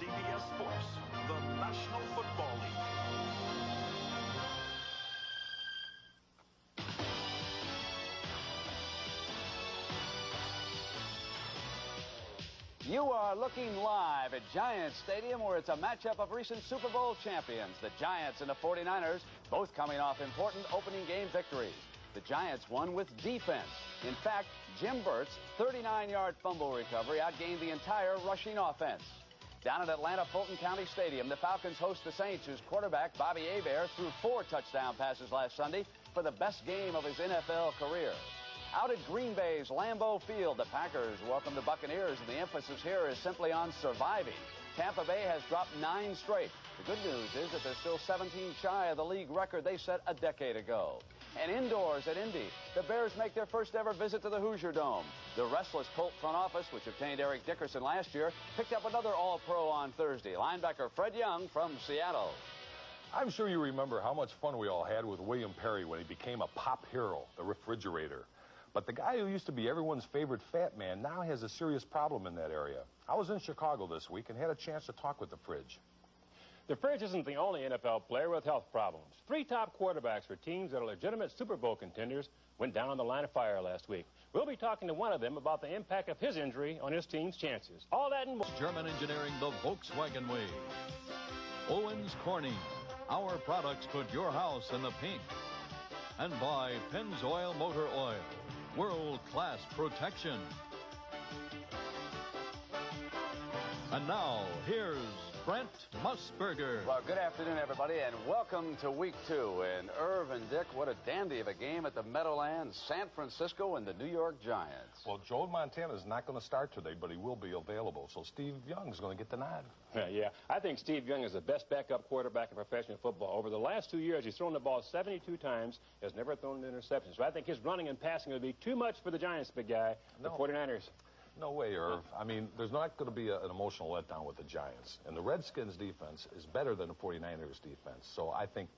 CBS Sports, the National Football League. You are looking live at Giants Stadium, where it's a matchup of recent Super Bowl champions, the Giants and the 49ers, both coming off important opening game victories. The Giants won with defense. In fact, Jim Burt's 39-yard fumble recovery outgained the entire rushing offense. Down at Atlanta Fulton County Stadium, the Falcons host the Saints, whose quarterback, Bobby Hebert, threw 4 touchdown passes last Sunday for the best game of his NFL career. Out at Green Bay's Lambeau Field, the Packers welcome the Buccaneers, and the emphasis here is simply on surviving. Tampa Bay has dropped 9 straight. The good news is that they're still 17 shy of the league record they set a decade ago. And indoors at Indy, the Bears make their first ever visit to the Hoosier Dome. The restless Colt front office, which obtained Eric Dickerson last year, picked up another All-Pro on Thursday. Linebacker Fred Young from Seattle. I'm sure you remember how much fun we all had with William Perry when he became a pop hero, the refrigerator. But the guy who used to be everyone's favorite fat man now has a serious problem in that area. I was in Chicago this week and had a chance to talk with the Fridge. The Fridge isn't the only NFL player with health problems. 3 top quarterbacks for teams that are legitimate Super Bowl contenders went down on the line of fire last week. We'll be talking to one of them about the impact of his injury on his team's chances. All that and more. German engineering the Volkswagen way. Owens Corning. Our products put your house in the pink. And by Pennzoil Motor Oil. World-class protection. And now, here's Brent Musburger. Well, good afternoon, everybody, and welcome to Week 2. And Irv and Dick, what a dandy of a game at the Meadowlands, San Francisco and the New York Giants. Well, Joe Montana is not going to start today, but he will be available. So Steve Young is going to get the nod. Yeah, I think Steve Young is the best backup quarterback in professional football. Over the last 2 years, he's thrown the ball 72 times, has never thrown an interception. So I think his running and passing would be too much for the Giants, big guy, the 49ers. No way, Irv. I mean, there's not going to be an emotional letdown with the Giants. And the Redskins' defense is better than the 49ers' defense. So I think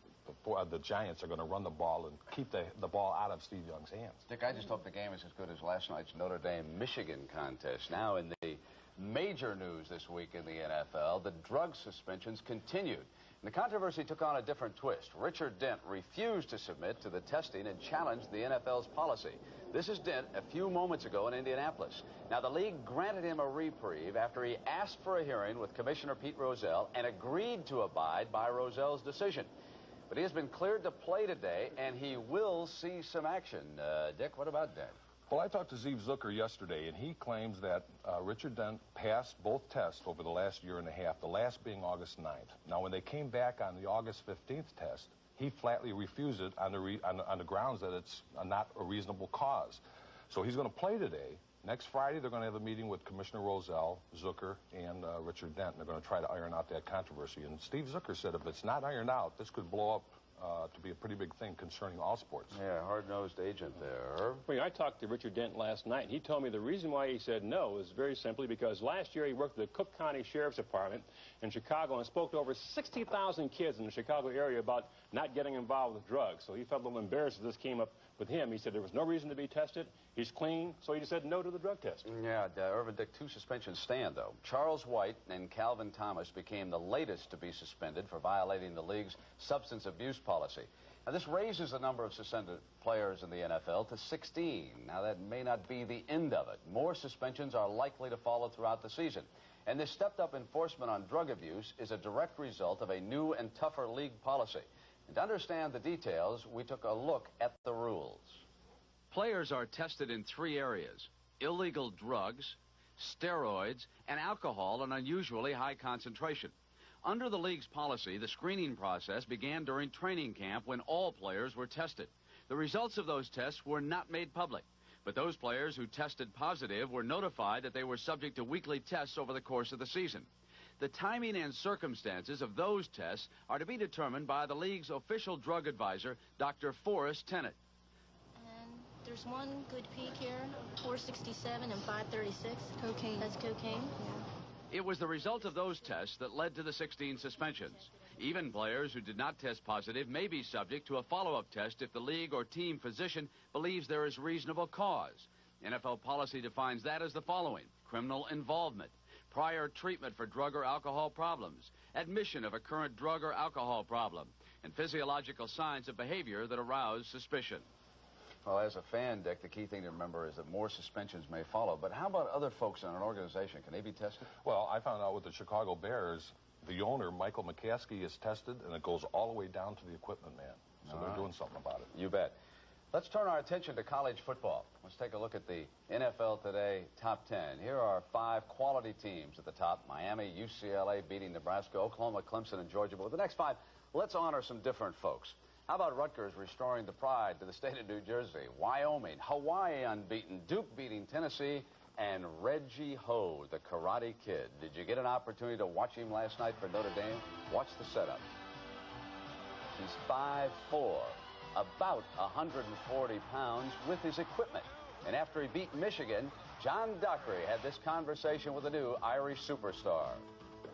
the Giants are going to run the ball and keep the ball out of Steve Young's hands. Dick, I just hope the game is as good as last night's Notre Dame-Michigan contest. Now in the major news this week in the NFL, the drug suspensions continued. And the controversy took on a different twist. Richard Dent refused to submit to the testing and challenged the NFL's policy. This is Dent a few moments ago in Indianapolis. Now, the league granted him a reprieve after he asked for a hearing with Commissioner Pete Rozelle and agreed to abide by Rozelle's decision. But he has been cleared to play today, and he will see some action. Dick, what about Dent? Well, I talked to Steve Zucker yesterday, and he claims that Richard Dent passed both tests over the last year and a half, the last being August 9th. Now, when they came back on the August 15th test, he flatly refused it on the grounds that it's not a reasonable cause. So he's going to play today. Next Friday, they're going to have a meeting with Commissioner Rozelle, Zucker, and Richard Dent, and they're going to try to iron out that controversy. And Steve Zucker said if it's not ironed out, this could blow up to be a pretty big thing concerning all sports. Yeah, hard-nosed agent there. Well, I talked to Richard Dent last night. He told me the reason why he said no is very simply because last year he worked at the Cook County Sheriff's Department in Chicago and spoke to over 60,000 kids in the Chicago area about not getting involved with drugs. So he felt a little embarrassed if this came up with him. He said there was no reason to be tested. He's clean, so he just said no to the drug test. Yeah, Irv and Dick, 2 suspensions stand, though. Charles White and Calvin Thomas became the latest to be suspended for violating the league's substance abuse policy. Now, this raises the number of suspended players in the NFL to 16. Now, that may not be the end of it. More suspensions are likely to follow throughout the season. And this stepped-up enforcement on drug abuse is a direct result of a new and tougher league policy. And to understand the details, we took a look at the rules. Players are tested in 3 areas: illegal drugs, steroids, and alcohol in unusually high concentration. Under the league's policy, the screening process began during training camp when all players were tested. The results of those tests were not made public, but those players who tested positive were notified that they were subject to weekly tests over the course of the season. The timing and circumstances of those tests are to be determined by the league's official drug advisor, Dr. Forrest Tennant. And there's one good peak here, 467 and 536. Cocaine. That's cocaine? Yeah. It was the result of those tests that led to the 16 suspensions. Even players who did not test positive may be subject to a follow-up test if the league or team physician believes there is reasonable cause. NFL policy defines that as the following: criminal involvement, prior treatment for drug or alcohol problems, admission of a current drug or alcohol problem, and physiological signs of behavior that arouse suspicion. Well, as a fan, Dick, the key thing to remember is that more suspensions may follow. But how about other folks in an organization? Can they be tested? Well, I found out with the Chicago Bears, the owner, Michael McCaskey, is tested, and it goes all the way down to the equipment man. So they're doing something about it. You bet. Let's turn our attention to college football. Let's take a look at the NFL Today Top 10. Here are 5 quality teams at the top. Miami, UCLA beating Nebraska, Oklahoma, Clemson, and Georgia. But with the next 5, let's honor some different folks. How about Rutgers restoring the pride to the state of New Jersey? Wyoming, Hawaii unbeaten, Duke beating Tennessee, and Reggie Ho, the Karate Kid. Did you get an opportunity to watch him last night for Notre Dame? Watch the setup. He's 5'4", about 140 pounds with his equipment. And after he beat Michigan, John Dockery had this conversation with the new Irish superstar.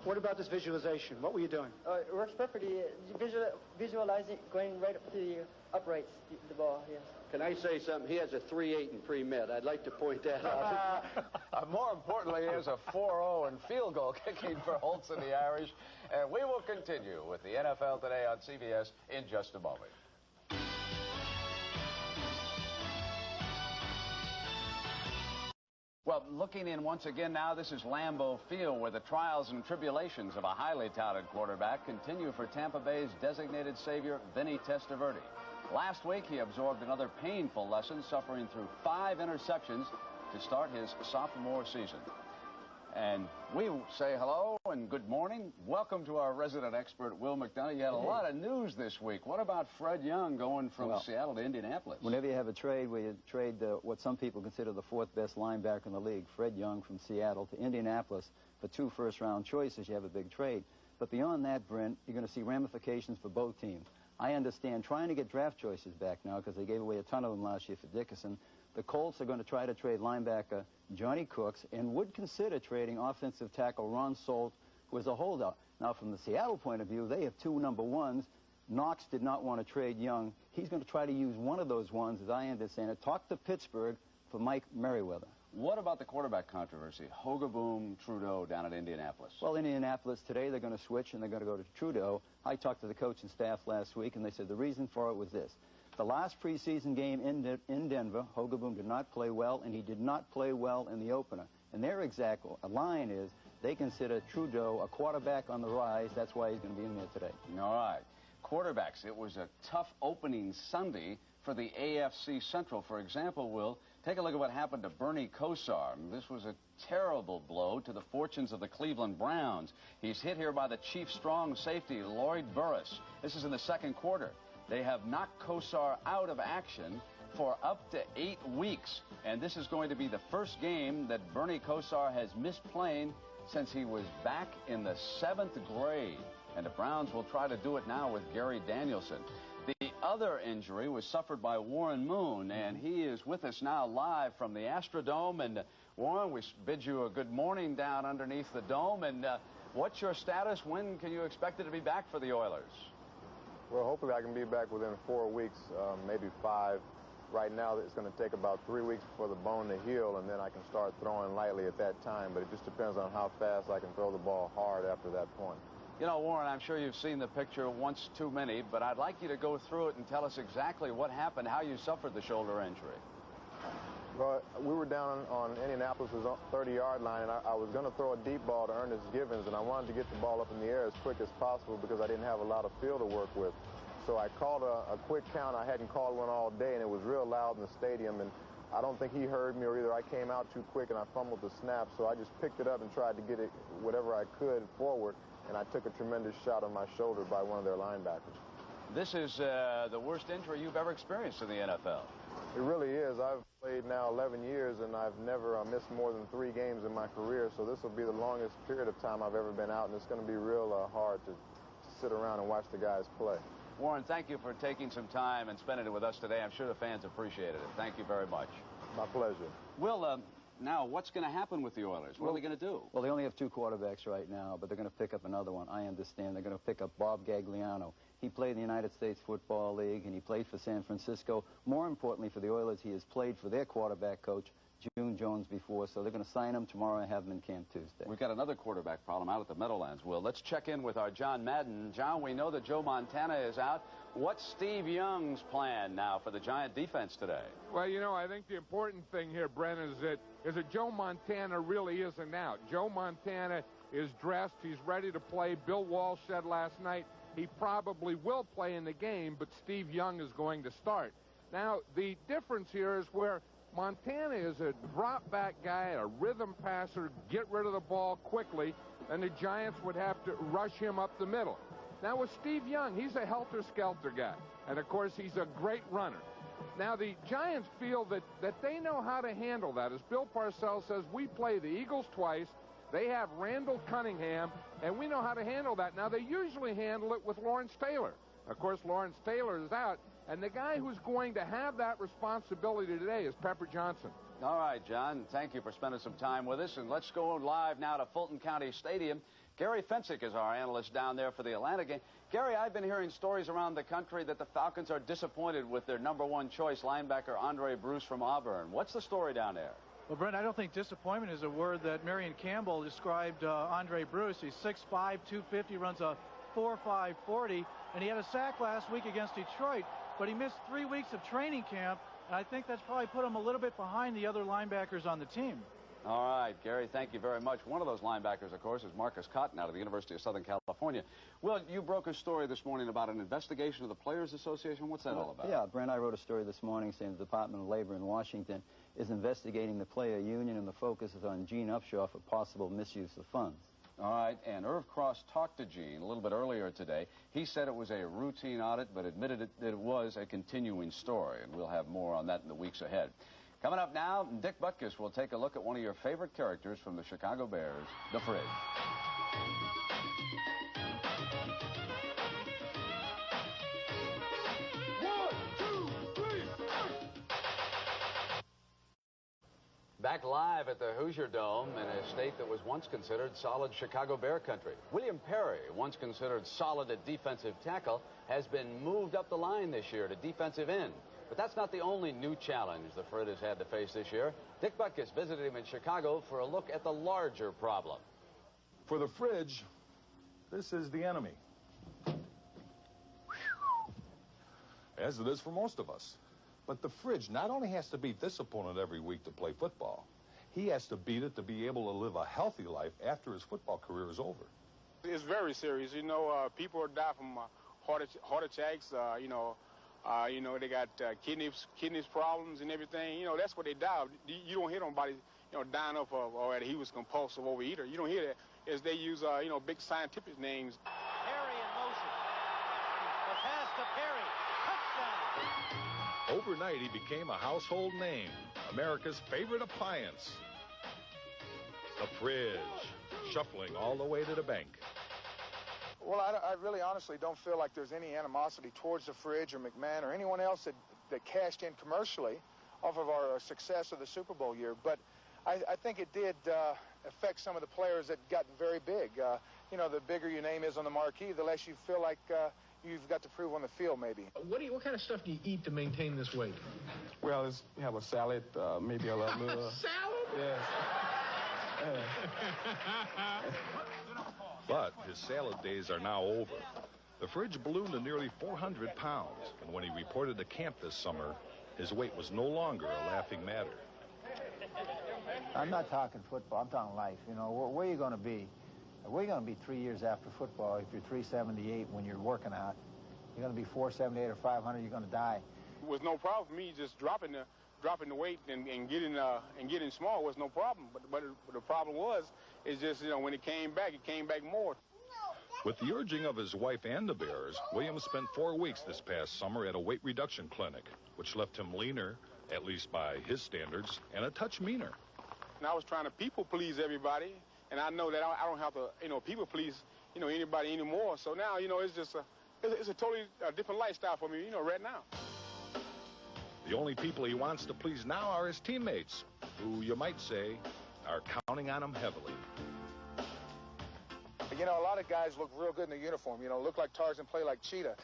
What about this visualization? What were you doing? It works perfectly. Visualizing going right up to the uprights, the ball, yes. Can I say something? He has a 3.8 in pre-med. I'd like to point that out. More importantly, he has a 4.0 in field goal kicking for Holtz and the Irish. And we will continue with the NFL Today on CBS in just a moment. Well, looking in once again now, this is Lambeau Field, where the trials and tribulations of a highly touted quarterback continue for Tampa Bay's designated savior, Vinny Testaverde. Last week, he absorbed another painful lesson, suffering through 5 interceptions to start his sophomore season. And we say hello and good morning. Welcome to our resident expert, Will McDonough. You had a lot of news this week. What about Fred Young going from Seattle to Indianapolis? Whenever you have a trade where you trade what some people consider the 4th best linebacker in the league, Fred Young from Seattle to Indianapolis, for 2 first-round choices, you have a big trade. But beyond that, Brent, you're going to see ramifications for both teams. I understand trying to get draft choices back now because they gave away a ton of them last year for Dickerson. The Colts are going to try to trade linebacker Johnny Cooks and would consider trading offensive tackle Ron Solt, who is a holdout. Now, from the Seattle point of view, they have 2 number 1s. Knox did not want to trade Young. He's going to try to use one of those ones, as I understand it. Talk to Pittsburgh for Mike Merriweather. What about the quarterback controversy? Hogaboom, Trudeau down at Indianapolis. Well, Indianapolis today, they're going to switch and they're going to go to Trudeau. I talked to the coaching staff last week, and they said the reason for it was this. The last preseason game in Denver, Hogaboom did not play well, and he did not play well in the opener. And their exact line is they consider Trudeau a quarterback on the rise. That's why he's going to be in there today. All right. Quarterbacks, it was a tough opening Sunday for the AFC Central. For example, Will, take a look at what happened to Bernie Kosar. This was a terrible blow to the fortunes of the Cleveland Browns. He's hit here by the Chiefs' strong safety, Lloyd Burris. This is in the second quarter. They have knocked Kosar out of action for up to 8 weeks. And this is going to be the first game that Bernie Kosar has missed playing since he was back in the 7th grade. And the Browns will try to do it now with Gary Danielson. The other injury was suffered by Warren Moon, and he is with us now live from the Astrodome. And Warren, we bid you a good morning down underneath the dome. And what's your status? When can you expect it to be back for the Oilers? Well, hopefully I can be back within 4 weeks, maybe 5. Right now, it's going to take about 3 weeks for the bone to heal, and then I can start throwing lightly at that time. But it just depends on how fast I can throw the ball hard after that point. You know, Warren, I'm sure you've seen the picture once too many, but I'd like you to go through it and tell us exactly what happened, how you suffered the shoulder injury. Well, we were down on Indianapolis' 30-yard line, and I was going to throw a deep ball to Ernest Givens, and I wanted to get the ball up in the air as quick as possible because I didn't have a lot of field to work with. So I called a quick count. I hadn't called one all day, and it was real loud in the stadium, and I don't think he heard me, or either I came out too quick and I fumbled the snap, so I just picked it up and tried to get it whatever I could forward, and I took a tremendous shot on my shoulder by one of their linebackers. This is the worst injury you've ever experienced in the NFL. It really is. I've played now 11 years, and I've never missed more than 3 games in my career, so this will be the longest period of time I've ever been out, and it's going to be real hard to sit around and watch the guys play. Warren, thank you for taking some time and spending it with us today. I'm sure the fans appreciated it. Thank you very much. My pleasure. Will, now, what's going to happen with the Oilers? What are they going to do? Well, they only have 2 quarterbacks right now, but they're going to pick up another one. I understand they're going to pick up Bob Gagliano. He played in the United States Football League, and he played for San Francisco. More importantly for the Oilers, he has played for their quarterback coach, June Jones before, so they're going to sign him tomorrow and have him in camp Tuesday. We've got another quarterback problem out at the Meadowlands, Will. Let's check in with our John Madden. John, we know that Joe Montana is out. What's Steve Young's plan now for the Giant defense today? Well, you know, I think the important thing here, Brent, is that Joe Montana really isn't out. Joe Montana is dressed. He's ready to play. Bill Walsh said last night he probably will play in the game, but Steve Young is going to start. Now, the difference here is where Montana is a drop-back guy, a rhythm passer, get rid of the ball quickly, and the Giants would have to rush him up the middle. Now, with Steve Young, he's a helter-skelter guy, and, of course, he's a great runner. Now, the Giants feel that they know how to handle that. As Bill Parcells says, we play the Eagles twice. They have Randall Cunningham, and we know how to handle that. Now, they usually handle it with Lawrence Taylor. Of course, Lawrence Taylor is out. And the guy who's going to have that responsibility today is Pepper Johnson. All right, John, thank you for spending some time with us. And let's go live now to Fulton County Stadium. Gary Fensick is our analyst down there for the Atlanta game. Gary, I've been hearing stories around the country that the Falcons are disappointed with their '1 choice linebacker, Andre Bruce from Auburn. What's the story down there? Well, Brent, I don't think disappointment is a word that Marion Campbell described Andre Bruce. He's 6'5", 250, runs a 4.5 40, and he had a sack last week against Detroit. But he missed 3 weeks of training camp, and I think that's probably put him a little bit behind the other linebackers on the team. All right, Gary, thank you very much. One of those linebackers, of course, is Marcus Cotton out of the University of Southern California. Well, you broke a story this morning about an investigation of the Players Association. What's that all about? Yeah, Brent, I wrote a story this morning saying the Department of Labor in Washington is investigating the player union, and the focus is on Gene Upshaw for possible misuse of funds. All right, and Irv Cross talked to Gene a little bit earlier today. He said it was a routine audit, but admitted that it was a continuing story, and we'll have more on that in the weeks ahead. Coming up now, Dick Butkus will take a look at one of your favorite characters from the Chicago Bears, the Fridge. Back live at the Hoosier Dome in a state that was once considered solid Chicago Bear country. William Perry, once considered solid at defensive tackle, has been moved up the line this year to defensive end. But that's not the only new challenge the Frid has had to face this year. Dick Butkus visited him in Chicago for a look at the larger problem. For the Fridge, this is the enemy. As it is for most of us. But the Fridge not only has to beat this opponent every week to play football, he has to beat it to be able to live a healthy life after his football career is over. It's very serious. You know, people die from heart attacks. They got kidneys problems and everything. You know, that's what they die of. You don't hear nobody, dying of or that he was compulsive overeater. You don't hear that. As they use, big scientific names. Perry in motion. The pass to Perry. Touchdown. Overnight, he became a household name, America's favorite appliance. The Fridge, shuffling all the way to the bank. Well, I really honestly don't feel like there's any animosity towards the Fridge or McMahon or anyone else that cashed in commercially off of our success of the Super Bowl year. But I think it did affect some of the players that got very big. The bigger your name is on the marquee, the less you feel like you've got to prove on the field, maybe. What kind of stuff do you eat to maintain this weight? Well, you have a salad, maybe a little salad? Yes. But his salad days are now over. The Fridge ballooned to nearly 400 pounds, and when he reported to camp this summer, his weight was no longer a laughing matter. I'm not talking football, I'm talking life. Where are you going to be? Where are you going to be 3 years after football if you're 378 when you're working out? You're going to be 478 or 500, you're going to die. It was no problem for me just dropping the weight and getting small was no problem. But the problem is just, when it came back more. With the urging of his wife and the Bears, Williams spent 4 weeks this past summer at a weight reduction clinic, which left him leaner, at least by his standards, and a touch meaner. And I was trying to people please everybody, and I know that I don't have to, people please, anybody anymore. So now, it's just it's a totally different lifestyle for me, right now. The only people he wants to please now are his teammates, who, you might say, are counting on him heavily. A lot of guys look real good in the uniform, look like Tarzan, play like Cheetah.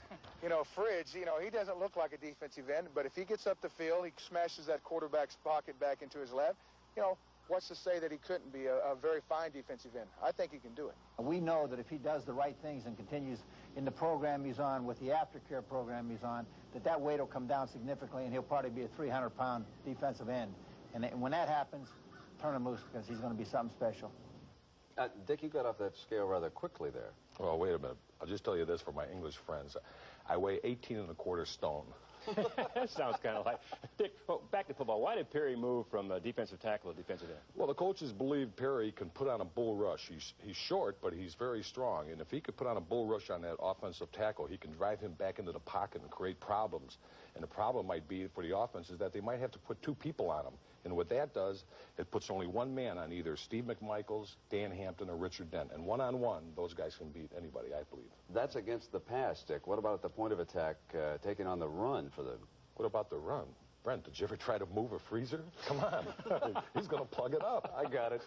You know, Fridge, you know, he doesn't look like a defensive end, but if he gets up the field, he smashes that quarterback's pocket back into his lap, you know, what's to say that he couldn't be a very fine defensive end? I think he can do it. We know that if he does the right things and continues in the program he's on, with the aftercare program he's on, that weight will come down significantly, and he'll probably be a 300-pound defensive end. And when that happens, turn him loose, because he's going to be something special. Dick, you got off that scale rather quickly there. Well, wait a minute. I'll just tell you this for my English friends. I weigh 18¼ stone. That sounds kind of like... Dick, well, back to football. Why did Perry move from defensive tackle to defensive end? Well, the coaches believe Perry can put on a bull rush. He's short, but he's very strong. And if he could put on a bull rush on that offensive tackle, he can drive him back into the pocket and create problems. And the problem might be for the offense is that they might have to put 2 people on him. And what that does, it puts only 1 man on either Steve McMichaels, Dan Hampton, or Richard Dent. And one-on-one, those guys can beat anybody, I believe. That's against the pass, Dick. What about the point of attack, taking on the run for the... What about the run? Brent, did you ever try to move a freezer? Come on. He's going to plug it up. I got it.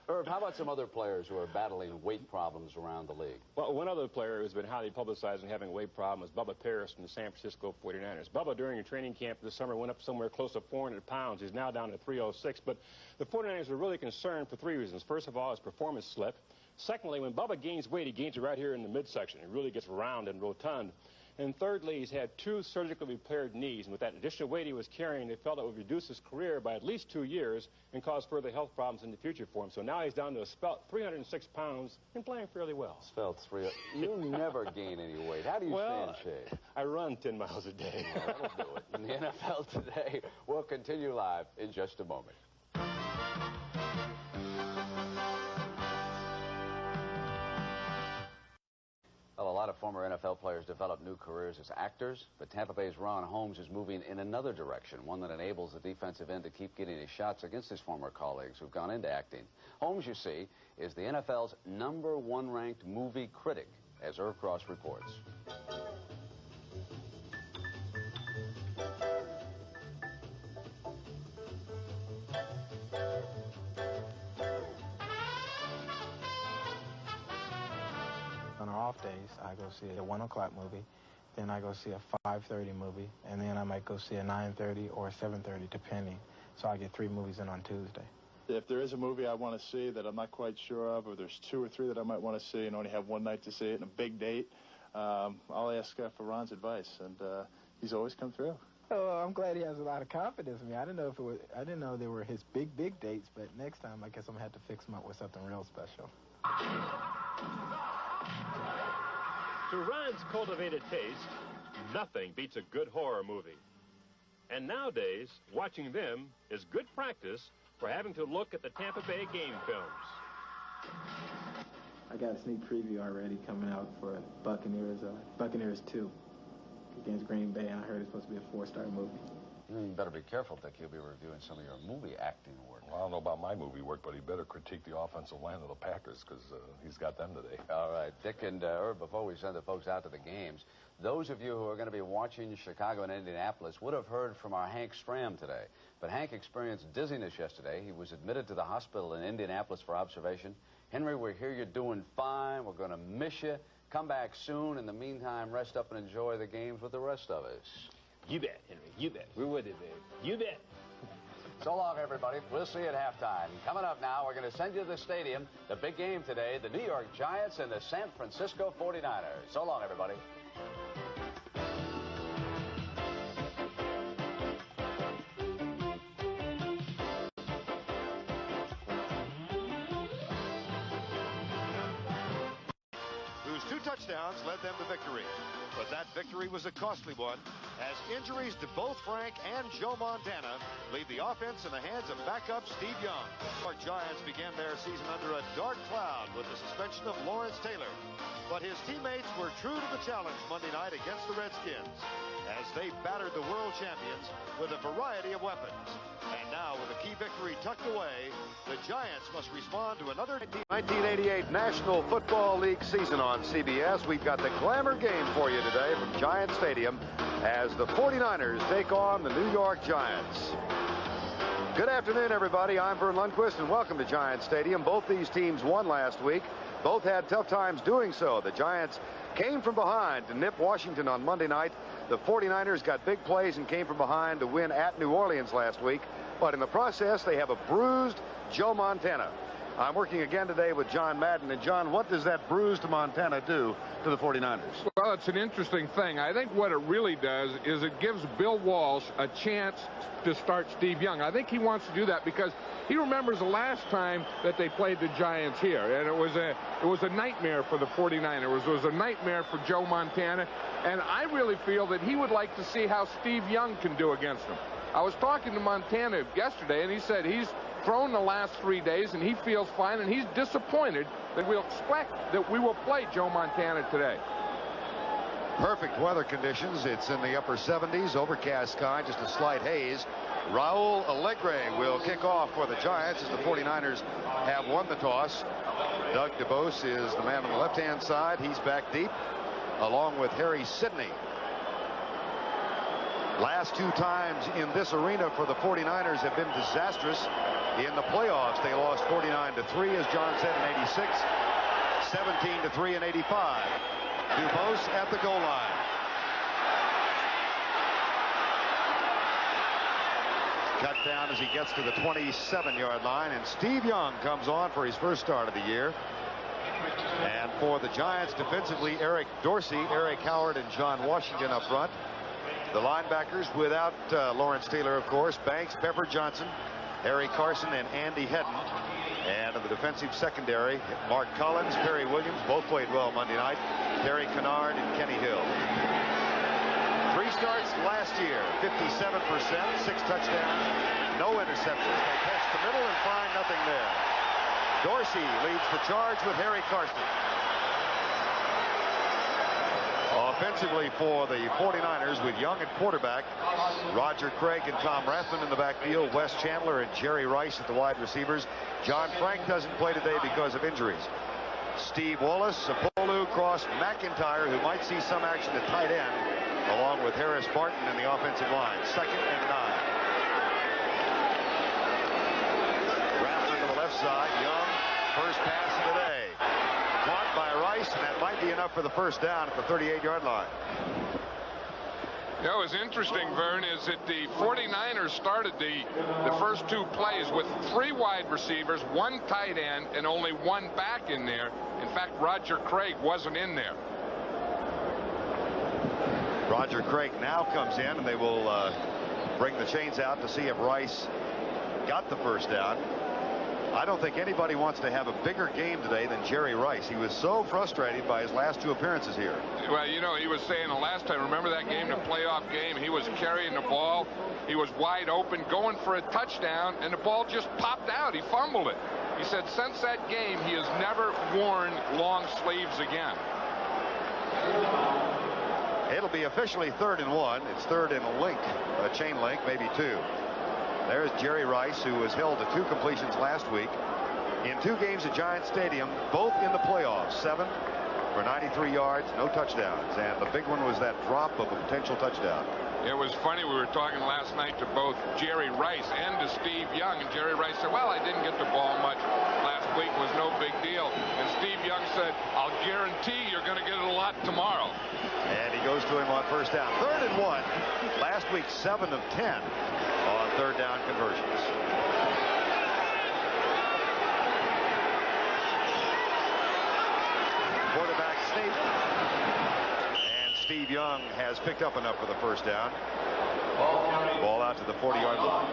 Herb, how about some other players who are battling weight problems around the league? Well, one other player who's been highly publicized and having a weight problem is Bubba Paris from the San Francisco 49ers. Bubba, during a training camp this summer, went up somewhere close to 400 pounds. He's now down to 306. But the 49ers are really concerned for 3 reasons. First of all, his performance slip. Secondly, when Bubba gains weight, he gains it right here in the midsection. He really gets round and rotund. And thirdly, he's had 2 surgically repaired knees. And with that additional weight he was carrying, they felt it would reduce his career by at least 2 years and cause further health problems in the future for him. So now he's down to a spelt 306 pounds and playing fairly well. Spelt 3. You never gain any weight. How do you stay in shape? I run 10 miles a day. That'll do it. In the NFL today, we'll continue live in just a moment. Well, a lot of former NFL players develop new careers as actors, but Tampa Bay's Ron Holmes is moving in another direction, one that enables the defensive end to keep getting his shots against his former colleagues who've gone into acting. Holmes, you see, is the NFL's #1 ranked movie critic, as Irv Cross reports. On our off days, I go see a 1 o'clock movie, then I go see a 5:30 movie, and then I might go see a 9:30 or a 7:30, depending. So I get 3 movies in on Tuesday. If there is a movie I want to see that I'm not quite sure of, or there's 2 or 3 that I might want to see and only have 1 night to see it and a big date, I'll ask for Ron's advice, and he's always come through. Oh, I'm glad he has a lot of confidence in me. I didn't know they were his big dates, but next time I guess I'm gonna have to fix him up with something real special. To Ron's cultivated taste, nothing beats a good horror movie. And nowadays, watching them is good practice for having to look at the Tampa Bay game films. I got a sneak preview already coming out for Buccaneers 2 against Green Bay. I heard it's supposed to be a 4-star movie. You better be careful, Dick. You'll be reviewing some of your movie acting work. Well, I don't know about my movie work, but he better critique the offensive line of the Packers, because he's got them today. All right. Dick and Herb, before we send the folks out to the games, those of you who are going to be watching Chicago and Indianapolis would have heard from our Hank Stram today. But Hank experienced dizziness yesterday. He was admitted to the hospital in Indianapolis for observation. Henry, we hear you're doing fine. We're going to miss you. Come back soon. In the meantime, rest up and enjoy the games with the rest of us. You bet, Henry. You bet. We're with you, babe. You bet. So long, everybody. We'll see you at halftime. Coming up now, we're going to send you to the stadium. The big game today, the New York Giants and the San Francisco 49ers. So long, everybody. Whose 2 touchdowns led them to victory. But that victory was a costly one, as injuries to both Frank and Joe Montana leave the offense in the hands of backup Steve Young. Our Giants began their season under a dark cloud with the suspension of Lawrence Taylor. But his teammates were true to the challenge Monday night against the Redskins, as they battered the world champions with a variety of weapons. And now, with a key victory tucked away, the Giants must respond to another 1988 National Football League season on CBS. We've got the glamour game for you today from Giant Stadium as the 49ers take on the New York Giants. Good afternoon, everybody. I'm Vern Lundquist, and welcome to Giants Stadium. Both these teams won last week. Both had tough times doing so. The Giants came from behind to nip Washington on Monday night. The 49ers got big plays and came from behind to win at New Orleans last week. But in the process, they have a bruised Joe Montana. I'm working again today with John Madden. And, John, what does that bruised Montana do to the 49ers? Well, it's an interesting thing. I think what it really does is it gives Bill Walsh a chance to start Steve Young. I think he wants to do that because he remembers the last time that they played the Giants here, and it was a nightmare for the 49ers. It was a nightmare for Joe Montana, and I really feel that he would like to see how Steve Young can do against him. I was talking to Montana yesterday, and he said he's thrown the last 3 days, and he feels fine, and he's disappointed that we'll expect that we will play Joe Montana today. Perfect weather conditions. It's in the upper 70s, overcast sky, just a slight haze. Raul Alegre will kick off for the Giants as the 49ers have won the toss. Doug DeBose is the man on the left-hand side. He's back deep, along with Harry Sidney. Last two times in this arena for the 49ers have been disastrous. In the playoffs, they lost 49-3, as John said, in '86, 17-3 in '85. DuBose at the goal line. Cut down as he gets to the 27-yard line, and Steve Young comes on for his first start of the year. And for the Giants defensively, Eric Dorsey, Eric Howard, and John Washington up front. The linebackers without Lawrence Taylor, of course, Banks, Pepper Johnson, Harry Carson, and Andy Hedden. And in the defensive secondary, Mark Collins, Perry Williams, both played well Monday night, Terry Kennard, and Kenny Hill. 3 starts last year, 57%, 6 touchdowns, no interceptions. They test the middle and find nothing there. Dorsey leads the charge with Harry Carson. Offensively for the 49ers with Young at quarterback, Roger Craig and Tom Rathman in the backfield, Wes Chandler and Jerry Rice at the wide receivers. John Frank doesn't play today because of injuries. Steve Wallace, Sapolu, Cross, McIntyre, who might see some action at tight end, along with Harris Barton in the offensive line. 2nd and 9. Rathman to the left side. Young, first pass of the day. Caught by Rice, and that might be enough for the first down at the 38-yard line. You know, what's interesting, Vern, is that the 49ers started the first 2 plays with 3 wide receivers, 1 tight end, and only 1 back in there. In fact, Roger Craig wasn't in there. Roger Craig now comes in, and they will bring the chains out to see if Rice got the first down. I don't think anybody wants to have a bigger game today than Jerry Rice. He was so frustrated by his last 2 appearances here. Well, you know, he was saying the last time, remember that game, the playoff game, he was carrying the ball. He was wide open, going for a touchdown, and the ball just popped out. He fumbled it. He said since that game, he has never worn long sleeves again. It'll be officially 3rd and 1. It's 3rd and a link, a chain link, maybe 2. There's Jerry Rice, who was held to 2 completions last week. In 2 games at Giant Stadium, both in the playoffs. 7 for 93 yards, no touchdowns. And the big one was that drop of a potential touchdown. It was funny. We were talking last night to both Jerry Rice and to Steve Young. And Jerry Rice said, well, I didn't get the ball much last week. It was no big deal. And Steve Young said, I'll guarantee you're going to get it a lot tomorrow. And he goes to him on first down. 3rd and 1. Last week, 7 of 10 on 3rd down conversions. Quarterback sneak. And Steve Young has picked up enough for the first down. Ball out to the 40-yard line.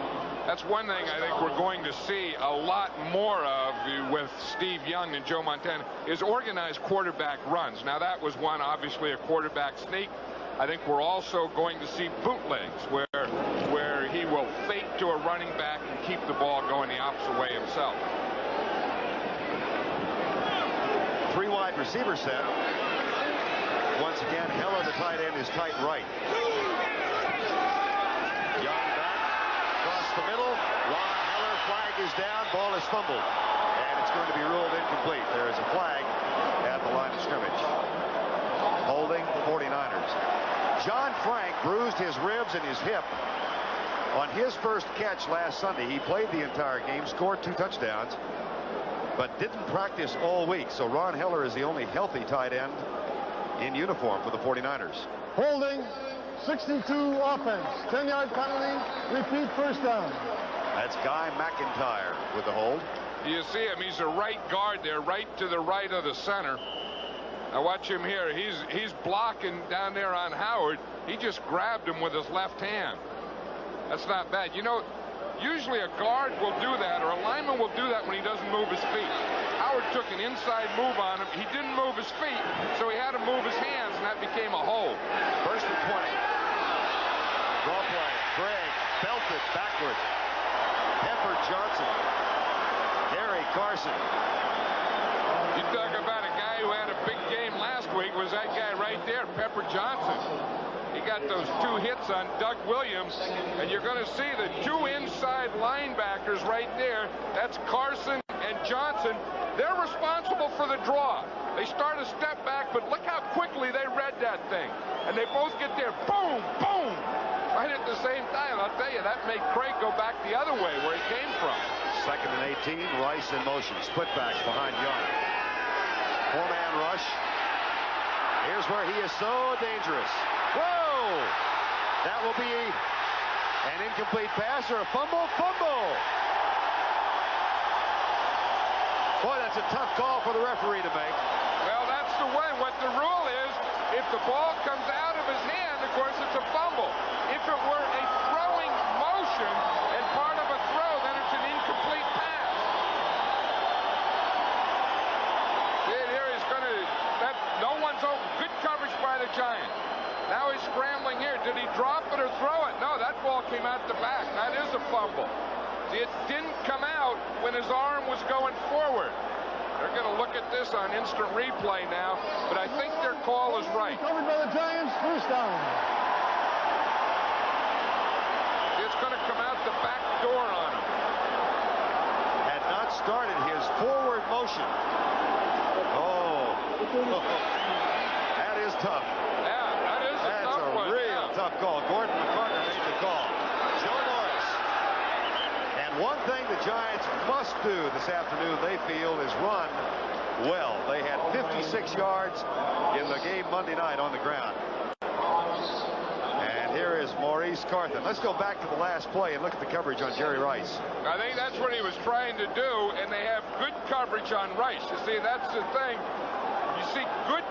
That's one thing I think we're going to see a lot more of with Steve Young and Joe Montana is organized quarterback runs. Now, that was one, obviously, a quarterback sneak. I think we're also going to see bootlegs where he will fake to a running back and keep the ball going the opposite way himself. 3 wide receiver set. Once again, Heller, the tight end, is tight right. Young back, across the middle. Ron Heller, flag is down, ball is fumbled. And it's going to be ruled incomplete. There is a flag at the line of scrimmage. Holding 49ers. John Frank bruised his ribs and his hip On his first catch last Sunday, he played the entire game, scored 2 touchdowns, but didn't practice all week. So Ron Heller is the only healthy tight end in uniform for the 49ers. Holding, 62 offense, 10-yard penalty, repeat first down. That's Guy McIntyre with the hold. You see him, he's a right guard there, right to the right of the center. Now watch him here, he's blocking down there on Howard. He just grabbed him with his left hand. That's not bad. You know, usually a guard will do that, or a lineman will do that when he doesn't move his feet. Howard took an inside move on him. He didn't move his feet, so he had to move his hands, and that became a hold. First and 20. Draw play. Gregg belted backward. Pepper Johnson. Gary Carson. You talk about a guy who had a big game last week. Was that guy right there, Pepper Johnson? He got those 2 hits on Doug Williams, and you're going to see the 2 inside linebackers right there. That's Carson and Johnson. They're responsible for the draw. They start a step back, but look how quickly they read that thing. And they both get there, boom, boom, right at the same time. I'll tell you, that made Craig go back the other way where he came from. 2nd and 18, Rice in motion. Split backs behind Young. 4-man rush. Here's where he is so dangerous. Whoa! That will be an incomplete pass or a fumble. Boy, that's a tough call for the referee to make. Well, that's the way. What the rule is, if the ball comes out of his hand, of course, it's a fumble. If it were a throwing motion and part of a throw, then it's an incomplete pass. Here he's going to, no one's open. Good coverage by the Giants. Now he's scrambling here. Did he drop it or throw it? No, that ball came out the back. That is a fumble. It didn't come out when his arm was going forward. They're going to look at this on instant replay now, but I think their call is right. Covered by the Giants, first down. It's going to come out the back door on him. Had not started his forward motion. Oh. That is tough. That's a real tough call. Gordon McCarter made the call. Joe Morris. And one thing the Giants must do this afternoon, they feel, is run well. They had 56 yards in the game Monday night on the ground. And here is Maurice Carthen. Let's go back to the last play and look at the coverage on Jerry Rice. I think that's what he was trying to do, and they have good coverage on Rice. You see, that's the thing. You see good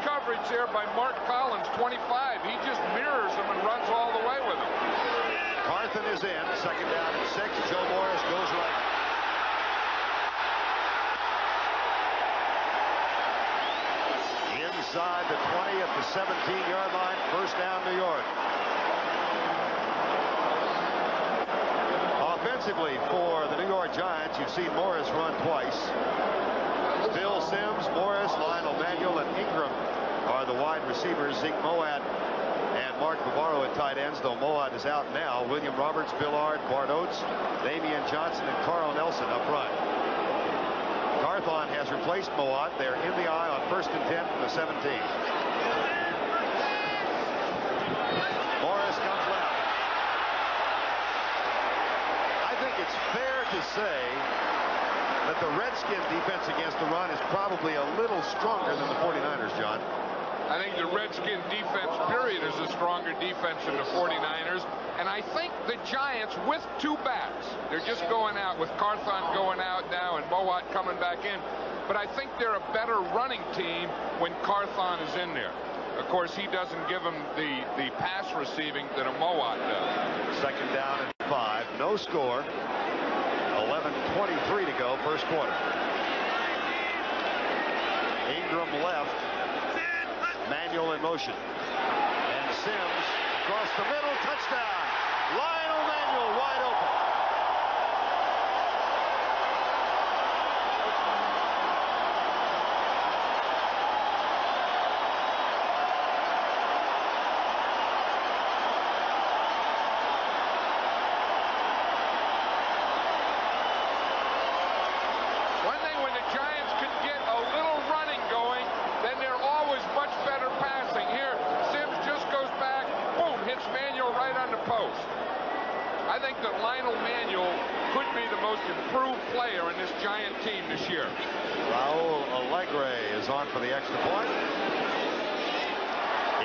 coverage there by Mark Collins, 25. He just mirrors him and runs all the way with him. Carthen is in. 2nd down and 6. Joe Morris goes right. Inside the 20 at the 17-yard line. First down, New York. Offensively for the New York Giants, you've seen Morris run twice. Bill Sims, Morris, Lionel Manuel, and Ingram are the wide receivers. Zeke Moat and Mark Bavaro at tight ends, though Moat is out now. William Roberts, Billard, Bart Oates, Damian Johnson, and Carl Nelson up front. Carthon has replaced Moat. They're in the eye on 1st and 10 from the 17. Morris comes left. I think it's fair to say that the Redskins defense against the run is probably a little stronger than the 49ers, John. I think the Redskin defense, period, is a stronger defense than the 49ers. And I think the Giants, with 2 backs, they're just going out with Carthon going out now and Moat coming back in. But I think they're a better running team when Carthon is in there. Of course, he doesn't give them the pass receiving that a Moat does. 2nd down and 5. No score. 11:23 to go, first quarter. Ingram left. Manuel in motion. And Sims across the middle. Touchdown. Lionel Manuel wide open. One thing, when the Giants could get a little running going, then they're always much better passing. Here, Sims just goes back, boom, hits Manuel right on the post. most improved player in this Giant team this year. Raul Alegre is on for the extra point.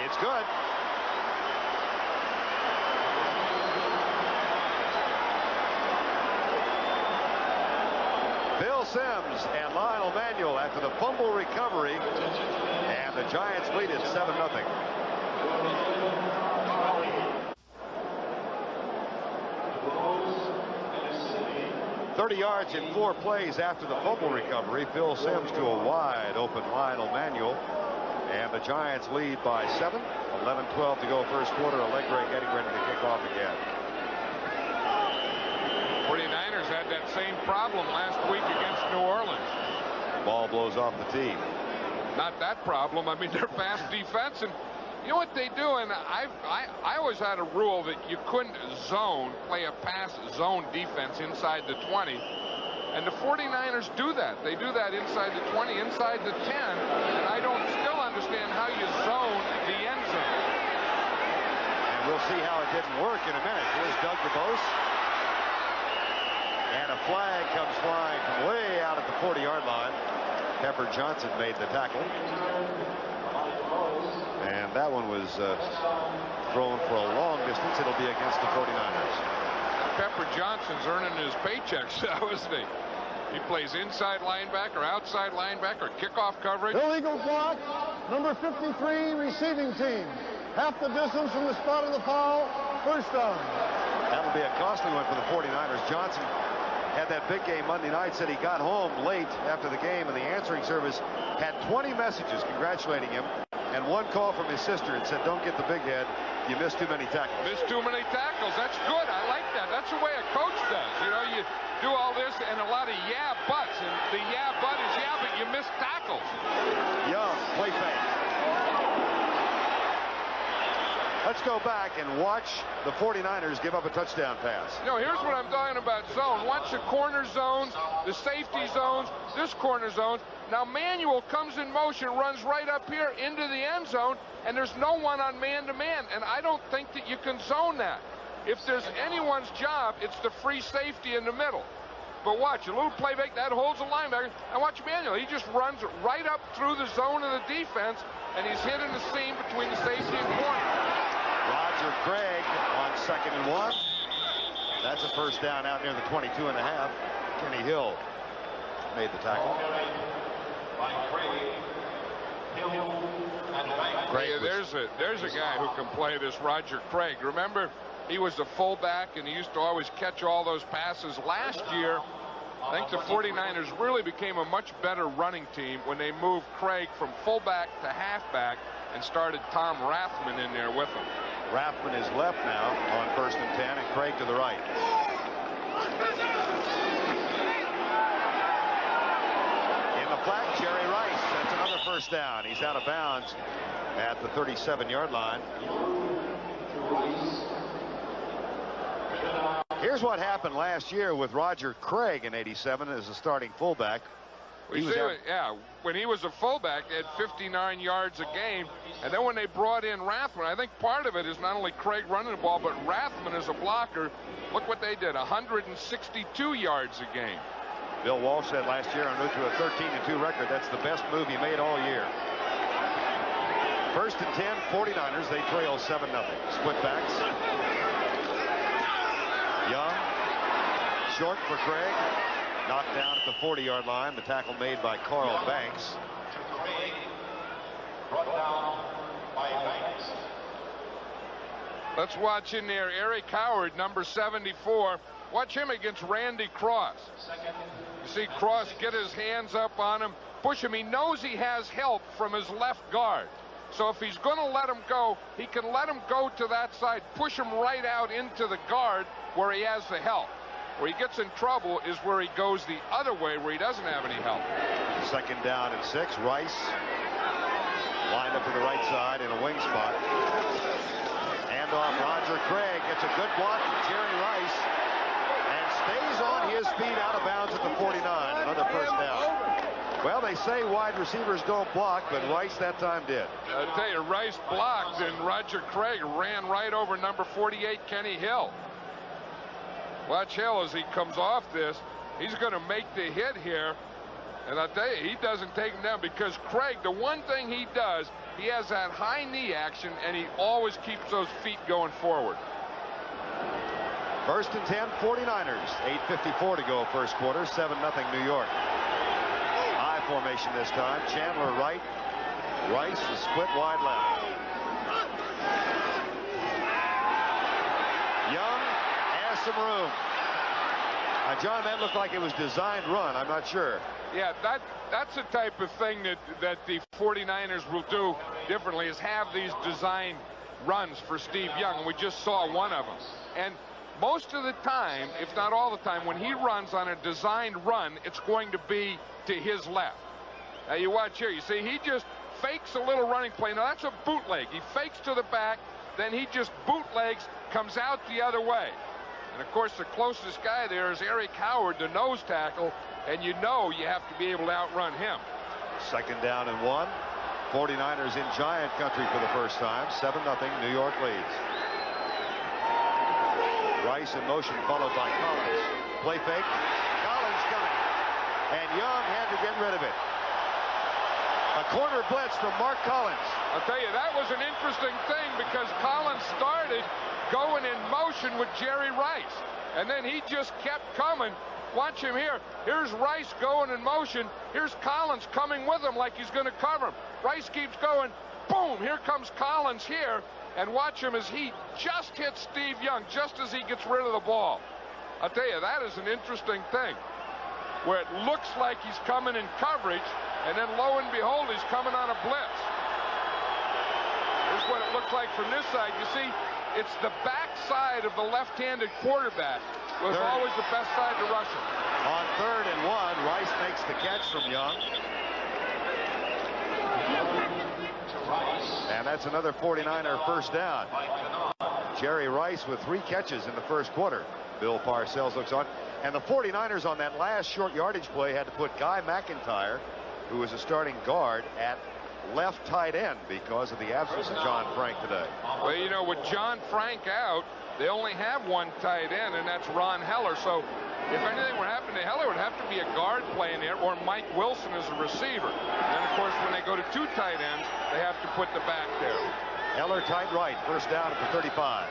It's good. Bill Sims and Lionel Manuel after the fumble recovery, and the Giants lead it 7-0. 30 yards in 4 plays after the fumble recovery. Bill Sims to a wide open Lionel Manuel, and the Giants lead by 7. 11-12 to go first quarter. Alegre getting ready to kick off again. 49ers had that same problem last week against New Orleans. Ball blows off the tee. Not that problem. I mean, they're fast defense, and you know what they do, and I always had a rule that you couldn't play a pass zone defense inside the 20. And the 49ers do that. They do that inside the 20, inside the 10, and I don't still understand how you zone the end zone. And we'll see how it didn't work in a minute. Here's Doug DeBose. And a flag comes flying from way out at the 40-yard line. Pepper Johnson made the tackle. And that one was thrown for a long distance. It'll be against the 49ers. Pepper Johnson's earning his paychecks now, isn't he? He plays inside linebacker, outside linebacker, kickoff coverage. Illegal block, number 53 receiving team. Half the distance from the spot of the foul, first down. That'll be a costly one for the 49ers. Johnson had that big game Monday night, said he got home late after the game, and the answering service had 20 messages congratulating him, and one call from his sister and said, don't get the big head, you missed too many tackles. Missed too many tackles. That's good. I like that. That's the way a coach does. You know, you do all this and a lot of yeah buts, and the yeah but is yeah, but you missed tackles. Young, play fake. Let's go back and watch the 49ers give up a touchdown pass. You know, here's what I'm talking about zone. Watch the corner zones, the safety zones, this corner zone. Now Manuel comes in motion, runs right up here into the end zone, and there's no one on man-to-man, and I don't think that you can zone that. If there's anyone's job, it's the free safety in the middle. But watch, a little play back, that holds the linebacker, and watch Manuel. He just runs right up through the zone of the defense, and he's hitting the seam between the safety and corner. Roger Craig on 2nd and 1. That's a first down out near the 22.5. Kenny Hill made the tackle. There's a guy who can play this, Roger Craig. Remember, he was the fullback, and he used to always catch all those passes. Last year, I think the 49ers really became a much better running team when they moved Craig from fullback to halfback and started Tom Rathman in there with him. Rathman is left now on 1st and 10, and Craig to the right. In the flat, Jerry Rice. That's another first down. He's out of bounds at the 37-yard line. Here's what happened last year with Roger Craig in '87 as a starting fullback. When he was a fullback, he had 59 yards a game, and then when they brought in Rathman, I think part of it is not only Craig running the ball, but Rathman as a blocker. Look what they did, 162 yards a game. Bill Walsh said last year on route to a 13-2 record, that's the best move he made all year. 1st and 10, 49ers, they trail 7-0. Split backs. Young, short for Craig. Knocked down at the 40-yard line. The tackle made by Carl Banks. Brought down by Banks. Let's watch in there Eric Howard, number 74. Watch him against Randy Cross. You see Cross get his hands up on him, push him. He knows he has help from his left guard. So if he's going to let him go, he can let him go to that side, push him right out into the guard where he has the help. Where he gets in trouble is where he goes the other way, where he doesn't have any help. 2nd down and 6. Rice lined up to the right side in a wing spot. Hand off Roger Craig. Gets a good block from Jerry Rice and stays on his feet out of bounds at the 49. Another first down. Well, they say wide receivers don't block, but Rice that time did. I'll tell you, Rice blocked, and Roger Craig ran right over number 48, Kenny Hill. Watch Hill as he comes off this. He's going to make the hit here. And I'll tell you, he doesn't take him down because Craig, the one thing he does, he has that high knee action, and he always keeps those feet going forward. 1st and 10, 49ers. 8:54 to go first quarter. 7-0 New York. I formation this time. Chandler right. Rice is split wide left. Young has some room. John, that looked like it was designed run. I'm not sure. Yeah, that's the type of thing that the 49ers will do differently, is have these designed runs for Steve Young. And we just saw one of them. And most of the time, if not all the time, when he runs on a designed run, it's going to be to his left. Now you watch here. You see, he just fakes a little running play. Now that's a bootleg. He fakes to the back, then he just bootlegs, comes out the other way. And of course, the closest guy there is Eric Howard, the nose tackle, and you know you have to be able to outrun him. 2nd down and 1. 49ers in Giant country for the first time. 7-0 New York leads. Rice in motion, followed by Collins. Play fake. Collins coming. And Young had to get rid of it. A corner blitz from Mark Collins. I'll tell you, that was an interesting thing because Collins started going in motion with Jerry Rice. And then he just kept coming. Watch him here. Here's Rice going in motion. Here's Collins coming with him like he's going to cover him. Rice keeps going. Boom! Here comes Collins here. And watch him as he just hits Steve Young just as he gets rid of the ball. I'll tell you, that is an interesting thing. Where it looks like he's coming in coverage, and then lo and behold, he's coming on a blitz. Here's what it looks like from this side. You see, it's the back side of the left-handed quarterback was always the best side to rush him. On 3rd and 1, Rice makes the catch from Young. And that's another 49er first down. Jerry Rice with 3 catches in the first quarter. Bill Parcells looks on. And the 49ers on that last short yardage play had to put Guy McIntyre, who was a starting guard, at left tight end because of the absence of John Frank today. Well, you know, with John Frank out, they only have one tight end, and that's Ron Heller. So if anything were happening to Heller, it would have to be a guard playing there or Mike Wilson as a receiver. And then, of course, when they go to 2 tight ends, they have to put the back there. Heller tight right, first down at the 35.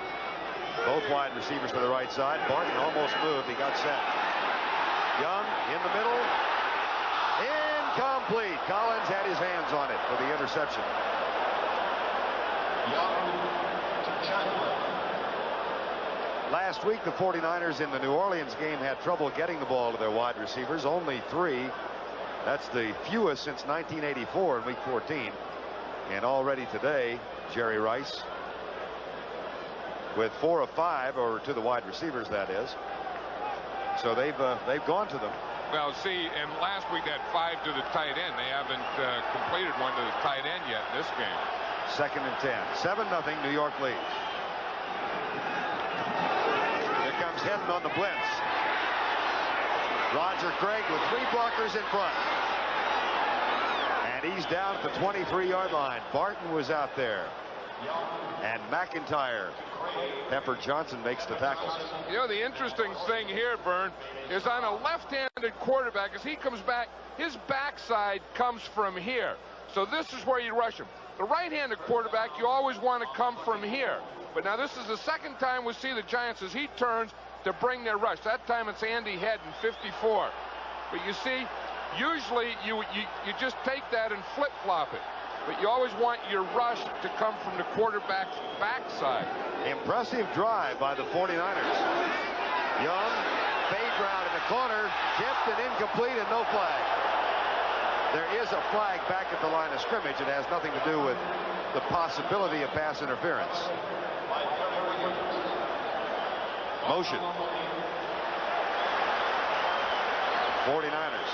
Both wide receivers to the right side. Barton almost moved. He got set. Young in the middle. Incomplete. Collins had his hands on it for the interception. Last week, the 49ers in the New Orleans game had trouble getting the ball to their wide receivers. Only 3. That's the fewest since 1984 in Week 14. And already today, Jerry Rice with 4 of 5, or to the wide receivers, that is. So they've gone to them. Well, see, and last week they had 5 to the tight end. They haven't completed one to the tight end yet in this game. 2nd and 10. 7-0 New York leads. Here comes Hedden on the blitz. Roger Craig with 3 blockers in front. And he's down at the 23-yard line. Barton was out there. And McIntyre. Pepper Johnson makes the tackle. You know, the interesting thing here, Vern, is on a left-handed quarterback, as he comes back, his backside comes from here. So this is where you rush him. The right-handed quarterback, you always want to come from here. But now this is the second time we see the Giants as he turns to bring their rush. That time it's Andy Hedden, 54. But you see, usually you just take that and flip-flop it. But you always want your rush to come from the quarterback's backside. Impressive drive by the 49ers. Young, fade route in the corner, tipped and incomplete, and no flag. There is a flag back at the line of scrimmage. It has nothing to do with the possibility of pass interference. Motion. 49ers.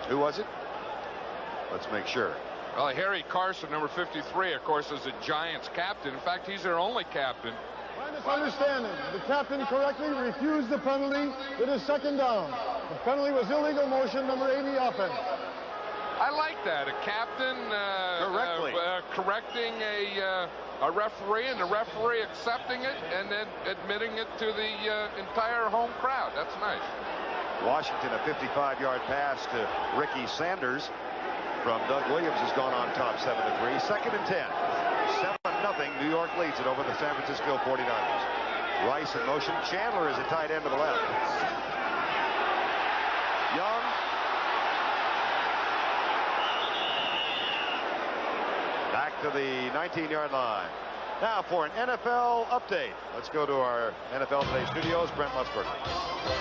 Who was it? Let's make sure. Well, Harry Carson, number 53, of course, is the Giants captain. In fact, he's their only captain. Misunderstanding. The captain correctly refused the penalty. It is second down. The penalty was illegal motion, number 80 offense. I like that. A captain correcting a referee, and the referee accepting it and then admitting it to the entire home crowd. That's nice. Washington, a 55-yard pass to Ricky Sanders from Doug Williams has gone on top 7-3. Second and 10. 7-0. New York leads it over the San Francisco 49ers. Rice in motion. Chandler is a tight end to the left. Young. Back to the 19-yard line. Now for an NFL update. Let's go to our NFL Today studios. Brent Musburger.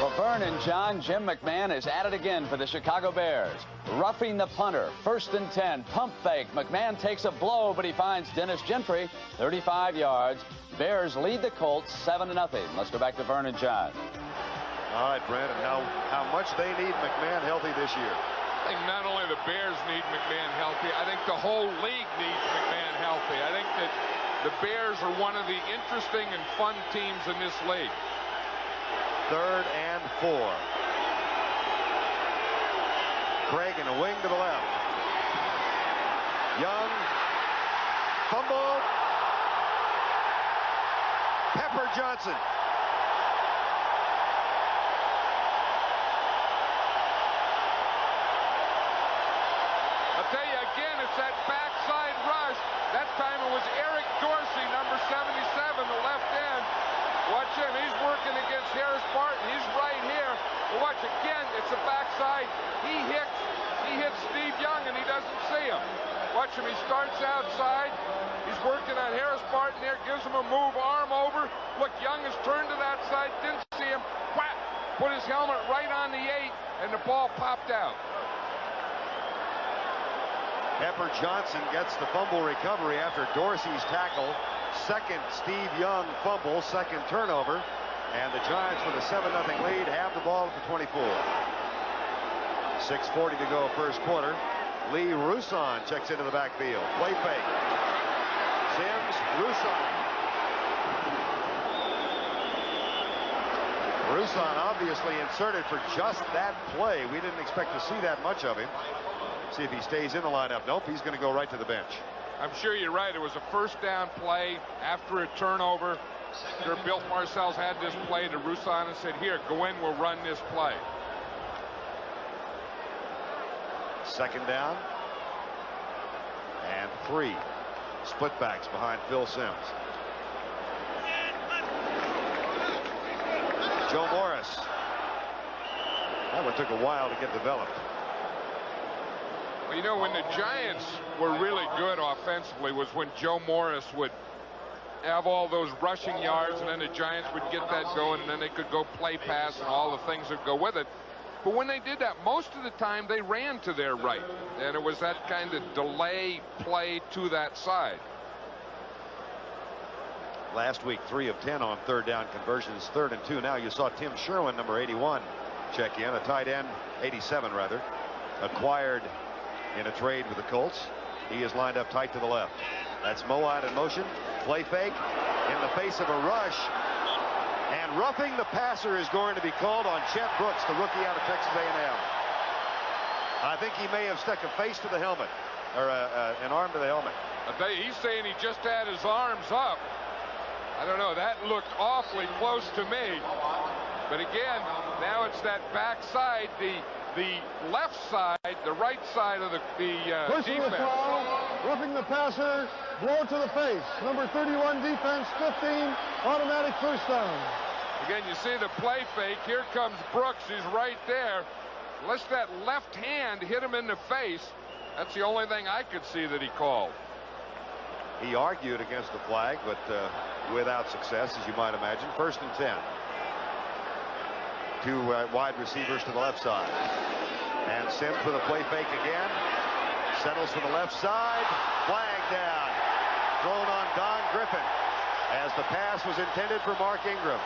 Well, Vern and John, Jim McMahon is at it again for the Chicago Bears. Roughing the punter. 1st and 10. Pump fake. McMahon takes a blow, but he finds Dennis Gentry. 35 yards. Bears lead the Colts 7-0. Let's go back to Vern and John. All right, Brent, and how much they need McMahon healthy this year. I think not only the Bears need McMahon healthy, I think the whole league needs McMahon healthy. I think that the Bears are one of the interesting and fun teams in this league. 3rd and 4. Craig in a wing to the left. Young. Fumble. Pepper Johnson. I'll tell you again, it's that backside rush. That time it was Eric Dorsey, number 77, the left end. Watch him. He's working against Harris Barton. He's right here. But watch again. It's a backside. He hits Steve Young, and he doesn't see him. Watch him. He starts outside. He's working on Harris Barton there. Gives him a move, arm over. Look, Young has turned to that side. Didn't see him. Whack! Put his helmet right on the 8, and the ball popped out. Pepper Johnson gets the fumble recovery after Dorsey's tackle. Second Steve Young fumble, second turnover. And the Giants with a 7-0 lead have the ball at the 24. 6:40 to go first quarter. Lee Rousson checks into the backfield. Play fake. Sims, Rousson. Rousson obviously inserted for just that play. We didn't expect to see that much of him. See if he stays in the lineup. Nope, he's going to go right to the bench. I'm sure you're right. It was a first down play after a turnover. Sure, Bill Parcells had this play to Rousson and said, here, go in, we'll run this play. Second down. And 3. Split backs behind Phil Simms. Joe Morris. That one took a while to get developed. Well, you know, when the Giants were really good offensively was when Joe Morris would have all those rushing yards, and then the Giants would get that going, and then they could go play pass and all the things that go with it. But when they did that, most of the time they ran to their right, and it was that kind of delay play to that side. Last week, 3 of 10 on third down conversions, 3rd and 2. Now you saw Tim Sherwin, number 81, check in, a tight end, 87 rather, acquired in a trade with the Colts. He is lined up tight to the left. That's Moad in motion. Play fake in the face of a rush. And roughing the passer is going to be called on Chet Brooks, the rookie out of Texas A&M. I think he may have stuck a face to the helmet, or an arm to the helmet. I tell you, he's saying he just had his arms up. I don't know. That looked awfully close to me. But again, now it's that backside, the left side, the right side of the Personal defense. foul, roughing the passer, blow to the face. Number 31 defense, 15, automatic first down. Again, you see the play fake. Here comes Brooks. He's right there. Unless that left hand hit him in the face, that's the only thing I could see that he called. He argued against the flag, but without success, as you might imagine. 1st and 10. 2 wide receivers to the left side. And Sims with a play fake again. Settles for the left side. Flag down. Thrown on Don Griffin as the pass was intended for Mark Ingram.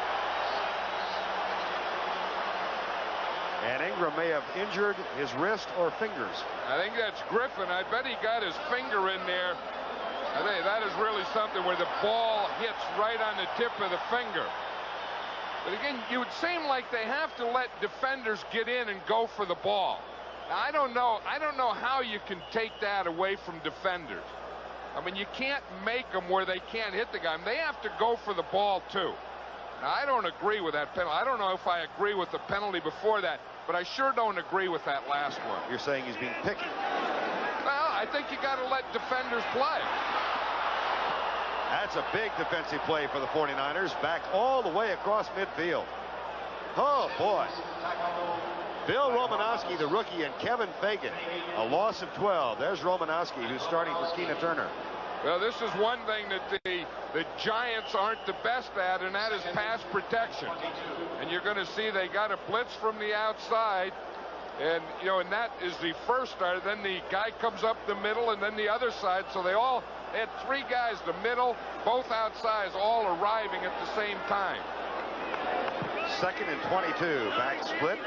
And Ingram may have injured his wrist or fingers. I think that's Griffin. I bet he got his finger in there. I think that is really something where the ball hits right on the tip of the finger. But again, you would seem like they have to let defenders get in and go for the ball. Now, I don't know how you can take that away from defenders. I mean, you can't make them where they can't hit the guy. I mean, they have to go for the ball too. Now, I don't agree with that penalty. I don't know if I agree with the penalty before that, but I sure don't agree with that last one. You're saying he's being picky. Well, I think you got to let defenders play. That's a big defensive play for the 49ers, back all the way across midfield. Oh, boy. Bill Romanowski, the rookie, and Kevin Fagan, a loss of 12. There's Romanowski, who's starting for Keena Turner. Well, this is one thing that the Giants aren't the best at, and that is pass protection. And you're going to see they got a blitz from the outside. And, you know, and that is the first start. Then the guy comes up the middle, and then the other side. So they had three guys, the middle, both outsides, all arriving at the same time. 2nd and 22. Back split.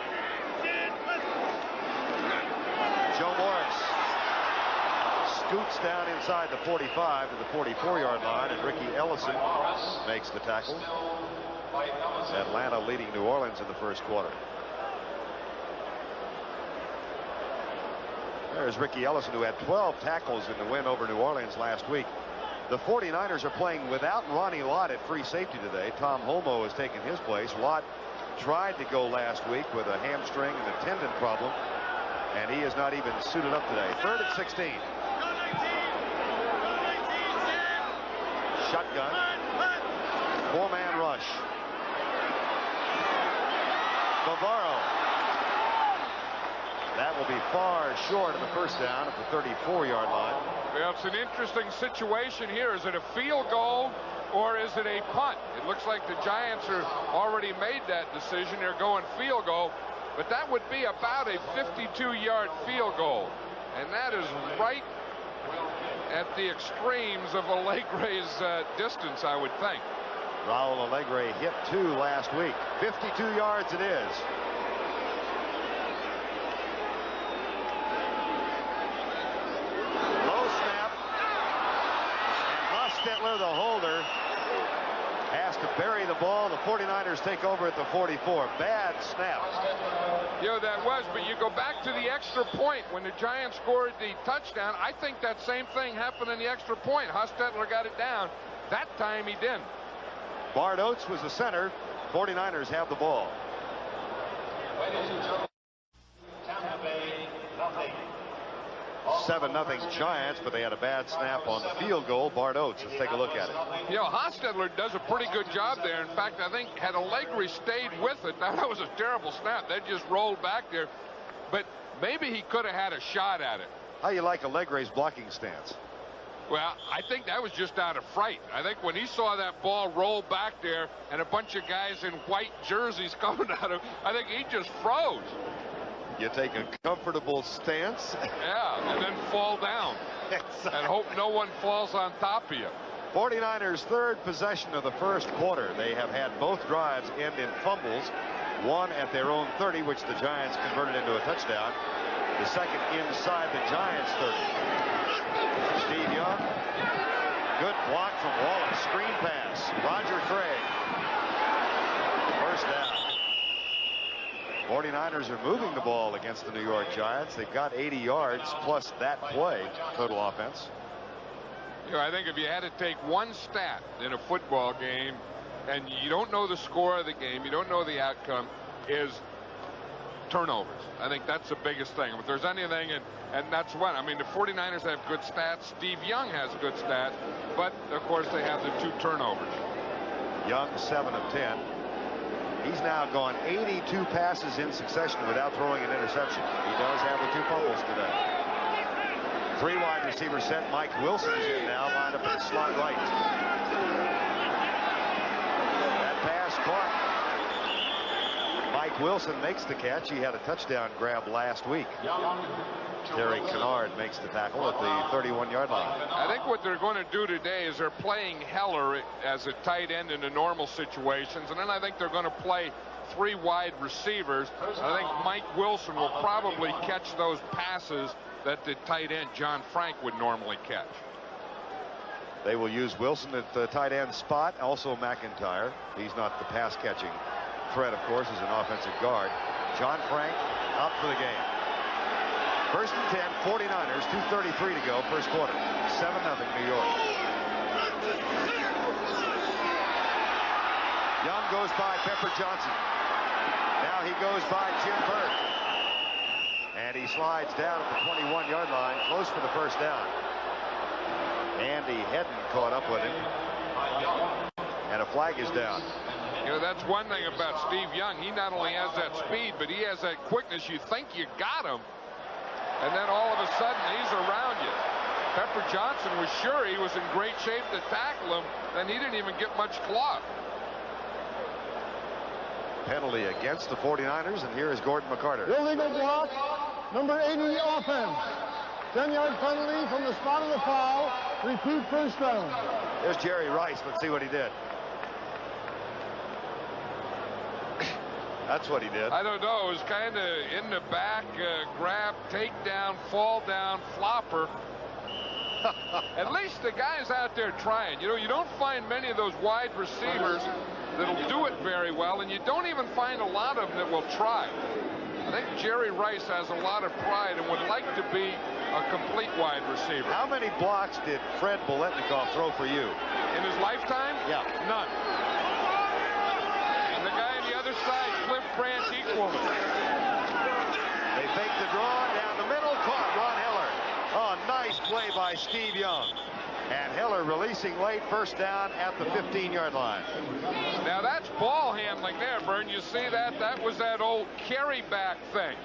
Joe Morris scoots down inside the 45 to the 44-yard line, and Ricky Ellison makes the tackle. Atlanta leading New Orleans in the first quarter. There's Ricky Ellison, who had 12 tackles in the win over New Orleans last week. The 49ers are playing without Ronnie Lott at free safety today. Tom Holmoe has taken his place. Lott tried to go last week with a hamstring and a tendon problem, and he is not even suited up today. 3rd and 16. Shotgun. 4-man rush. Bavaro. That will be far short of the first down at the 34-yard line. Well, it's an interesting situation here. Is it a field goal or is it a punt? It looks like the Giants are already made that decision. They're going field goal, but that would be about a 52-yard field goal. And that is right at the extremes of Allegre's distance, I would think. Raul Allegre hit 2 last week. 52 yards it is. Hostetler, the holder, has to bury the ball. The 49ers take over at the 44. Bad snap. You know, that was, but you go back to the extra point when the Giants scored the touchdown. I think that same thing happened in the extra point. Hostetler got it down. That time he didn't. Bart Oates was the center. 49ers have the ball. Ladies and gentlemen, Tampa Bay, nothing. 7-0 Giants, but they had a bad snap on the field goal. Bart Oates, let's take a look at it. You know, Hostetler does a pretty good job there. In fact, I think had Allegre stayed with it, that was a terrible snap. That just rolled back there. But maybe he could have had a shot at it. How you like Allegre's blocking stance? Well, I think that was just out of fright. I think when he saw that ball roll back there and a bunch of guys in white jerseys coming at him, I think he just froze. You take a comfortable stance. Yeah, and then fall down. Exactly. And hope no one falls on top of you. 49ers' third possession of the first quarter. They have had both drives end in fumbles. One at their own 30, which the Giants converted into a touchdown. The second inside the Giants' 30. Steve Young. Good block from Wallace. Screen pass. Roger Craig. First down. 49ers are moving the ball against the New York Giants. They've got 80 yards plus that play total offense. You know, I think if you had to take one stat in a football game and you don't know the score of the game, you don't know the outcome, is turnovers. I think that's the biggest thing. If there's anything, and that's what, I mean, the 49ers have good stats. Steve Young has good stats, but of course they have the 2 turnovers. Young 7 of 10. He's now gone 82 passes in succession without throwing an interception. He does have the 2 fumbles today. 3 wide receiver set. Mike Wilson is in now, lined up in the slot right. That pass caught. Mike Wilson makes the catch. He had a touchdown grab last week. Terry Kennard makes the tackle at the 31-yard line. I think what they're going to do today is they're playing Heller as a tight end in the normal situations, and then I think they're going to play 3 wide receivers. I think Mike Wilson will probably catch those passes that the tight end John Frank would normally catch. They will use Wilson at the tight end spot. Also McIntyre. He's not the pass catching threat, of course, as an offensive guard. John Frank out for the game. First and 10, 49ers, 2:33 to go, first quarter. 7-0 New York. Young goes by Pepper Johnson. Now he goes by Jim Burt. And he slides down at the 21-yard line, close for the first down. Andy Hedden caught up with him. And a flag is down. You know, that's one thing about Steve Young. He not only has that speed, but he has that quickness. You think you got him, and then all of a sudden he's around you. Pepper Johnson was sure he was in great shape to tackle him, and he didn't even get much clock. Penalty against the 49ers, and here is Gordon McCarter. Illegal block, number 80 offense. 10-yard penalty from the spot of the foul. Repeat first down. There's Jerry Rice. Let's see what he did. That's what he did. I don't know. It was kind of in the back, grab, takedown, fall down, flopper. At least the guy's out there trying. You know, you don't find many of those wide receivers that'll do it very well, and you don't even find a lot of them that will try. I think Jerry Rice has a lot of pride and would like to be a complete wide receiver. How many blocks did Fred Biletnikoff throw for you? In his lifetime? Yeah. None. And the guy on the other side, Cliff Branch, equally. They fake the draw down the middle, caught Ron Heller. Oh, nice play by Steve Young. And Heller releasing late, first down at the 15-yard line. Now that's ball handling there, Vern. You see that? That was that old carry back thing.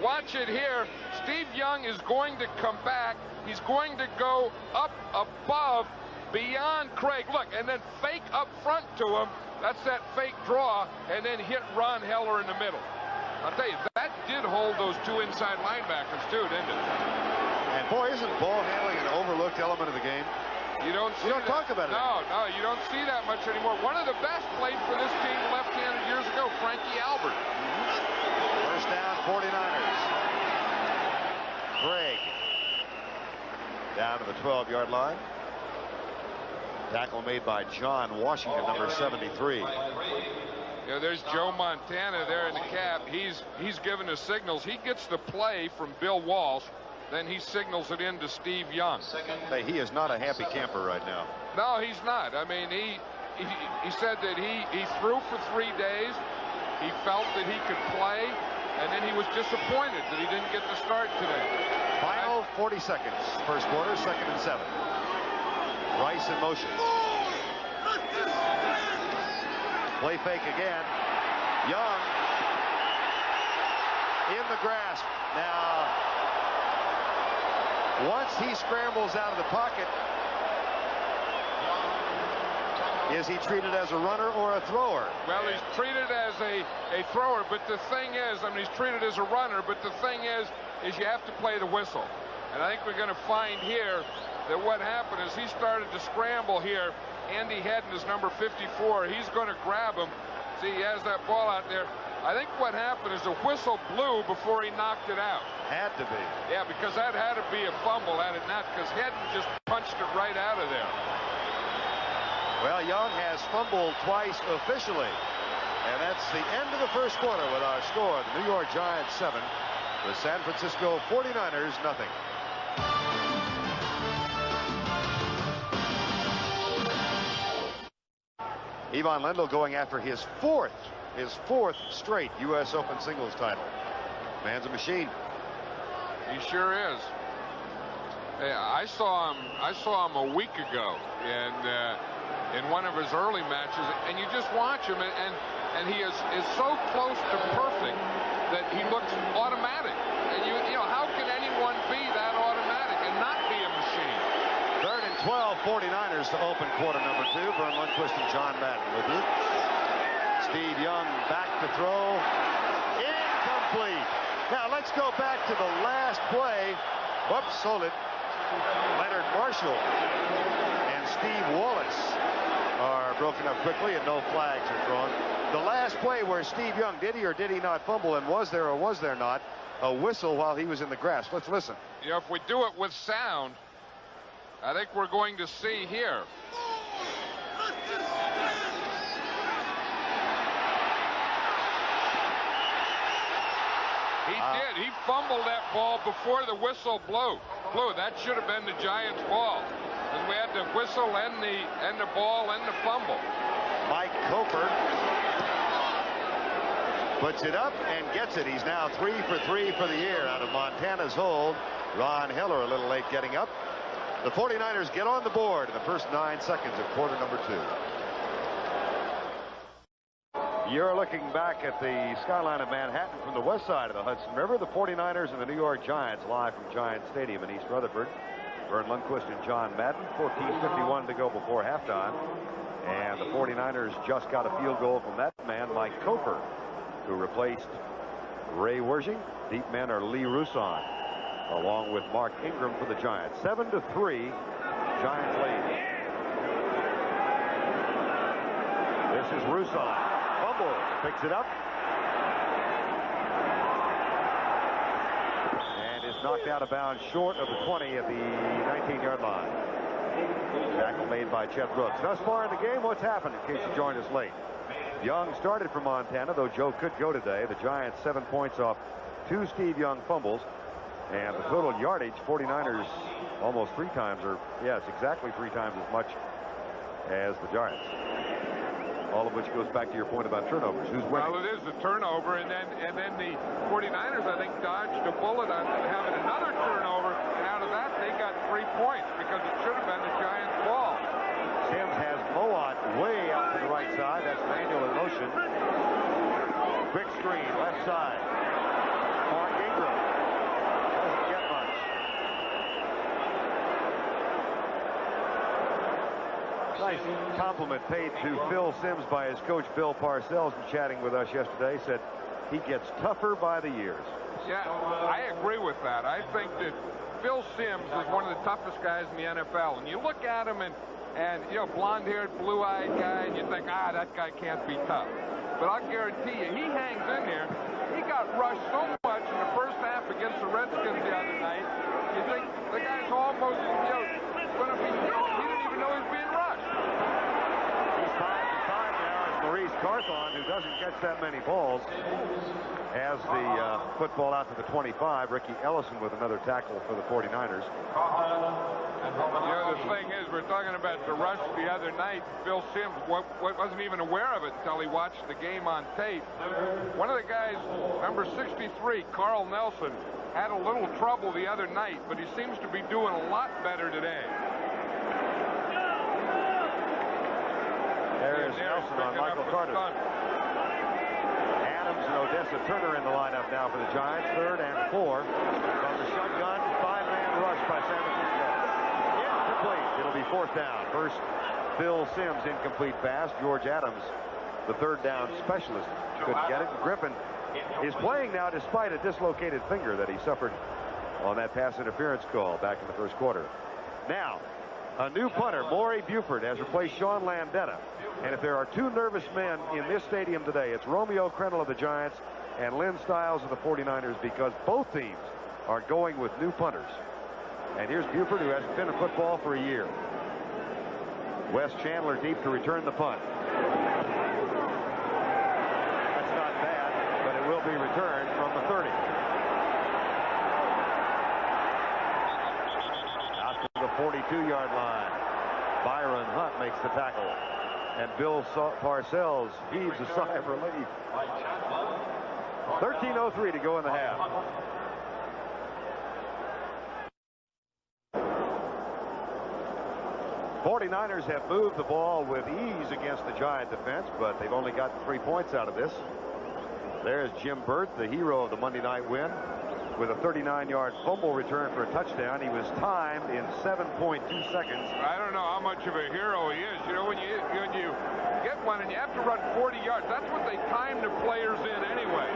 Watch it here. Steve Young is going to come back. He's going to go up above, beyond Craig. Look, and then fake up front to him. That's that fake draw, and then hit Ron Heller in the middle. I'll tell you, that did hold those two inside linebackers too, didn't it? And boy, isn't ball handling an overlooked element of the game? You don't talk about it. No, you don't see that much anymore. One of the best played for this team left-handed years ago, Frankie Albert. First down, 49ers. Gregg down to the 12-yard line. Tackle made by John Washington, number 73. Yeah, there's Joe Montana there in the cap. He's given the signals. He gets the play from Bill Walsh. Then he signals it in to Steve Young. Hey, he is not a happy camper right now. No, he's not. I mean, he said that he threw for 3 days. He felt that he could play, and then he was disappointed that he didn't get the start today. Final 40 seconds. First quarter, 2nd and 7. Rice in motion. Play fake again. Young in the grasp. Now, once he scrambles out of the pocket, is he treated as a runner or a thrower? Well, he's treated as a thrower, but the thing is, I mean, he's treated as a runner, but the thing is you have to play the whistle. And I think we're going to find here that what happened is he started to scramble here. Andy Hedden is number 54. He's going to grab him. See, he has that ball out there. I think what happened is the whistle blew before he knocked it out. Had to be. Yeah, because that had to be a fumble, had it not, because Hedden just punched it right out of there. Well, Young has fumbled twice officially. And that's the end of the first quarter with our score. The New York Giants 7, the San Francisco 49ers nothing. Ivan Lendl going after his fourth straight U.S. Open singles title. Man's a machine. He sure is. I saw him a week ago in one of his early matches, and you just watch him, and he is so close to perfect that he looks automatic. And you know, how can anyone be that automatic and not be a machine? 3rd and 12, 49ers to open quarter number 2. Vern Lundquist and John Madden with you. Steve Young back to throw. Incomplete. Now let's go back to the last play. Whoops, sold it. Leonard Marshall and Steve Wallace are broken up quickly, and no flags are thrown. The last play where Steve Young, did he or did he not fumble, and was there or was there not a whistle while he was in the grasp? Let's listen. You know, if we do it with sound, I think we're going to see here. He did. He fumbled that ball before the whistle blew. That should have been the Giants' ball. And we had the whistle and the ball and the fumble. Mike Cofer puts it up and gets it. He's now 3 for 3 for the year out of Montana's hold. Ron Heller a little late getting up. The 49ers get on the board in the first 9 seconds of quarter number 2. You're looking back at the skyline of Manhattan from the west side of the Hudson River. The 49ers and the New York Giants live from Giant Stadium in East Rutherford. Vern Lundquist and John Madden. 14:51 to go before halftime. And the 49ers just got a field goal from that man, Mike Cofer, who replaced Ray Wersching. Deep men are Lee Rousson, along with Mark Ingram for the Giants. 7-3, Giants lead. This is Rousson. Fumbles, picks it up. And is knocked out of bounds short of the 20 at the 19-yard line. Tackle made by Chet Brooks. Thus far in the game, what's happened, in case you joined us late? Young started for Montana, though Joe could go today. The Giants 7 points off 2 Steve Young fumbles. And the total yardage, 49ers almost 3 times, or yes, exactly 3 times as much as the Giants. All of which goes back to your point about turnovers. Who's winning? Well, it is the turnover, and then the 49ers, I think, dodged a bullet on having another turnover, and out of that they got 3 points because it should have been the Giants' ball. Sims has Mowat way out to the right side. That's manual in motion. Quick screen, left side. Mark Ingram doesn't get much. Nice compliment paid to Phil Sims by his coach Bill Parcells, in chatting with us yesterday. Said he gets tougher by the years. Yeah, I agree with that. I think that Phil Sims is one of the toughest guys in the NFL. And you look at him and you know, blonde-haired, blue-eyed guy, and you think, that guy can't be tough. But I'll guarantee you, he hangs in there. He got rushed so much in the first half against the Redskins the other night. You think the guy's almost, going to be, he didn't even know he was being rushed. He's 5-5 now as Maurice Carthon, who doesn't catch that many balls, has the football out to the 25. Ricky Ellison with another tackle for the 49ers. The thing is, we're talking about the rush the other night. Phil Sims wasn't even aware of it until he watched the game on tape. One of the guys, number 63, Carl Nelson, had a little trouble the other night, but he seems to be doing a lot better today. There's Nelson on Michael Carter. Adams and Odessa Turner in the lineup now for the Giants. 3rd and 4 from the shotgun. 5-man rush by San Francisco. Incomplete. It'll be 4th down. First, Phil Sims incomplete pass. George Adams, the 3rd down specialist, couldn't get it. Griffin is playing now despite a dislocated finger that he suffered on that pass interference call back in the first quarter. Now, a new punter, Maury Buford, has replaced Sean Landeta. And if there are 2 nervous men in this stadium today, it's Romeo Crennel of the Giants and Lynn Stiles of the 49ers, because both teams are going with new punters. And here's Buford, who hasn't been in football for a year. Wes Chandler deep to return the punt. That's not bad, but it will be returned from the 30. Out to the 42-yard line. Byron Hunt makes the tackle. And Bill Parcells heaves a sigh of relief. 13:03 to go in the half. '49ers have moved the ball with ease against the Giant defense, but they've only gotten 3 points out of this. There's Jim Burt, the hero of the Monday night win, with a 39-yard fumble return for a touchdown. He was timed in 7.2 seconds. I don't know how much of a hero he is. You know, when you get one and you have to run 40 yards, that's what they time the players in anyway.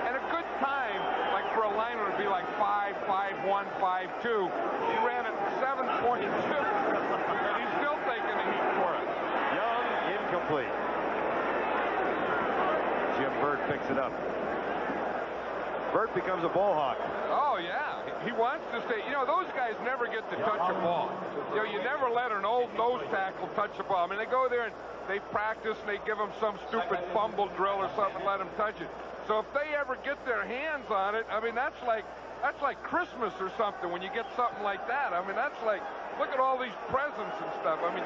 And a good time, like for a lineman, would be like 5.51, 5.2. He ran it 7.2, and he's still taking the heat for it. Young, incomplete. Jim Burt picks it up. Burt becomes a ball hawk. Oh, yeah. He wants to stay. You know, those guys never get to touch a ball. You know, you never let an old nose tackle touch a ball. I mean, they go there and they practice and they give them some stupid fumble drill or something and let them touch it. So if they ever get their hands on it, I mean, that's like Christmas or something when you get something like that. I mean, that's like, look at all these presents and stuff. I mean,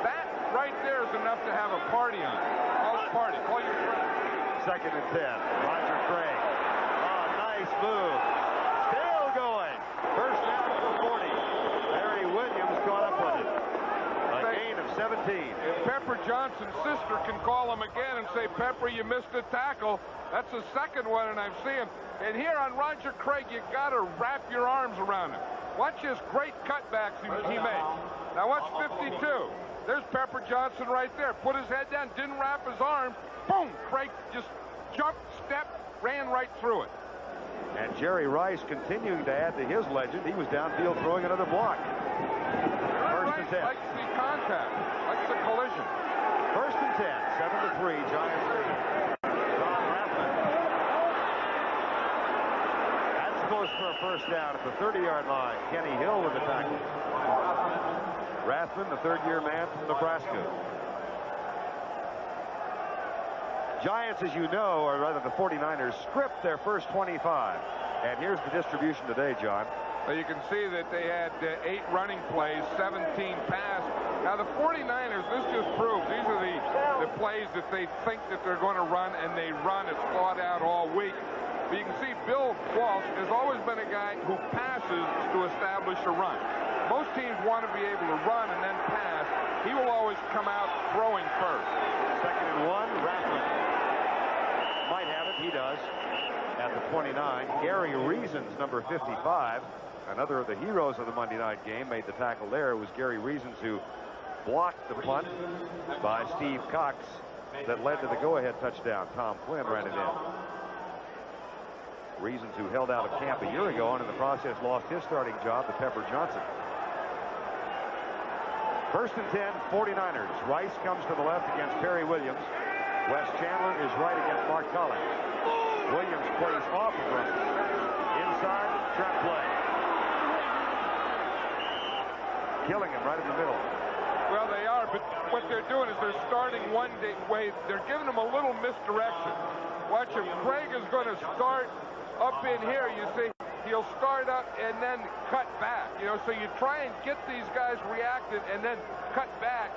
that right there is enough to have a party on. Call it a party. Call your friends. 2nd and 10. Roger Craig. Oh, nice move. Still going. First down for 40. Barry Williams caught up with it. A gain of 17. If Pepper Johnson's sister can call him again and say, Pepper, you missed a tackle. That's the second one, and I've seen him. And here on Roger Craig, you got to wrap your arms around him. Watch his great cutbacks he makes. Now watch 52. There's Pepper Johnson right there. Put his head down, didn't wrap his arms. Boom! Craig just jumped, stepped, ran right through it. And Jerry Rice continuing to add to his legend. He was downfield throwing another block. First and 10. Likes the contact, likes the collision. First and 10, 7-3, Giants lead. Don Rathman. That's close for a first down at the 30-yard line. Kenny Hill with the tackle. Rathman, the third-year man from Nebraska. Giants, as you know, or rather the 49ers, script their first 25. And here's the distribution today, John. Well, you can see that they had 8 running plays, 17 pass. Now, the 49ers, this just proves these are the plays that they think that they're going to run, and they run. It's thought out all week. But you can see Bill Walsh has always been a guy who passes to establish a run. Most teams want to be able to run and then pass. He will always come out throwing first. 2nd and 1, Rathman. Might have it, he does. At the 29, Gary Reasons, number 55, another of the heroes of the Monday night game, made the tackle there. It was Gary Reasons who blocked the punt by Steve Cox that led to the go-ahead touchdown. Tom Flynn ran it in. Reasons, who held out of camp a year ago and in the process lost his starting job to Pepper Johnson. First and 10, 49ers. Rice comes to the left against Perry Williams. Wes Chandler is right against Mark Collins. Williams plays off of him. Inside, trap play. Killing him right in the middle. Well, they are, but what they're doing is they're starting one way. They're giving him a little misdirection. Watch him. Craig is going to start up in here, you see. He'll start up and then cut back. You know, so you try and get these guys reacted and then cut back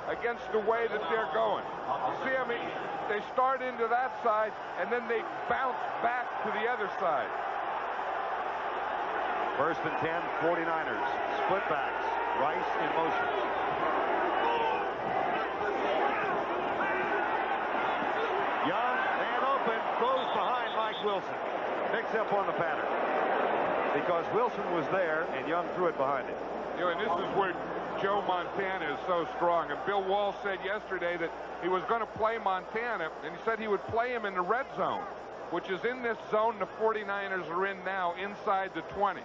against the way that they're going. You see, I mean, they start into that side and then they bounce back to the other side. First and 10, 49ers. Split backs. Rice in motion. Young, man open, throws behind Mike Wilson. Picks up on the pattern. Because Wilson was there and Young threw it behind him. You know, and this is where Joe Montana is so strong. And Bill Walsh said yesterday that he was going to play Montana, and he said he would play him in the red zone, which is in this zone the 49ers are in now, inside the 20.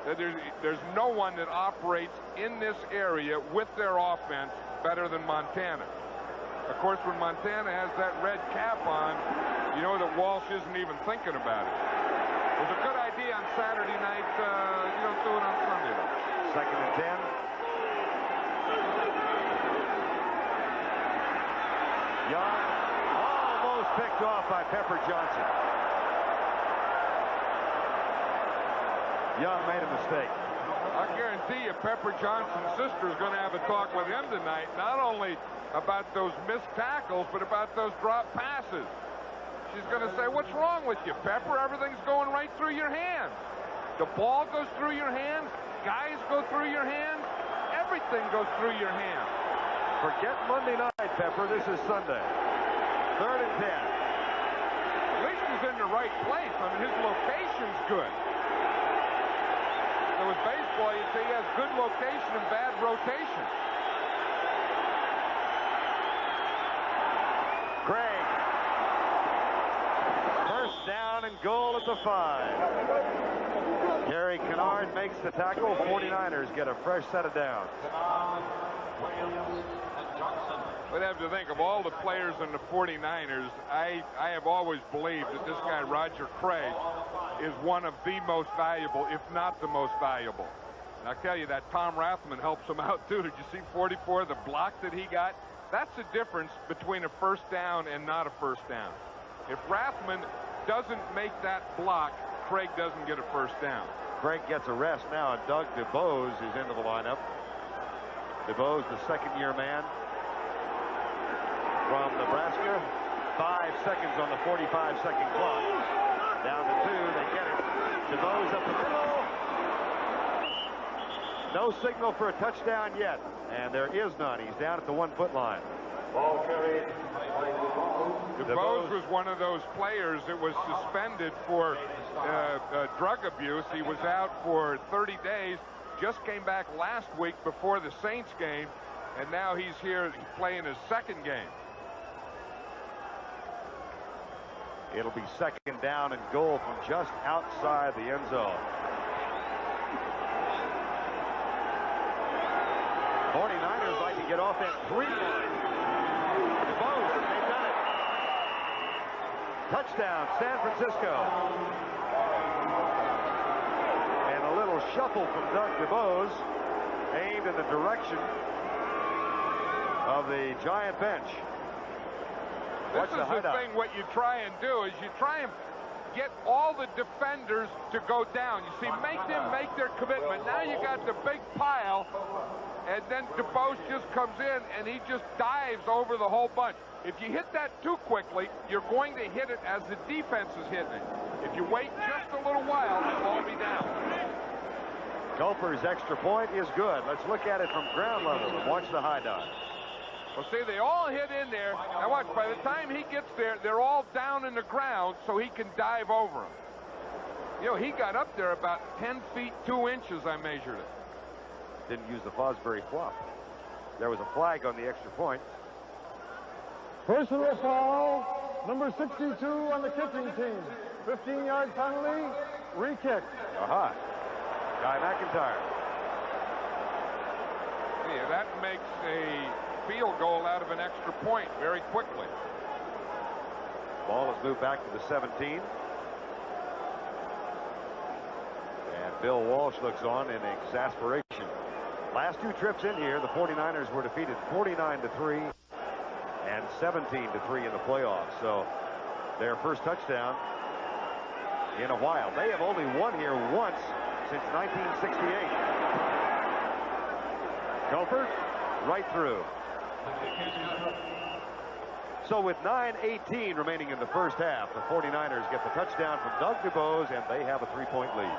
There's no one that operates in this area with their offense better than Montana. Of course, when Montana has that red cap on, you know that Walsh isn't even thinking about it. It was a good idea on Saturday night. You don't do it on Sunday, though. Second and 10. Young almost picked off by Pepper Johnson. Young made a mistake. I guarantee you Pepper Johnson's sister is going to have a talk with him tonight, not only about those missed tackles, but about those drop passes. She's going to say, what's wrong with you, Pepper? Everything's going right through your hands. The ball goes through your hands. Guys go through your hands. Everything goes through your hands. Forget Monday night, Pepper. This is Sunday. Third and 10. At least he's in the right place. I mean, his location's good. There was baseball, you'd say he has good location and bad rotation. Craig. First down and goal at the 5. Gary Kennard makes the tackle. 49ers get a fresh set of downs. But I have to think of all the players in the 49ers, I have always believed that this guy, Roger Craig, is one of the most valuable, if not the most valuable. And I'll tell you that Tom Rathman helps him out, too. Did you see 44, the block that he got? That's the difference between a first down and not a first down. If Rathman doesn't make that block, Craig doesn't get a first down. Craig gets a rest now, and Doug DuBose is into the lineup. DuBose, the second-year man from Nebraska. 5 seconds on the 45-second clock. Down to 2, they get it. DuBose up the middle. No signal for a touchdown yet, and there is none. He's down at the 1-foot line. Ball carried. DuBose was one of those players that was suspended for drug abuse. He was out for 30 days, just came back last week before the Saints game, and now he's here playing his second game. It'll be second down and goal from just outside the end zone. 49ers like to get off that 3-line. DuBose, they've done it. Touchdown, San Francisco. And a little shuffle from Doug DuBose, aimed in the direction of the Giant bench. This is the thing, what you try and do is you try and get all the defenders to go down. You see, make them make their commitment. Now you got the big pile, and then DuBose just comes in and he just dives over the whole bunch. If you hit that too quickly, you're going to hit it as the defense is hitting it. If you wait just a little while, they'll all be down. Gopher's extra point is good. Let's look at it from ground level and watch the high dive. Well, see, they all hit in there. Now watch, by the time he gets there, they're all down in the ground so he can dive over them. You know, he got up there about 10 feet 2 inches, I measured it. Didn't use the Fosbury flop. There was a flag on the extra point. Personal foul, number 62 on the kicking team. 15-yard penalty, re-kick. Aha. Guy McIntyre. Yeah, that makes a field goal out of an extra point very quickly. Ball is moved back to the 17. And Bill Walsh looks on in exasperation. Last 2 trips in here, the 49ers were defeated 49-3 and 17-3 in the playoffs. So their first touchdown in a while. They have only won here once since 1968. Gopher right through. So with 9:18 remaining in the first half, the 49ers get the touchdown from Doug DuBose, and they have a 3-point lead.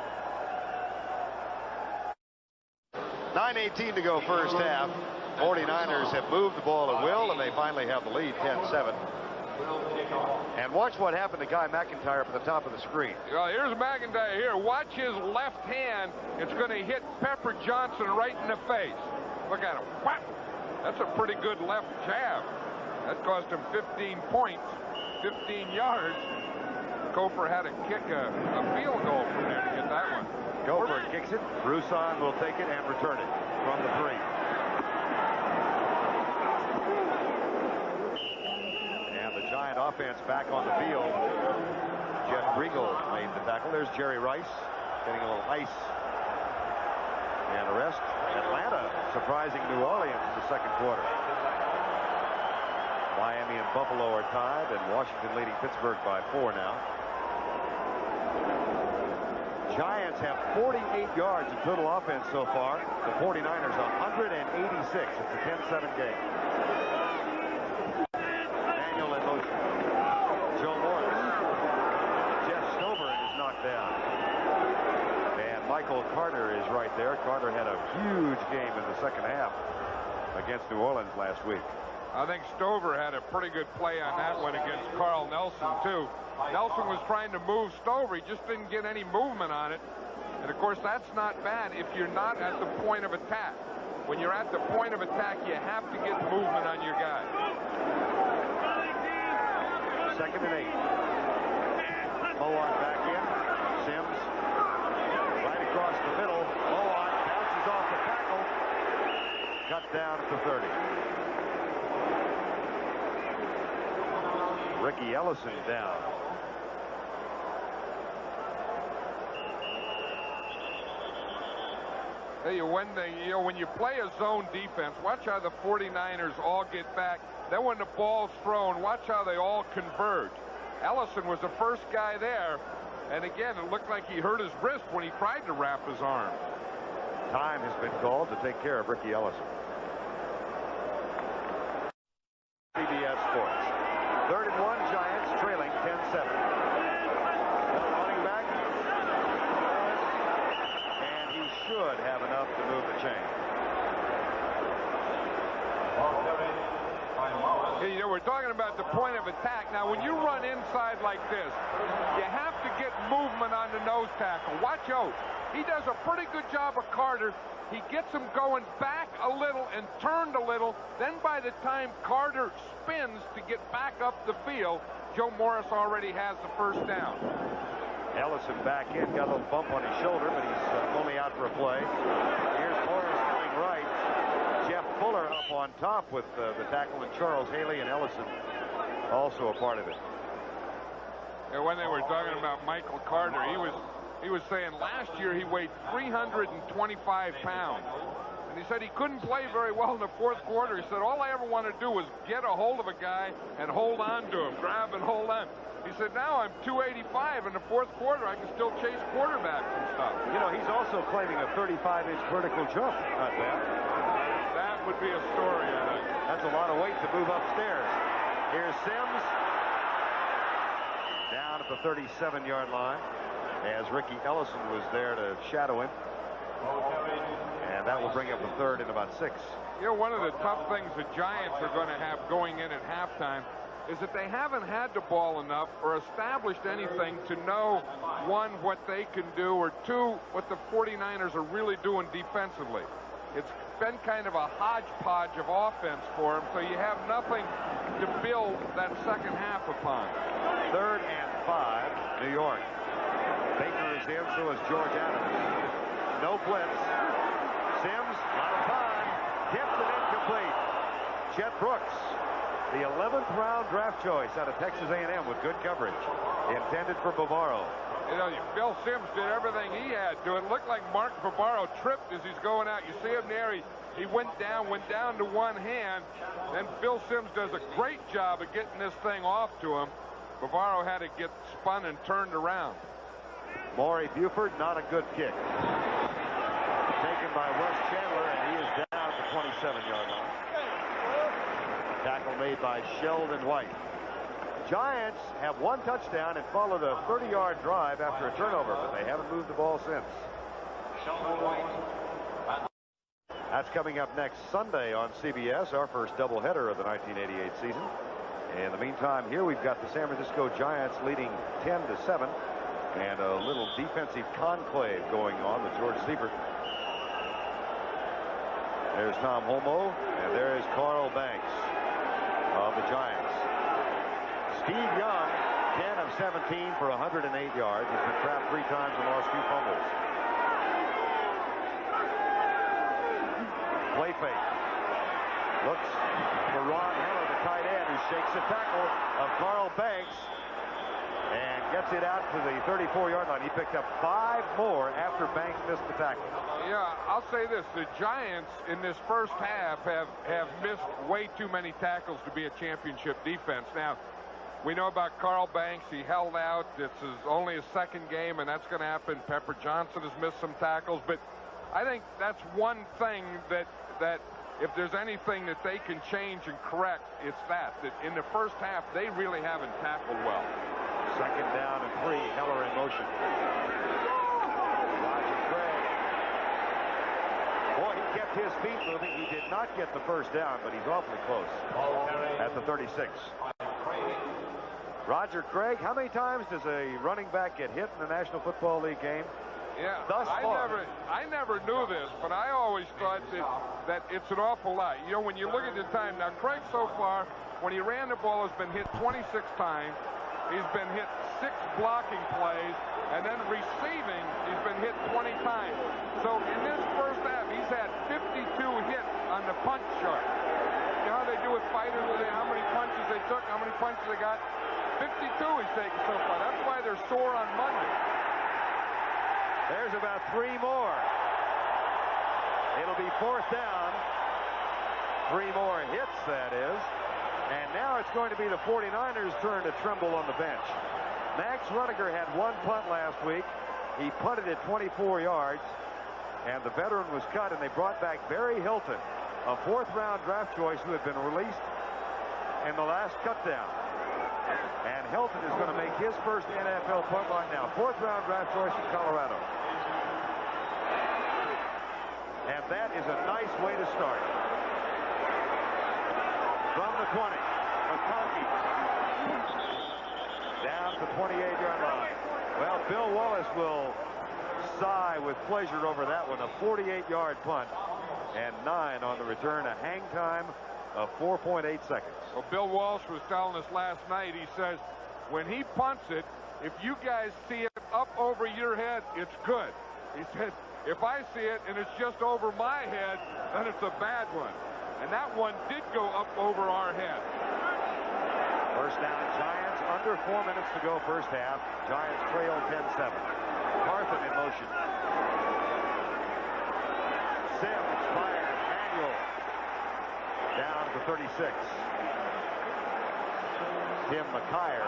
9:18 to go first half. 49ers have moved the ball at will, and they finally have the lead, 10-7. And watch what happened to Guy McIntyre up at the top of the screen. Well, here's McIntyre here. Watch his left hand. It's going to hit Pepper Johnson right in the face. Look at him. Whap! That's a pretty good left jab. That cost him 15 points, 15 yards. Gopher had to kick a field goal from there to get that one. Gopher kicks it. Broussard will take it and return it from the 3. And the Giant offense back on the field. Jeff Riegel made the tackle. There's Jerry Rice getting a little ice and a rest. Atlanta surprising New Orleans in the second quarter. Miami and Buffalo are tied, and Washington leading Pittsburgh by 4 now. Giants have 48 yards in total offense so far. The 49ers 186. It's a 10-7 game. Daniel in motion. Joe Morris. Jeff Stover is knocked down. And Michael Carter is right there. Carter had a huge game in the second half against New Orleans last week. I think Stover had a pretty good play on that one against Carl Nelson, too. Nelson was trying to move Stover. He just didn't get any movement on it. And, of course, that's not bad if you're not at the point of attack. When you're at the point of attack, you have to get movement on your guy. 2nd and 8. Mowat back in. Sims right across the middle. Mowat bounces off the tackle. Cut down at the 30. Ricky Ellison down. When you play a zone defense, watch how the 49ers all get back. Then when the ball's thrown, watch how they all converge. Ellison was the first guy there, and again, it looked like he hurt his wrist when he tried to wrap his arm. Time has been called to take care of Ricky Ellison. CBS Sports. 3rd and 1, Giants trailing 10-7. Running back. And he should have enough to move the chain. We're talking about the point of attack. Now, when you run inside like this, you have to get movement on the nose tackle. Watch out. He does a pretty good job of Carter. He gets him going back a little and turned a little. Then by the time Carter spins to get back up the field, Joe Morris already has the first down. Ellison back in, got a little bump on his shoulder, but he's only out for a play. Here's Morris coming right. Jeff Fuller up on top with the tackle, and Charles Haley and Ellison also a part of it. And when they were talking about Michael Carter, he was saying last year he weighed 325 pounds. And he said he couldn't play very well in the 4th quarter. He said, all I ever want to do was get a hold of a guy and hold on to him, grab and hold on. He said, now I'm 285 in the 4th quarter. I can still chase quarterbacks and stuff. He's also claiming a 35-inch vertical jump. Not bad. That would be a story, I think. That's a lot of weight to move upstairs. Here's Sims. Down at the 37-yard line, as Ricky Ellison was there to shadow him. And that will bring up the 3rd and about 6. One of the tough things the Giants are going to have going in at halftime is that they haven't had the ball enough or established anything to know, 1, what they can do, or 2, what the 49ers are really doing defensively. It's been kind of a hodgepodge of offense for them, so you have nothing to build that second half upon. 3rd and 5, New York. Baker is in, so is George Adams. No blitz. Sims, out of time, tipped and incomplete. Chet Brooks, the 11th round draft choice out of Texas A&M with good coverage, intended for Bavaro. Bill Sims did everything he had to. It looked like Mark Bavaro tripped as he's going out. You see him there. He went down to one hand. Then Bill Sims does a great job of getting this thing off to him. Bavaro had to get spun and turned around. Maury Buford, not a good kick. Taken by Wes Chandler, and he is down at the 27-yard line. Tackle made by Sheldon White. Giants have 1 touchdown and followed a 30-yard drive after a turnover, but they haven't moved the ball since. That's coming up next Sunday on CBS, our first doubleheader of the 1988 season. In the meantime, here we've got the San Francisco Giants leading 10-7, and a little defensive conclave going on with George Siebert. There's Tom Holmoe, and there is Carl Banks of the Giants. Steve Young, 10 of 17 for 108 yards. He's been trapped 3 times and lost 2 fumbles. Play fake. Looks for Ron Heller, the tight end, who shakes the tackle of Carl Banks and gets it out to the 34-yard line. He picked up 5 more after Banks missed the tackle. Yeah, I'll say this. The Giants in this first half have missed way too many tackles to be a championship defense. Now, we know about Carl Banks. He held out. This is only his 2nd game, and that's going to happen. Pepper Johnson has missed some tackles, but I think that's one thing that if there's anything that they can change and correct, it's that in the first half, they really haven't tackled well. 2nd down and 3, Heller in motion. Roger Craig. Boy, he kept his feet moving. He did not get the first down, but he's awfully close at the 36. Roger Craig, how many times does a running back get hit in the National Football League game? Yeah, Thus far. I never knew this, but I always thought that it's an awful lot. When you look at the time, now Craig so far, when he ran the ball, has been hit 26 times. He's been hit 6 blocking plays, and then receiving, he's been hit 20 times. So in this first half, he's had 52 hits on the punch chart. You know how they do with fighters, how many punches they took, how many punches they got? 52 he's taken so far. That's why they're sore on Monday. There's about 3 more. It'll be 4th down. 3 more hits, that is. And now it's going to be the 49ers' turn to tremble on the bench. Max Rudiger had 1 punt last week. He punted it 24 yards. And the veteran was cut, and they brought back Barry Hilton, a 4th-round draft choice who had been released in the last cutdown. And Hilton is going to make his first NFL punt line now. 4th-round draft choice from Colorado. And that is a nice way to start. From the 20, McConkey down to the 28-yard line. Well, Bill Wallace will sigh with pleasure over that one. A 48-yard punt and 9 on the return. A hang time of 4.8 seconds. Well, Bill Walsh was telling us last night, he says, when he punts it, if you guys see it up over your head, it's good. He said, if I see it and it's just over my head, then it's a bad one. And that one did go up over our head. First down, Giants, under 4 minutes to go first half. Giants trail 10-7. Carthen in motion. Sims fires. Manuel down to 36. Tim McKyer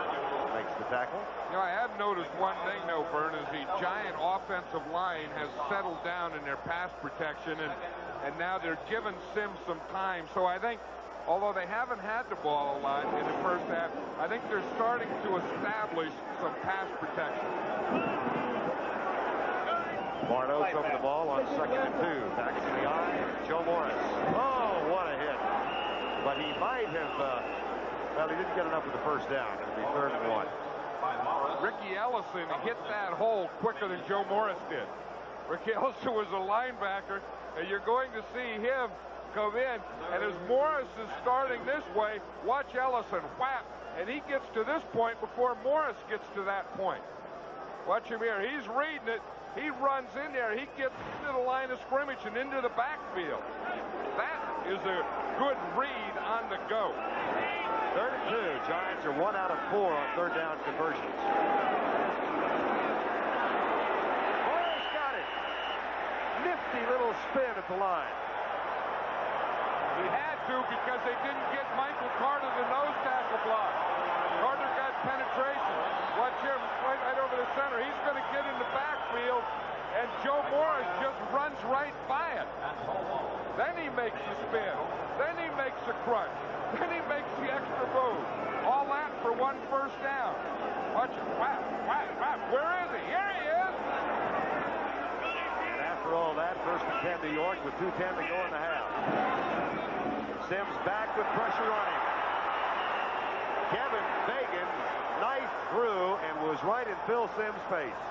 makes the tackle. You know, I have noticed one thing, though, Vern, is the Giant offensive line has settled down in their pass protection, and now they're giving Sims some time. So I think, although they haven't had the ball a lot in the first half, I think they're starting to establish some pass protection. Barno over the ball on 2nd and 2. Back to the eye. Joe Morris. Oh, what a hit. But he might have, well, he didn't get enough with the first down. It'll be 3rd and 1. Ricky Ellison hit that hole quicker than Joe Morris did. Ricky Ellison was a linebacker, and you're going to see him come in. And as Morris is starting this way, watch Ellison whap, and he gets to this point before Morris gets to that point. Watch him here. He's reading it. He runs in there. He gets into the line of scrimmage and into the backfield. That is a good read on the go. 3rd and 2. Giants are 1 out of 4 on 3rd down conversions. Morris got it. Nifty little spin at the line. He had to because they didn't get Michael Carter the nose tackle block. Carter got penetration. Watch him right over the center. He's going to get in the backfield, and Joe Morris just runs right by it. Then he makes the spin. Then he makes the crunch. Then he makes the extra move. All that for 1 first down. Watch him. Whap, whap, whap. Where is he? Here he is. And after all that, 1st and 10 to York with 2:10 to go in the half. Sims back with pressure on him. Kevin Fagan knifed through and was right in Phil Sims' face.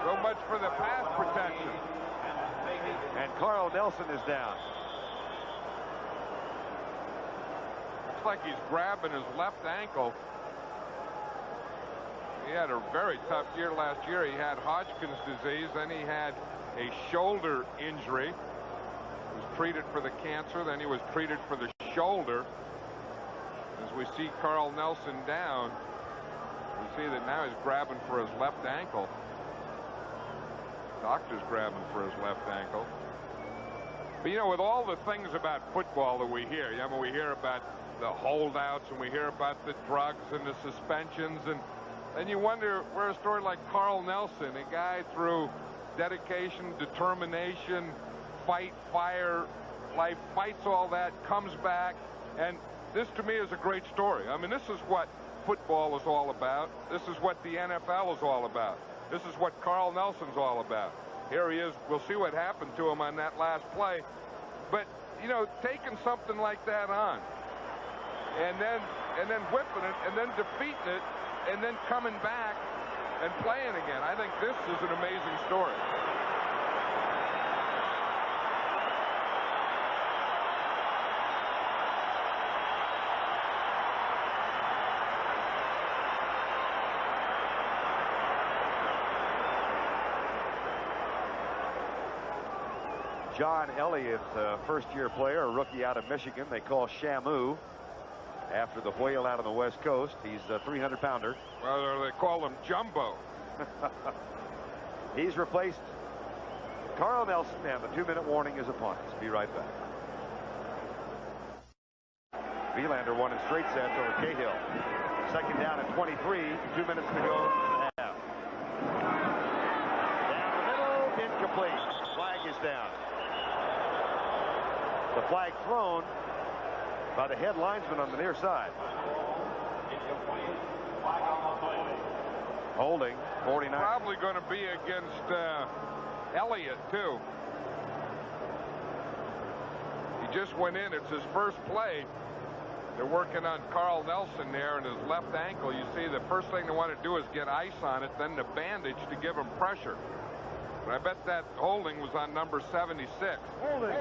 So much for the pass protection. And Carl Nelson is down. Looks like he's grabbing his left ankle. He had a very tough year last year. He had Hodgkin's disease, then he had a shoulder injury. He was treated for the cancer, then he was treated for the shoulder. As we see Carl Nelson down, we see that now he's grabbing for his left ankle. Doctor's grabbing for his left ankle. But you know, with all the things about football that we hear, I mean, we hear about the holdouts and we hear about the drugs and the suspensions, and then you wonder where a story like Carl Nelson, a guy through dedication, determination, fight, fire, life, fights all that, comes back, and this to me is a great story. I mean, this is what football is all about. This is what the NFL is all about. This is what Carl Nelson's all about. Here he is. We'll see what happened to him on that last play. But, you know, taking something like that on and then whipping it and then defeating it and then coming back and playing again. I think this is an amazing story. John Elliott, first-year player, a rookie out of Michigan. They call Shamu after the whale out on the West Coast. He's a 300-pounder. Well, they call him Jumbo. He's replaced Carl Nelson, and the 2-minute warning is upon us. Be right back. Vilander won in straight sets over Cahill. Second down at 23. 2 minutes to go in the half. Down the middle, incomplete. Flag is down. The flag thrown by the head linesman on the near side. Holding, 49. Probably going to be against Elliott, too. He just went in. It's his first play. They're working on Carl Nelson there in his left ankle. You see, the first thing they want to do is get ice on it, then the bandage to give him pressure. But I bet that holding was on number 76. Holding.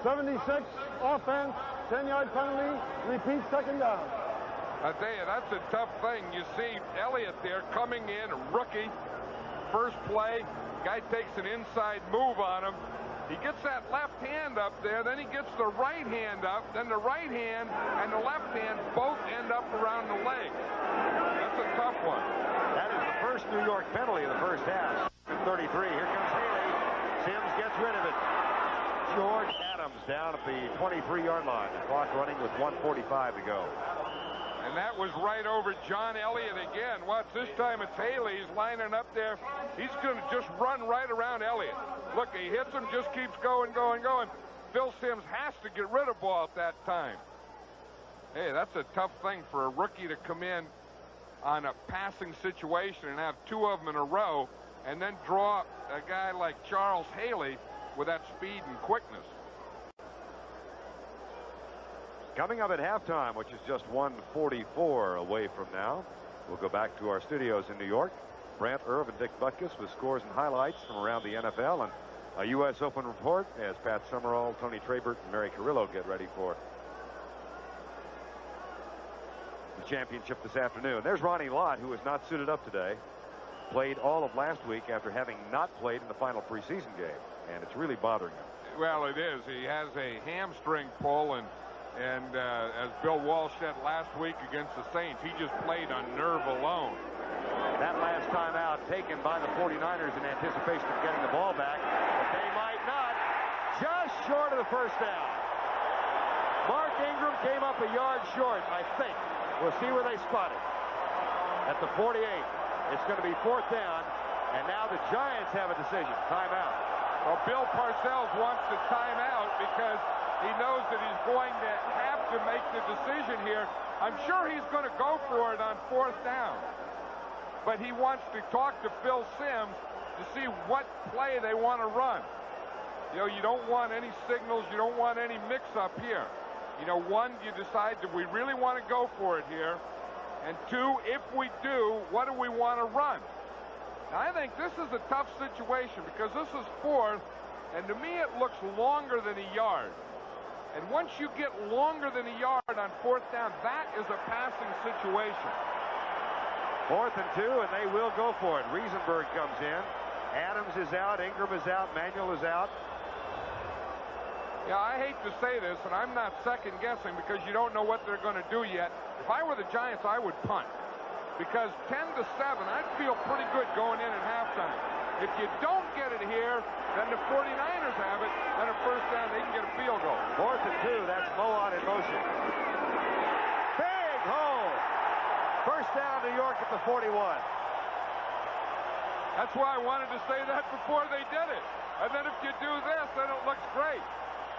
76, offense, 10-yard penalty, repeat, second down. I tell you, that's a tough thing. You see Elliott there coming in, a rookie, first play. Guy takes an inside move on him. He gets that left hand up there, then he gets the right hand up, then the right hand and the left hand both end up around the leg. That's a tough one. That is the first New York penalty of the first half. 33. Here comes Haley. Sims gets rid of it. George Adams down at the 23-yard line. The clock running with 1:45 to go. And that was right over John Elliott again. Watch, this time it's Haley. He's lining up there. He's going to just run right around Elliott. Look, he hits him, just keeps going. Phil Simms has to get rid of ball at that time. Hey, that's a tough thing for a rookie to come in on a passing situation and have two of them in a row and then draw a guy like Charles Haley with that speed and quickness. Coming up at halftime, which is just 1:44 away from now, we'll go back to our studios in New York. Brant Irv and Dick Butkus with scores and highlights from around the NFL, and a U.S. Open report as Pat Summerall, Tony Trabert, and Mary Carrillo get ready for the championship this afternoon. There's Ronnie Lott, who is not suited up today. Played all of last week after having not played in the final preseason game, and it's really bothering him. Well, it is. He has a hamstring pull, and as Bill Walsh said last week against the Saints, he just played on nerve alone. That last time out taken by the 49ers in anticipation of getting the ball back, but they might not. Just short of the first down. Mark Ingram came up a yard short, I think. We'll see where they spot it. At the 48, it's going to be fourth down, and now the Giants have a decision. Timeout. Well, Bill Parcells wants the timeout because he knows that he's going to have to make the decision here. I'm sure he's going to go for it on fourth down. But he wants to talk to Phil Simms to see what play they want to run. You know, you don't want any signals. You don't want any mix-up here. You know, one, you decide, do we really want to go for it here? And two, if we do, what do we want to run? Now, I think this is a tough situation because this is fourth, and to me it looks longer than a yard. And once you get longer than a yard on fourth down, that is a passing situation. 4th and 2, and they will go for it. Riesenberg comes in. Adams is out. Ingram is out. Manuel is out. Yeah, I hate to say this, and I'm not second-guessing because you don't know what they're going to do yet. If I were the Giants, I would punt. Because 10-7, I'd feel pretty good going in at halftime. If you don't get it here, then the 49ers have it. Then a first down, they can get a field goal. 4th and 2, that's Moan in motion. Big hole! First down, New York at the 41. That's why I wanted to say that before they did it. And then if you do this, then it looks great.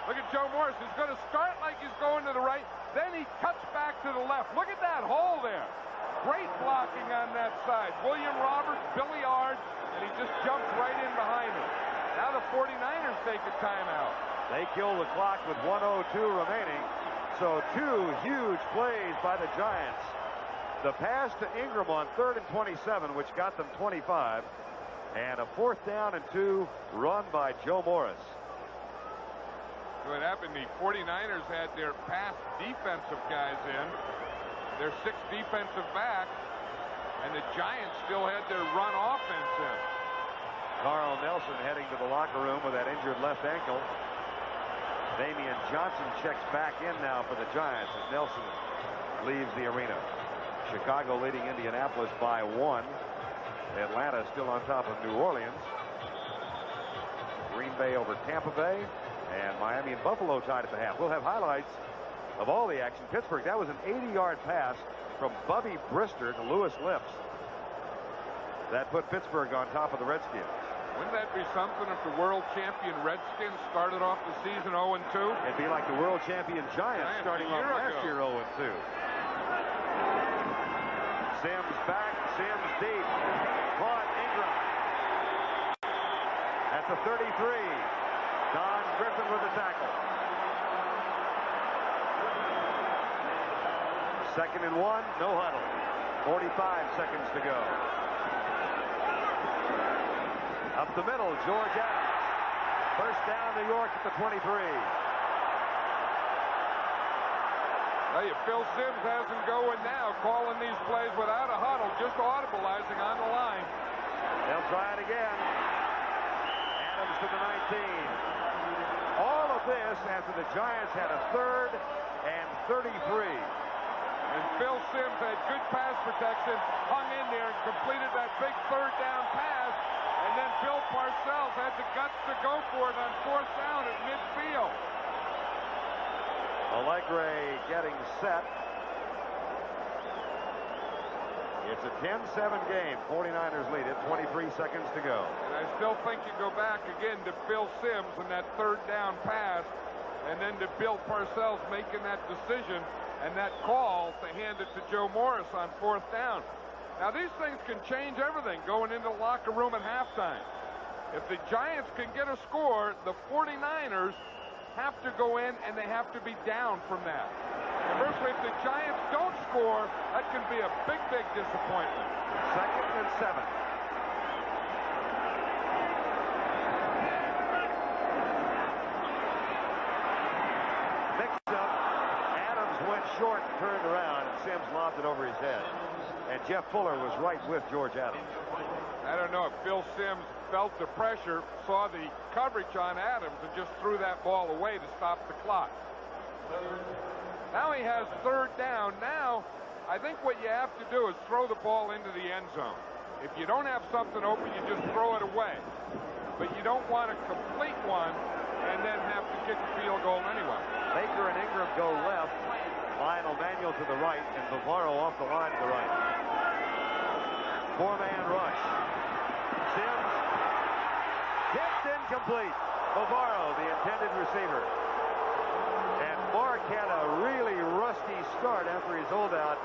Look at Joe Morris. He's going to start like he's going to the right. Then he cuts back to the left. Look at that hole there. Great blocking on that side. William Roberts, Billy Ard, and he just jumps right in behind him. Now the 49ers take a timeout. They kill the clock with 1:02 remaining. So two huge plays by the Giants. The pass to Ingram on 3rd and 27, which got them 25. And a 4th down and 2 run by Joe Morris. What happened, the 49ers had their pass defensive guys in, their 6 defensive backs, and the Giants still had their run offense in. Carl Nelson heading to the locker room with that injured left ankle. Damian Johnson checks back in now for the Giants as Nelson leaves the arena. Chicago leading Indianapolis by 1. Atlanta still on top of New Orleans. Green Bay over Tampa Bay, and Miami and Buffalo tied at the half. We'll have highlights of all the action. Pittsburgh, that was an 80-yard pass from Bubby Brister to Lewis Lips. That put Pittsburgh on top of the Redskins. Wouldn't that be something if the world champion Redskins started off the season 0-2? It'd be like the world champion Giants starting off last year 0-2. Sims back, Sims deep. Caught Ingram. At the 33. Don Griffin with the tackle. 2nd and 1, no huddle. 45 seconds to go. Up the middle, George Adams. First down, New York at the 23. Phil Sims has him going now, calling these plays without a huddle, just audibleizing on the line. They'll try it again. Adams to the 19. All of this after the Giants had a 3rd and 33. And Phil Sims had good pass protection, hung in there and completed that big 3rd down pass. And then Bill Parcells had the guts to go for it on 4th down at midfield. Allegre getting set. It's a 10-7 game. 49ers lead it. 23 seconds to go. And I still think you go back again to Phil Sims and that 3rd down pass, and then to Bill Parcells making that decision and that call to hand it to Joe Morris on 4th down. Now, these things can change everything going into the locker room at halftime. If the Giants can get a score, the 49ers have to go in and they have to be down from that. Conversely, if the Giants don't score, that can be a big, big disappointment. 2nd and 7. Mixed up. Adams went short and turned around, and Sims lobbed it over his head. And Jeff Fuller was right with George Adams. I don't know if Phil Sims felt the pressure, saw the coverage on Adams, and just threw that ball away to stop the clock. Now he has 3rd down. Now, I think what you have to do is throw the ball into the end zone. If you don't have something open, you just throw it away. But you don't want to complete one and then have to kick a field goal anyway. Baker and Ingram go left. Lionel Manuel to the right, and Bavaro off the line to the right. 4-man rush. Sims hits incomplete. Bavaro, the intended receiver. And Mark had a really rusty start after his holdout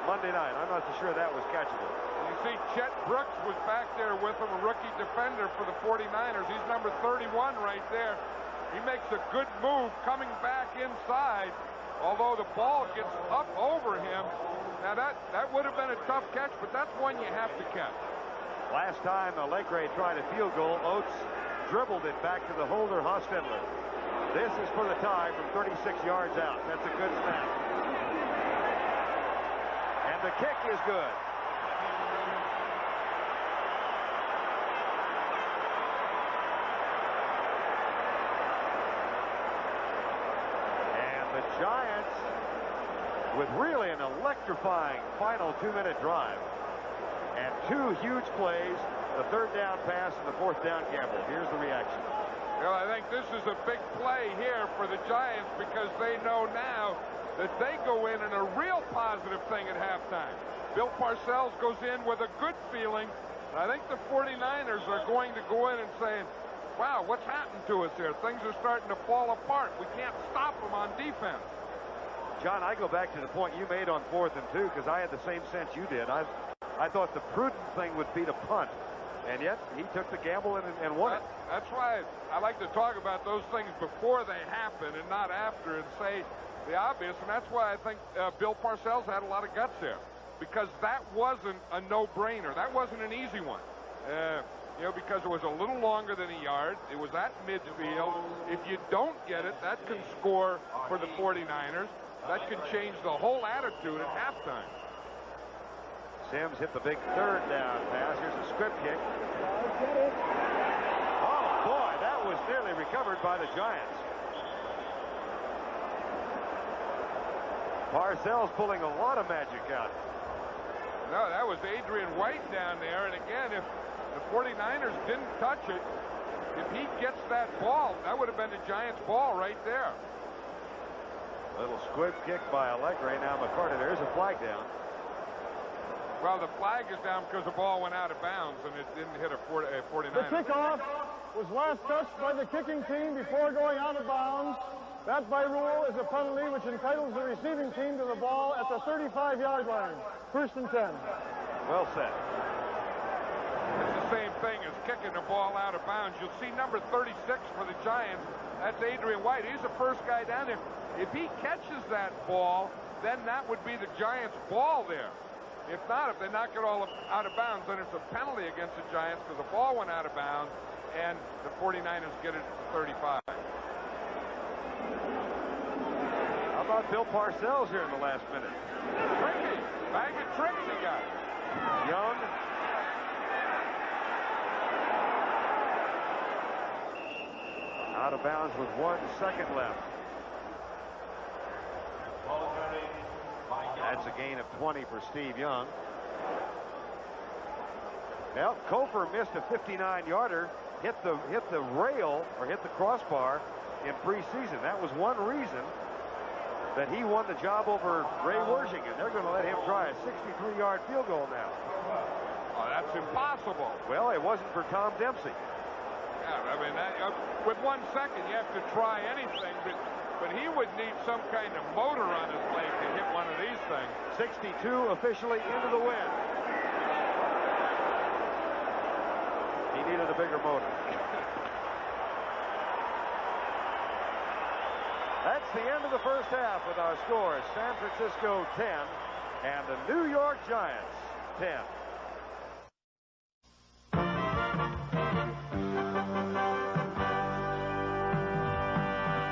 Monday night. I'm not so sure that was catchable. You see Chet Brooks was back there with him, a rookie defender for the 49ers. He's number 31 right there. He makes a good move coming back inside. Although the ball gets up over him. Now that would have been a tough catch, but that's one you have to catch. Last time Allegre tried a field goal, Oates dribbled it back to the holder, Hostetler. This is for the tie from 36 yards out. That's a good snap. And the kick is good. The Giants with really an electrifying final 2-minute drive and 2 huge plays, the 3rd down pass and the 4th down gamble. Here's the reaction. Well, I think this is a big play here for the Giants because they know now that they go in a real positive thing at halftime. Bill Parcells goes in with a good feeling. And I think the 49ers are going to go in and say, wow, what's happened to us here? Things are starting to fall apart. We can't stop them on defense. John, I go back to the point you made on 4th and 2 because I had the same sense you did. I thought the prudent thing would be to punt, and yet he took the gamble and won it. That's why I like to talk about those things before they happen and not after and say the obvious, and that's why I think Bill Parcells had a lot of guts there because that wasn't a no-brainer. That wasn't an easy one. You know, because it was a little longer than a yard. It was at midfield. If you don't get it, that can score for the 49ers. That can change the whole attitude at halftime. Sims hit the big 3rd down pass. Here's a script kick. Boy, that was nearly recovered by the Giants. Parcells pulling a lot of magic out. No, that was Adrian White down there. And again, if the 49ers didn't touch it, if he gets that ball, that would have been the Giants' ball right there. Little squib kick by Allegre. Now McCarty, there's a flag down. Well, the flag is down because the ball went out of bounds and it didn't hit a 49er. The kickoff was last touched by the kicking team before going out of bounds. That, by rule, is a penalty which entitles the receiving team to the ball at the 35-yard line. 1st and 10. Well said. It's the same thing as kicking the ball out of bounds. You'll see number 36 for the Giants. That's Adrian White. He's the first guy down there. If he catches that ball, then that would be the Giants' ball there. If not, if they knock it all out of bounds, then it's a penalty against the Giants because the ball went out of bounds and the 49ers get it to 35. How about Bill Parcells here in the last minute? Tricky. Bag of tricks he got. Young. Out of bounds with 1 second left. That's a gain of 20 for Steve Young. Well, Kofor missed a 59-yarder, hit the rail or hit the crossbar in preseason. That was one reason that he won the job over Ray Wersching, and they're going to let him try a 63-yard field goal now. Oh, that's impossible. Well, it wasn't for Tom Dempsey. Yeah, I mean, with 1 second, you have to try anything, but he would need some kind of motor on his leg to hit one of these things. 62 officially into the wind. He needed a bigger motor. That's the end of the first half with our scores. San Francisco 10 and the New York Giants 10.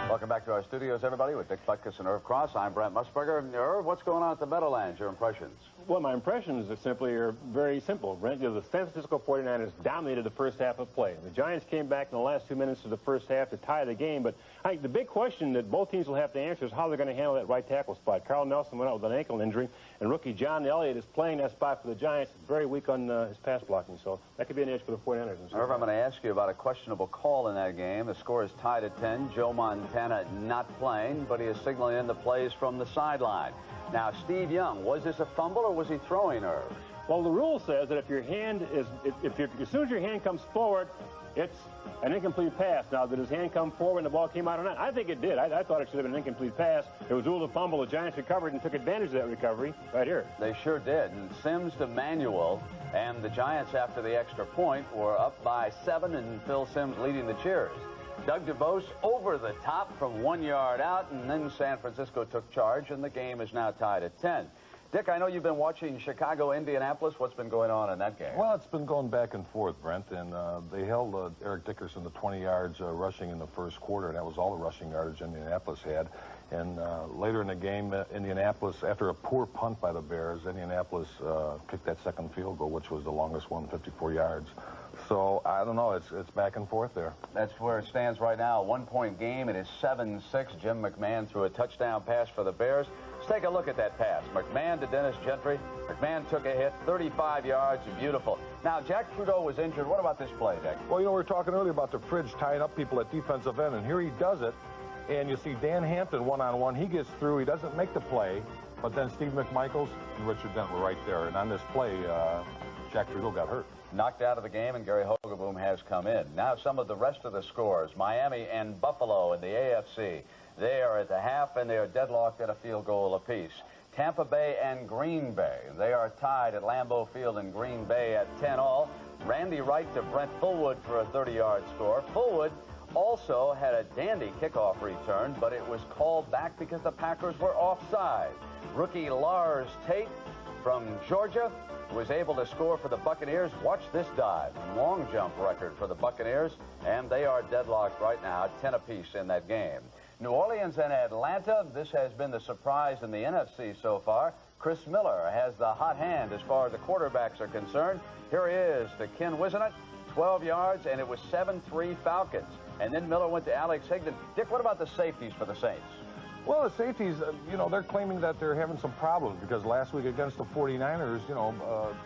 Welcome back to our studios, everybody, with Dick Butkus and Irv Cross. I'm Brent Musburger. Irv, what's going on at the Meadowlands? Your impressions? Well, my impressions are very simple, Brent. The San Francisco 49ers dominated the first half of play. The Giants came back in the last 2 minutes of the first half to tie the game, but I think the big question that both teams will have to answer is how they're going to handle that right tackle spot. Carl Nelson went out with an ankle injury, and rookie John Elliott is playing that spot for the Giants. Very weak on his pass blocking, so that could be an edge for the 49ers. Irv, I'm going to ask you about a questionable call in that game. The score is tied at 10. Joe Montana not playing, but he is signaling in the plays from the sideline. Now, Steve Young, was this a fumble or was he throwing, Irv? Well, the rule says that if your hand is, as soon as your hand comes forward, it's an incomplete pass. Now, did his hand come forward and the ball came out or not? I think it did. I thought it should have been an incomplete pass. It was ruled a fumble. The Giants recovered and took advantage of that recovery right here. They sure did. And Sims to Manuel, and the Giants, after the extra point, were up by 7, and Phil Sims leading the cheers. Doug DeVos over the top from 1 yard out, and then San Francisco took charge, and the game is now tied at 10. Dick, I know you've been watching Chicago, Indianapolis. What's been going on in that game? Well, it's been going back and forth, Brent, and they held Eric Dickerson to 20 yards rushing in the first quarter, and that was all the rushing yardage Indianapolis had. And later in the game, Indianapolis, after a poor punt by the Bears, Indianapolis kicked that second field goal, which was the longest one, 54 yards. So, I don't know, it's back and forth there. That's where it stands right now. A 1-point game. It is 7-6. Jim McMahon threw a touchdown pass for the Bears. Let's take a look at that pass. McMahon to Dennis Gentry. McMahon took a hit, 35 yards, beautiful. Now, Jack Trudeau was injured. What about this play, Jack? Well, you know, we were talking earlier about the fridge tying up people at defensive end, and here he does it. And you see Dan Hampton one-on-one. He gets through. He doesn't make the play, but then Steve McMichaels and Richard Dent were right there. And on this play, Jack Trudeau got hurt. Knocked out of the game, and Gary Hogaboom has come in. Now some of the rest of the scores. Miami and Buffalo in the AFC. They are at the half, and they are deadlocked at a field goal apiece. Tampa Bay and Green Bay. They are tied at Lambeau Field in Green Bay at 10-all. Randy Wright to Brent Fullwood for a 30-yard score. Fullwood also had a dandy kickoff return, but it was called back because the Packers were offside. Rookie Lars Tate from Georgia was able to score for the Buccaneers. Watch this dive. Long jump record for the Buccaneers, and they are deadlocked right now, 10 apiece in that game. New Orleans and Atlanta, this has been the surprise in the NFC so far. Chris Miller has the hot hand as far as the quarterbacks are concerned. Here he is to Ken Whisenant, 12 yards, and it was 7-3 Falcons. And then Miller went to Alex Higdon. Dick, what about the safeties for the Saints? Well, the safeties, they're claiming that they're having some problems because last week against the 49ers,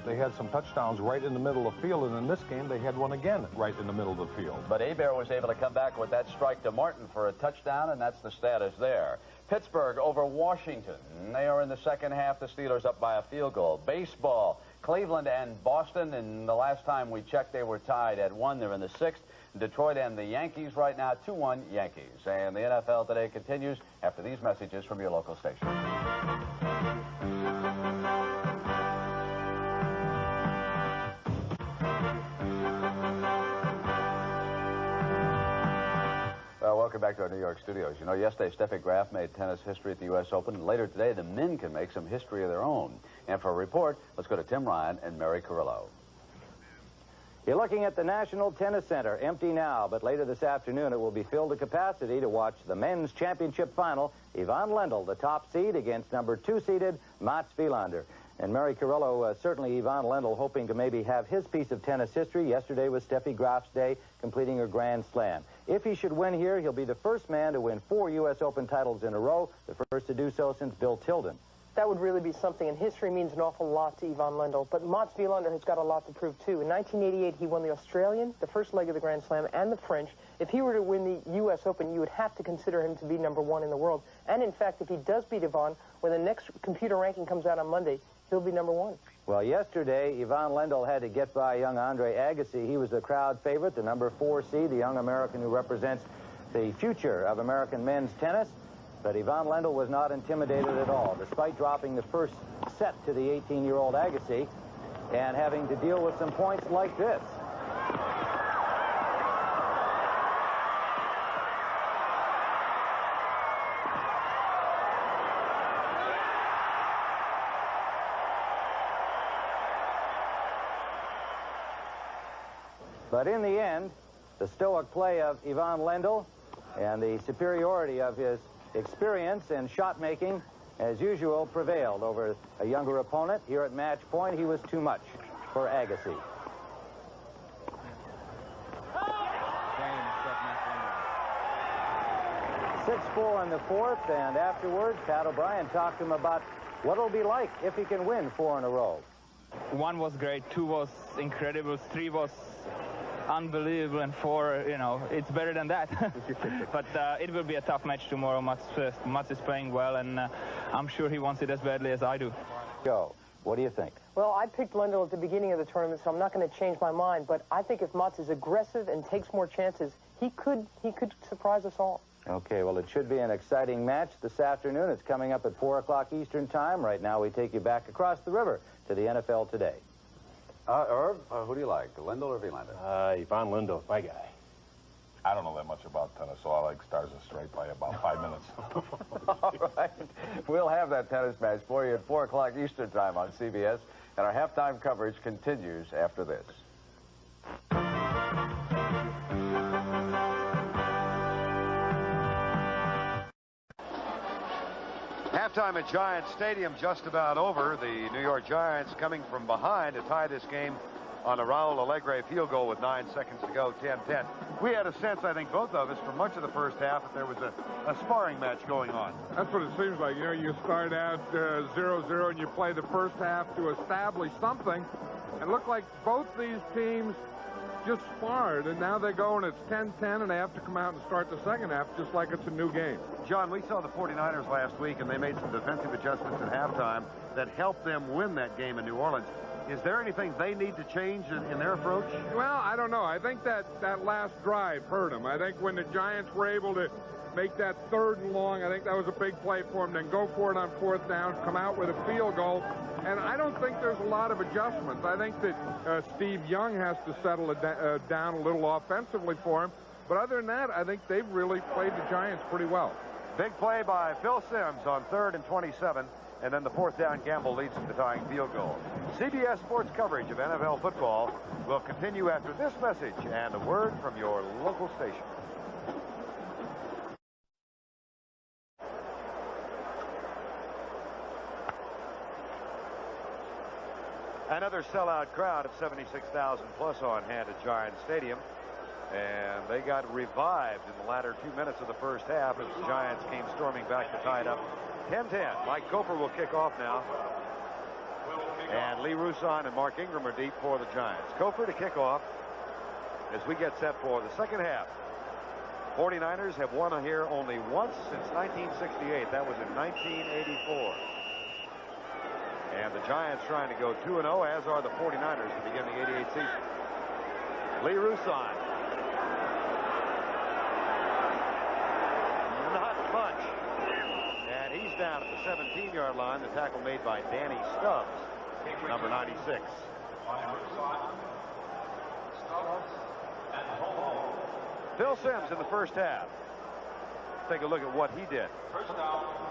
they had some touchdowns right in the middle of the field, and in this game they had one again right in the middle of the field. But Hebert was able to come back with that strike to Martin for a touchdown, and that's the status there. Pittsburgh over Washington. They are in the second half. The Steelers up by a field goal. Baseball, Cleveland and Boston, and the last time we checked, they were tied at 1. They're in the 6th. Detroit and the Yankees right now, 2-1 Yankees. And the NFL Today continues after these messages from your local station. Welcome back to our New York studios. Yesterday, Steffi Graf made tennis history at the U.S. Open. And later today, the men can make some history of their own. And for a report, let's go to Tim Ryan and Mary Carrillo. You're looking at the National Tennis Center, empty now, but later this afternoon it will be filled to capacity to watch the men's championship final. Ivan Lendl, the top seed, against number 2-seeded Mats Wilander. And Mary Carrillo, certainly Ivan Lendl hoping to maybe have his piece of tennis history. Yesterday was Steffi Graf's day, completing her Grand Slam. If he should win here, he'll be the first man to win 4 U.S. Open titles in a row, the first to do so since Bill Tilden. That would really be something, and history means an awful lot to Ivan Lendl. But Mats Wilander has got a lot to prove, too. In 1988, he won the Australian, the first leg of the Grand Slam, and the French. If he were to win the U.S. Open, you would have to consider him to be number 1 in the world. And, in fact, if he does beat Ivan, when the next computer ranking comes out on Monday, he'll be number 1. Well, yesterday, Ivan Lendl had to get by young Andre Agassi. He was the crowd favorite, the number 4 seed, the young American who represents the future of American men's tennis. But Ivan Lendl was not intimidated at all, despite dropping the first set to the 18-year-old Agassi and having to deal with some points like this. But in the end, the stoic play of Ivan Lendl and the superiority of his experience and shot making, as usual, prevailed over a younger opponent. Here at match point, he was too much for Agassi. 6-4 in the 4th, and afterwards, Pat O'Brien talked to him about what it'll be like if he can win 4 in a row. 1 was great, 2 was incredible, 3 was unbelievable, and 4, it's better than that. But it will be a tough match tomorrow. Mats is playing well, and I'm sure he wants it as badly as I do. Joe, what do you think? Well, I picked Lendl at the beginning of the tournament, so I'm not going to change my mind. But I think if Mats is aggressive and takes more chances, he could surprise us all. Okay, well, it should be an exciting match this afternoon. It's coming up at 4 o'clock Eastern Time. Right now, we take you back across the river to the NFL Today. Irv, who do you like, Lendl or Wilander? Ivan Lendl, my guy. I don't know that much about tennis, so I like Stars and Stripes by about 5 minutes. All right. We'll have that tennis match for you at 4 o'clock Eastern Time on CBS, and our halftime coverage continues after this. Halftime at Giants Stadium just about over. The New York Giants coming from behind to tie this game on a Raul Alegre field goal with 9 seconds to go, 10-10. We had a sense, I think, both of us, for much of the first half, that there was a sparring match going on. That's what it seems like. You start out 0-0 and you play the first half to establish something. And it looked like both these teams just sparred, and now they go and it's 10-10, and they have to come out and start the second half just like it's a new game. John, we saw the 49ers last week, and they made some defensive adjustments at halftime that helped them win that game in New Orleans. Is there anything they need to change in their approach? Well, I don't know. I think that last drive hurt them. I think when the Giants were able to make that 3rd and long, I think that was a big play for them. Then go for it on 4th down, come out with a field goal. And I don't think there's a lot of adjustments. I think that Steve Young has to settle it down a little offensively for him. But other than that, I think they've really played the Giants pretty well. Big play by Phil Simms on 3rd and 27. And then the 4th down gamble leads them to tying field goal. CBS Sports coverage of NFL football will continue after this message and a word from your local station. Another sellout crowd of 76,000 plus on hand at Giant Stadium. And they got revived in the latter 2 minutes of the first half as the Giants came storming back to tie it up 10-10. Mike Cofer will kick off now. And Lee Roussan and Mark Ingram are deep for the Giants. Cofer to kick off as we get set for the second half. 49ers have won here only once since 1968. That was in 1984. And the Giants trying to go 2-0, as are the 49ers to begin the 88 season. Lee Roussan. Not much. And he's down at the 17-yard line. The tackle made by Danny Stubbs, number 96. Phil Simms in the first half. Take a look at what he did.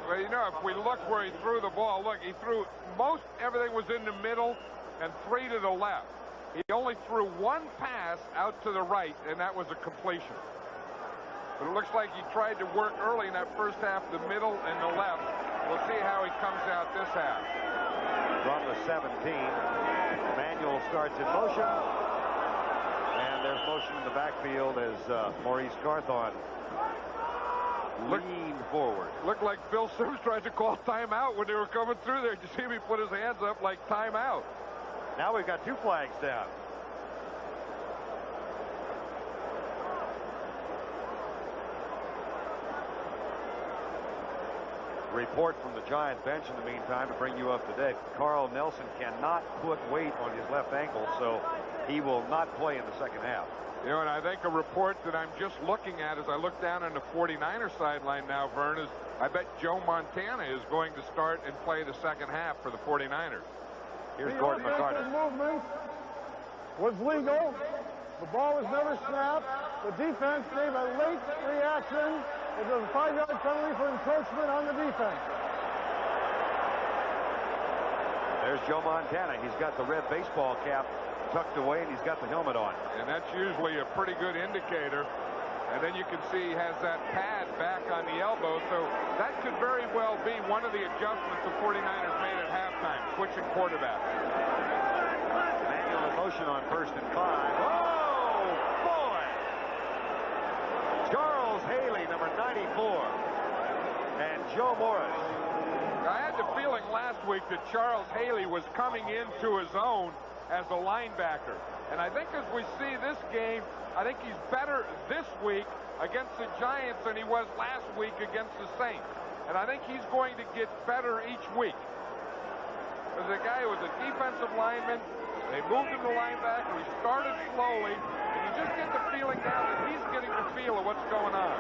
Well, you know, if we look where he threw the ball, look, he threw most everything was in the middle and 3 to the left. He only threw 1 pass out to the right, and that was a completion. But it looks like he tried to work early in that first half, the middle and the left. We'll see how he comes out this half. From the 17, Manuel starts in motion. And there's motion in the backfield as Maurice Carthon leaned forward. Looked like Phil Simms tried to call timeout when they were coming through there. Did you see him? He put his hands up like timeout. Now we've got 2 flags down. Report from the Giant bench in the meantime to bring you up to date. Carl Nelson cannot put weight on his left ankle, so he will not play in the second half. You know, and I think a report that I'm just looking at as I look down on the 49ers sideline now, Vern, is I bet Joe Montana is going to start and play the second half for the 49ers. Here's Gordon McCarter. Movement was legal. The ball was never snapped. The defense gave a late reaction. It was a 5-yard penalty for encroachment on the defense. There's Joe Montana. He's got the red baseball cap tucked away, and he's got the helmet on. And that's usually a pretty good indicator. And then you can see he has that pad back on the elbow. So that could very well be one of the adjustments the 49ers made at halftime, switching quarterbacks. Manuel in motion on 1st and 5. Oh, boy! Charles Haley, number 94. And Joe Morris. I had the feeling last week that Charles Haley was coming into his own as a linebacker. And I think as we see this game, I think he's better this week against the Giants than he was last week against the Saints. And I think he's going to get better each week. There's a guy who was a defensive lineman. They moved him to linebacker. He started slowly. And you just get the feeling now that he's getting the feel of what's going on.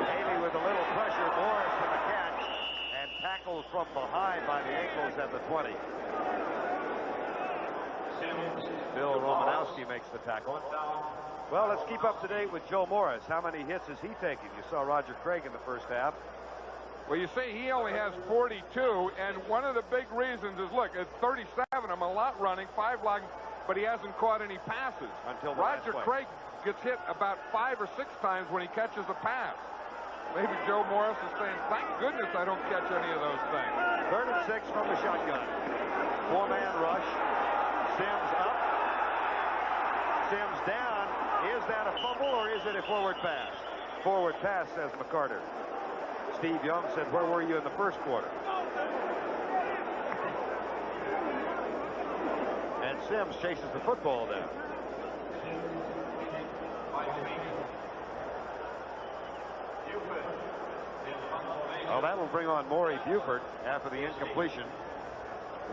Haley with a little pressure. Morris for the catch. And tackled from behind by the ankles at the 20. Bill Romanowski makes the tackle. Well, let's keep up to date with Joe Morris. How many hits is he taking? You saw Roger Craig in the first half. Well, you see, he only has 42, and one of the big reasons is, look, at 37, I'm a lot running, 5 blocking, but he hasn't caught any passes. Until Roger Craig gets hit about 5 or 6 times when he catches a pass. Maybe Joe Morris is saying, thank goodness I don't catch any of those things. 3rd and 6 from the shotgun. 4-man rush. Simms up. Simms down. Is that a fumble or is it a forward pass? Forward pass, says McCarter. Steve Young said, where were you in the first quarter? And Simms chases the football down. Well, that'll bring on Maury Buford after the incompletion.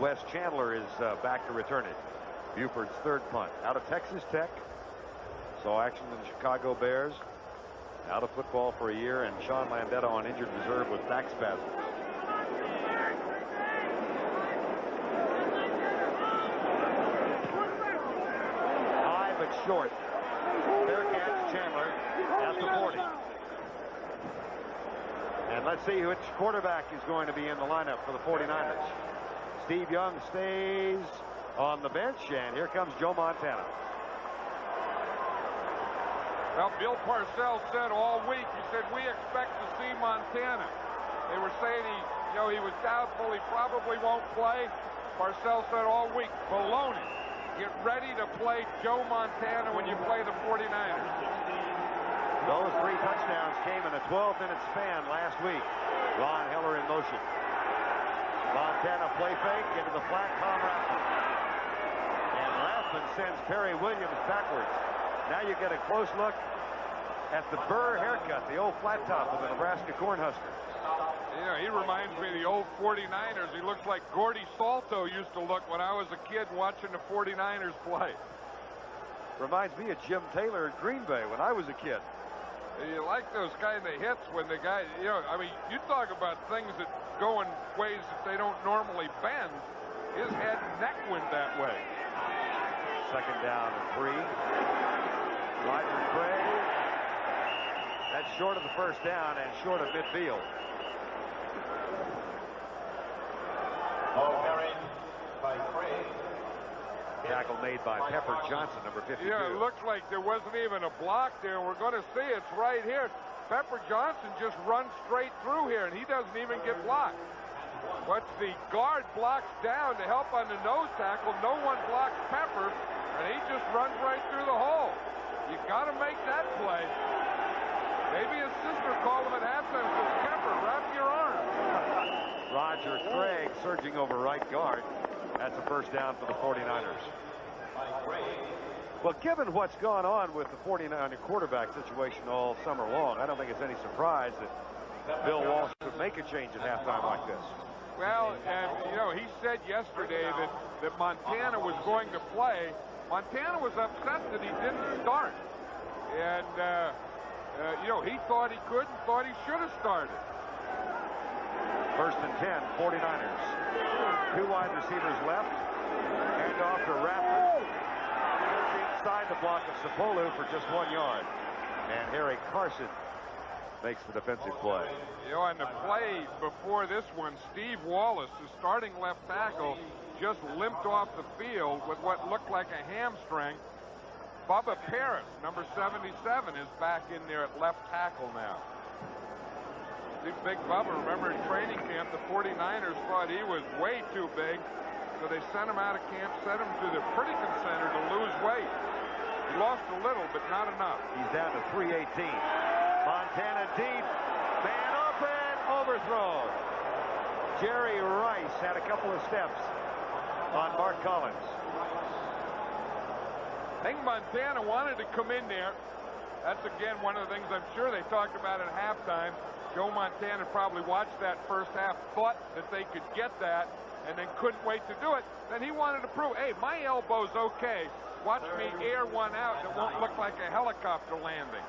Wes Chandler is back to return it. Buford's 3rd punt. Out of Texas Tech. Saw action in the Chicago Bears. Out of football for a year, and Sean Landeta on injured reserve with back spasms. High but short. Fair catch, Chandler at the 40. And let's see which quarterback is going to be in the lineup for the 49ers. Steve Young stays on the bench, and here comes Joe Montana. Well, Bill Parcells said all week, he said, we expect to see Montana. They were saying he was doubtful, he probably won't play. Parcells said all week, baloney. Get ready to play Joe Montana when you play the 49ers. Those 3 touchdowns came in a 12-minute span last week. Ron Heller in motion. Montana play fake into the flat, Tom Rathman. And Rathman sends Perry Williams backwards. Now you get a close look at the Burr haircut, the old flat top of the Nebraska Cornhusker. You know, he reminds me of the old 49ers. He looks like Gordy Salto used to look when I was a kid watching the 49ers play. Reminds me of Jim Taylor at Green Bay when I was a kid. You like those kind of hits when the guy, you know, I mean, you talk about things that go in ways that they don't normally bend. His head and neck went that way. Second down and 3. Roger Craig. That's short of the first down and short of midfield. Ball carried by Craig. Tackle made by Pepper Johnson, number 52. Yeah, it looked like there wasn't even a block there. We're going to see it's right here. Pepper Johnson just runs straight through here, and he doesn't even get blocked. But the guard blocks down to help on the nose tackle. No one blocks Pepper, and he just runs right through the hole. You got to make that play. Maybe his sister called him at halftime and says, Pepper, wrap your arm. Roger Craig surging over right guard. That's a first down for the 49ers. Well, given what's gone on with the 49er quarterback situation all summer long, I don't think it's any surprise that Bill Walsh would make a change at halftime like this. Well, and, you know, he said yesterday that Montana was going to play. Montana was upset that he didn't start. And, you know, he thought he could and thought he should have started. First and 10, 49ers. 2 wide receivers left. Hand off to Rathman. Inside the block of Sapolu for just 1 yard. And Harry Carson makes the defensive play. You know, on the play before this one, Steve Wallace, the starting left tackle, just limped off the field with what looked like a hamstring. Bubba Paris, number 77, is back in there at left tackle now. Big Bubba, remember in training camp, the 49ers thought he was way too big, so they sent him out of camp, sent him to the Pritikin Center to lose weight. He lost a little, but not enough. He's down to 318. Montana deep, man open, overthrown. Jerry Rice had a couple of steps on Mark Collins. I think Montana wanted to come in there. That's, again, one of the things I'm sure they talked about at halftime. Joe Montana probably watched that first half, thought that they could get that, and then couldn't wait to do it. Then he wanted to prove, hey, my elbow's okay. Watch me air one out that won't look like a helicopter landing.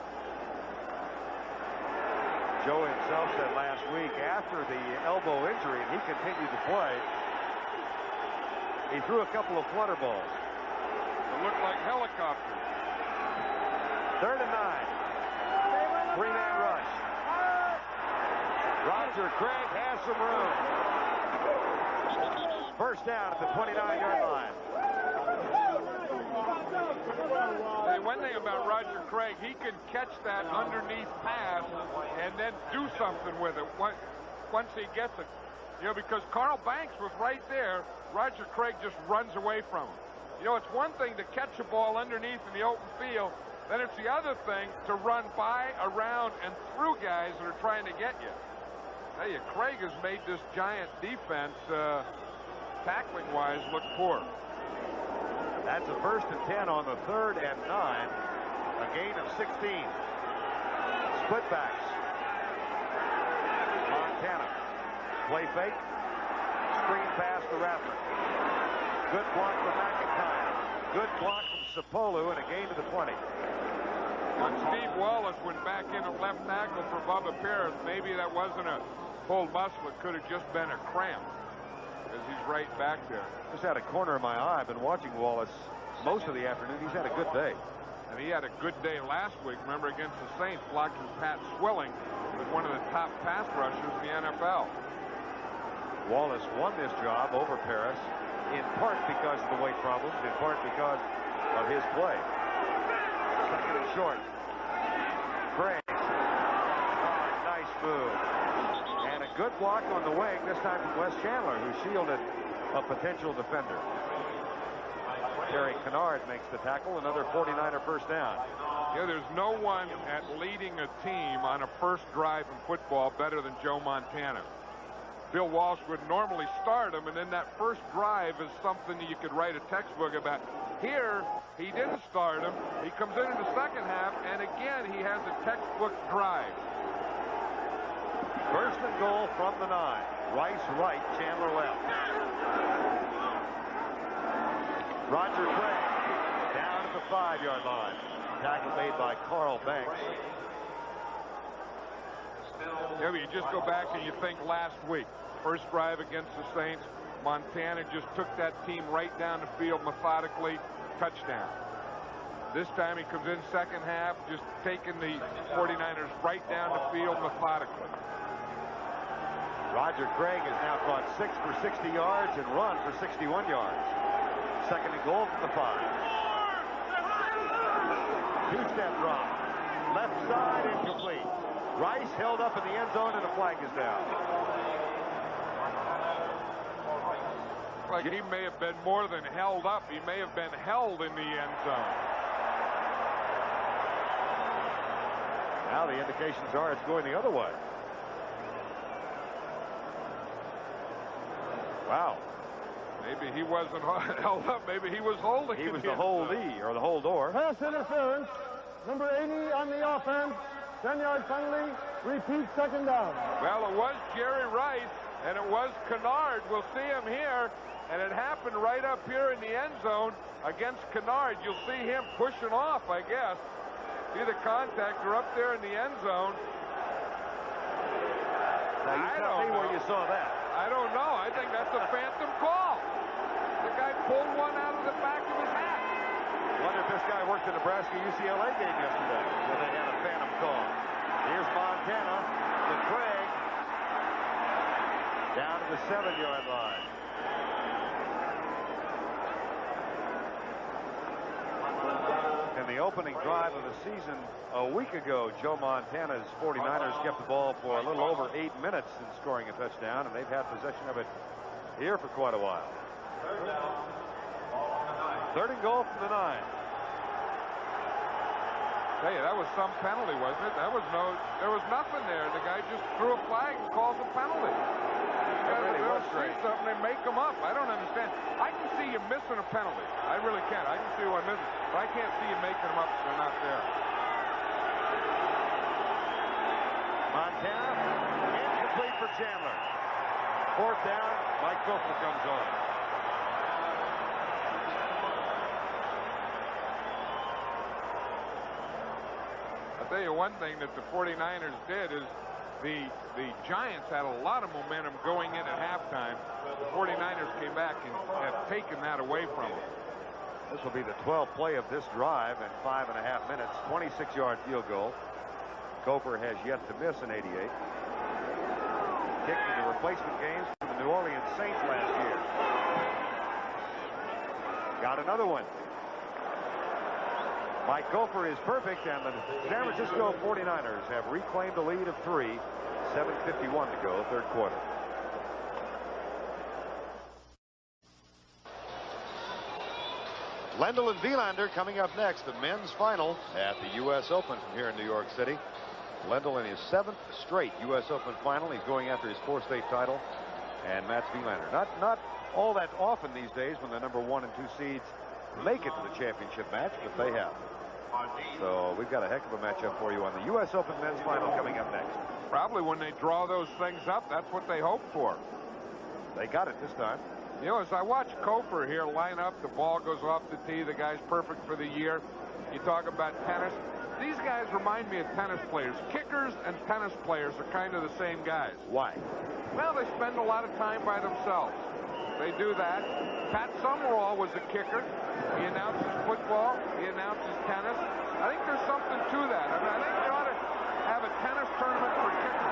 Joe himself said last week after the elbow injury, and he continued to play, he threw a couple of flutter balls. It looked like helicopters. 3rd and 9. 3-man rush. Roger Craig has some room. First down at the 29-yard line. Hey, one thing about Roger Craig, he can catch that underneath pass and then do something with it once he gets it. You know, because Carl Banks was right there, Roger Craig just runs away from him. You know, it's one thing to catch a ball underneath in the open field, then it's the other thing to run by, around, and through guys that are trying to get you. I tell you, Craig has made this Giant defense, tackling-wise, look poor. That's a first and 10 on the 3rd and 9. A gain of 16. Split backs. Montana. Play fake. Screen pass to Rathman. Good block from McIntyre. Good block from Sapolu and a gain to the 20. When Steve Wallace went back in at left tackle for Bubba Paris, maybe that wasn't a pulled muscle. It could have just been a cramp, as he's right back there. Just had a corner of my eye. I've been watching Wallace most of the afternoon. He's had a good day. And he had a good day last week, remember, against the Saints, blocking Pat Swilling, was one of the top pass rushers in the NFL. Wallace won this job over Paris, in part because of the weight problems, in part because of his play. Second and short. Craig. Oh, nice move. And a good block on the wing, this time from Wes Chandler, who shielded a potential defender. Terry Kennard makes the tackle, another 49er first down. Yeah, there's no one at leading a team on a first drive in football better than Joe Montana. Bill Walsh would normally start him, and then that first drive is something that you could write a textbook about. Here, he didn't start him. He comes in the second half, and again, he has a textbook drive. First and goal from the 9. Rice right, Chandler left. Roger Craig down at the 5-yard line. Tackle made by Carl Banks. Yeah, but you just go back and you think last week, first drive against the Saints, Montana just took that team right down the field methodically, touchdown. This time he comes in second half, just taking the 49ers right down the field methodically. Roger Craig has now caught 6 for 60 yards and run for 61 yards. Second and goal from the 5. Two-step drop. Left side, incomplete. Rice held up in the end zone, and the flag is down. Like he may have been more than held up. He may have been held in the end zone. Now the indications are it's going the other way. Wow. Maybe he wasn't held up. Maybe he was holding. He was the holdee or the holdor. Pass interference. Number 80 on the offense. 10-yard penalty. Repeat second down. Well, it was Jerry Rice, and it was Kennard. We'll see him here, and it happened right up here in the end zone against Kennard. You'll see him pushing off, I guess. See the contactor up there in the end zone. Now you tell me where you saw that. I don't know. I think that's a phantom call. The guy pulled one out of the back of his hat. Wonder if this guy worked the Nebraska-UCLA game yesterday when they had a phantom call. Here's Montana to Craig. Down to the 7-yard line. In the opening drive of the season a week ago, Joe Montana's 49ers kept the ball for a little over 8 minutes in scoring a touchdown, and they've had possession of it here for quite a while. Third and goal from the 9. Hey, that was some penalty, wasn't it? There was nothing there. The guy just threw a flag and calls a penalty. They'll see something, they make them up. I don't understand. I can see you missing a penalty. I really can. I can see one missing, but I can't see you making them up if they're not there. Montana, incomplete for Chandler. Fourth down, Mike Gopher comes on. I'll tell you one thing that the 49ers did is the Giants had a lot of momentum going in at halftime. The 49ers came back and have taken that away from them. This will be the 12th play of this drive in 5.5 minutes. 26-yard field goal. Gopher has yet to miss an 88. Kicked in the replacement games for the New Orleans Saints last year. Got another one. Mike Gopher is perfect, and the San Francisco 49ers have reclaimed a lead of 3. 7:51 to go, third quarter. Lendl and Wielander coming up next, the men's final at the U.S. Open from here in New York City. Lendl in his 7th straight U.S. Open final. He's going after his 4th state title. And Mats Wielander. Not all that often these days when the number 1 and 2 seeds make it to the championship match, but they have. So we've got a heck of a matchup for you on the U.S. Open men's final coming up next. Probably when they draw those things up, that's what they hope for. They got it this time. You know, as I watch Gopher here line up, the ball goes off the tee, the guy's perfect for the year. You talk about tennis. These guys remind me of tennis players. Kickers and tennis players are kind of the same guys. Why? Well, they spend a lot of time by themselves. They do that. Pat Summerall was a kicker. He announces football. He announces tennis. I think there's something to that. I mean, I think they ought to have a tennis tournament for kickers.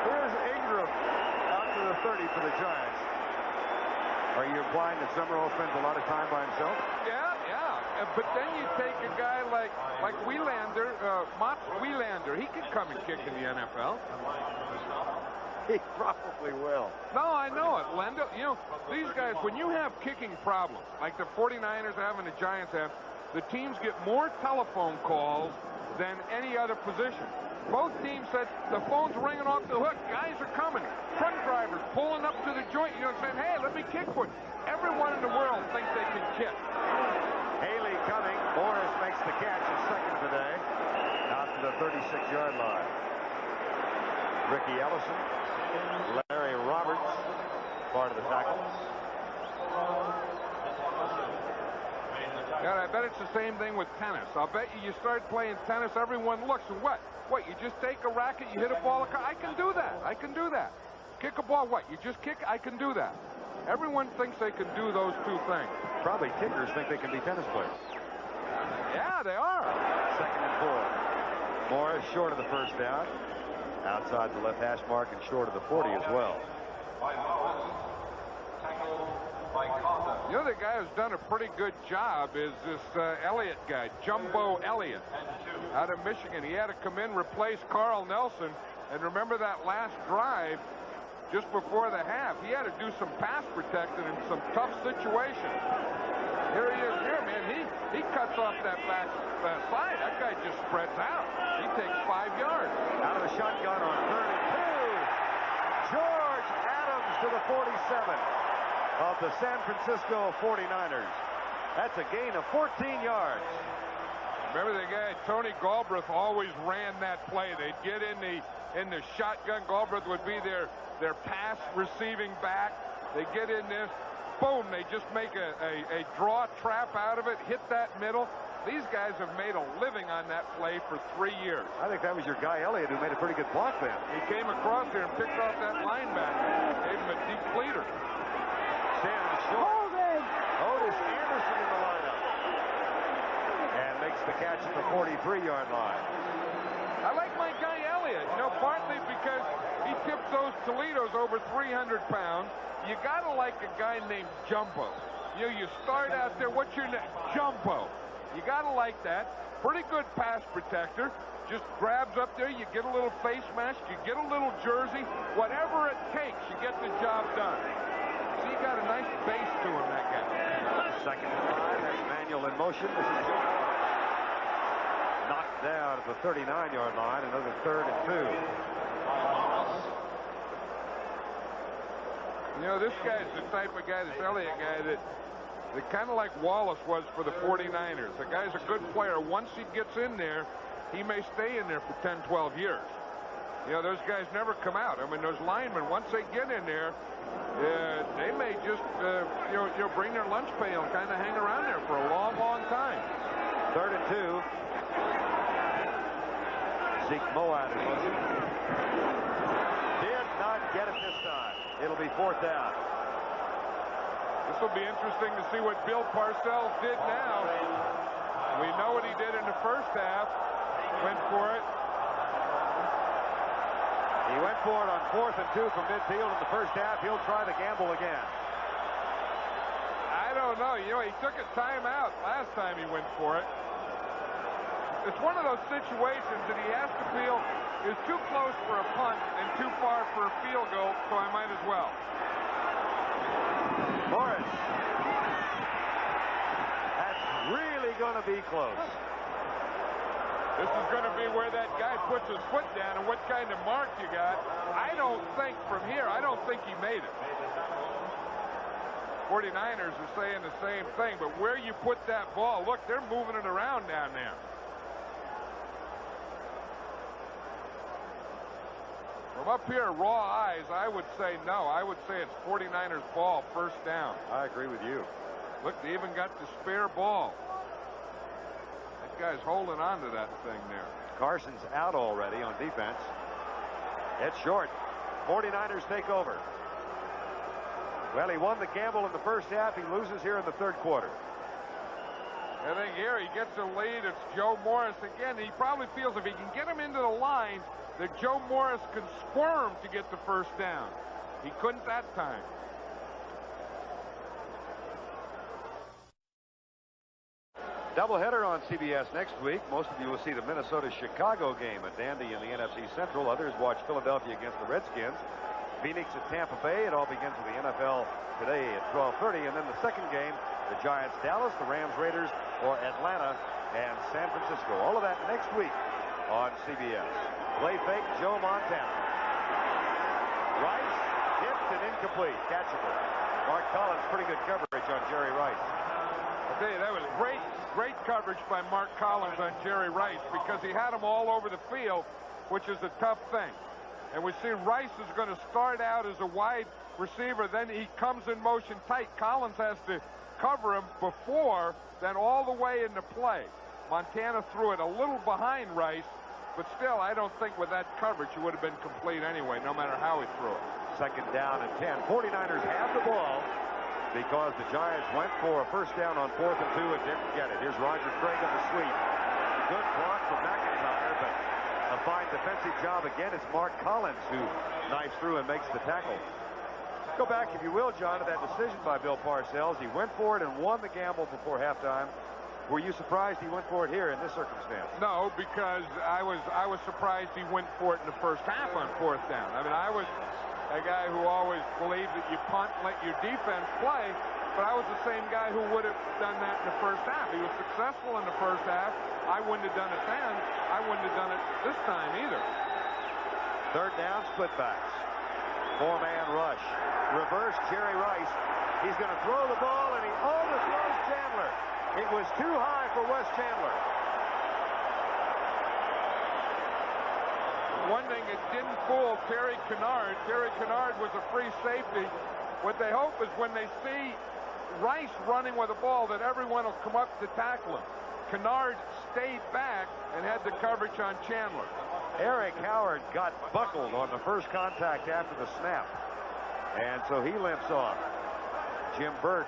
Here's Ingram out to the 30 for the Giants. Are you implying that Summerall spends a lot of time by himself? Yeah. But then you take a guy like Wielander, Mats Wielander. He could come and kick in the NFL. He probably will. No, I know it, Lendl. You know, these guys, when you have kicking problems, like the 49ers have and the Giants have, the teams get more telephone calls than any other position. Both teams said the phone's ringing off the hook. Guys are coming. Truck drivers pulling up to the joint, you know, saying, hey, let me kick for it. Everyone in the world thinks they can kick. Haley coming. Morris makes the catch, his second today. Out to the 36-yard line. Ricky Ellison, Larry Roberts, part of the tackle. God, I bet it's the same thing with tennis. I'll bet you start playing tennis, everyone looks, and what? What, you just take a racket, you hit a ball, I can do that. I can do that. Kick a ball, what? You just kick? I can do that. Everyone thinks they can do those two things. Probably kickers think they can be tennis players. Yeah, they are. Second and 4. Morris short of the first down. Outside the left hash mark and short of the 40 as well. The other guy who's done a pretty good job is this Elliott guy, Jumbo Elliott, out of Michigan. He had to come in, replace Carl Nelson. And remember that last drive, just before the half, he had to do some pass protecting in some tough situations. Here he is here, man. He cuts off that back side. That guy just spreads out. He takes 5 yards. Out of the shotgun on 3rd and 2. George Adams to the 47 of the San Francisco 49ers. That's a gain of 14 yards. Remember the guy, Tony Galbraith, always ran that play. They'd get in the shotgun. Galbraith would be their pass receiving back. They get in this. Boom, they just make a draw trap out of it, hit that middle. These guys have made a living on that play for 3 years. I think that was your guy, Elliott, who made a pretty good block then. He came across there and picked off that linebacker. Gave him a deep leader. Standing short. Otis Anderson in the lineup. And makes the catch at the 43-yard line. I like my guy Elliott, you know, partly because he tips those Toledos over 300 pounds. You got to like a guy named Jumbo. You know, you start out there, what's your name? Jumbo. You got to like that. Pretty good pass protector. Just grabs up there, you get a little face mask, you get a little jersey. Whatever it takes, you get the job done. See, he got a nice base to him, that guy. Second and 5, that's Manuel in motion. This is knocked down at the 39-yard line. Another 3rd and 2. You know, this guy's the type of guy, this Elliott guy, that kind of like Wallace was for the 49ers. The guy's a good player. Once he gets in there, he may stay in there for 10, 12 years. You know, those guys never come out. I mean, those linemen, once they get in there, they may just, bring their lunch pail and kind of hang around there for a long, long time. 3rd and 2. Zeke Moab in motion. Did not get it this time. It'll be 4th down. This will be interesting to see what Bill Parcells did now. We know what he did in the first half. Went for it. He went for it on 4th and 2 from midfield in the first half. He'll try the gamble again. I don't know. You know, he took a timeout last time he went for it. It's one of those situations that he has to feel is too close for a punt and too far for a field goal, so I might as well. Morris. That's really going to be close. This is going to be where that guy puts his foot down and what kind of mark you got. I don't think from here, I don't think he made it. 49ers are saying the same thing, but where you put that ball, look, they're moving it around down there. From up here, raw eyes, I would say no. I would say it's 49ers ball, first down. I agree with you. Look, they even got the spare ball. That guy's holding on to that thing there. Carson's out already on defense. It's short. 49ers take over. Well, he won the gamble in the first half. He loses here in the 3rd quarter. I think here he gets a lead. It's Joe Morris again. He probably feels if he can get him into the line, that Joe Morris can squirm to get the first down. He couldn't that time. Doubleheader on CBS next week. Most of you will see the Minnesota-Chicago game, a dandy in the NFC Central. Others watch Philadelphia against the Redskins. Phoenix at Tampa Bay. It all begins with the NFL today at 12:30. And then the second game, the Giants Dallas, the Rams Raiders, or Atlanta and San Francisco. All of that next week on CBS. Play fake, Joe Montana. Rice, tipped and incomplete. Catchable. Mark Collins, pretty good coverage on Jerry Rice. I'll tell you, that was great coverage by Mark Collins on Jerry Rice, because he had him all over the field, which is a tough thing. And we see Rice is going to start out as a wide receiver, then he comes in motion tight. Collins has to cover him before, then all the way into play. Montana threw it a little behind Rice, but still, I don't think with that coverage he would have been complete anyway, no matter how he threw it. Second down and 10. 49ers have the ball because the Giants went for a first down on 4th and 2 and didn't get it. Here's Roger Craig on the sweep. Good block from McIntyre, but a fine defensive job again. It's Mark Collins who knifes through and makes the tackle. Go back, if you will, John, to that decision by Bill Parcells. He went for it and won the gamble before halftime. Were you surprised he went for it here in this circumstance? No, because I was surprised he went for it in the first half on 4th down. I mean, I was a guy who always believed that you punt and let your defense play, but I was the same guy who would have done that in the first half. He was successful in the first half. I wouldn't have done it then. I wouldn't have done it this time either. Third down, split backs. 4-man rush. Reverse Jerry Rice. He's going to throw the ball, and he overthrows Chandler. It was too high for Wes Chandler. One thing, it didn't fool Terry Kennard. Terry Kennard was a free safety. What they hope is when they see Rice running with the ball that everyone will come up to tackle him. Kennard stayed back and had the coverage on Chandler. Eric Howard got buckled on the first contact after the snap, and so he limps off. Jim Burt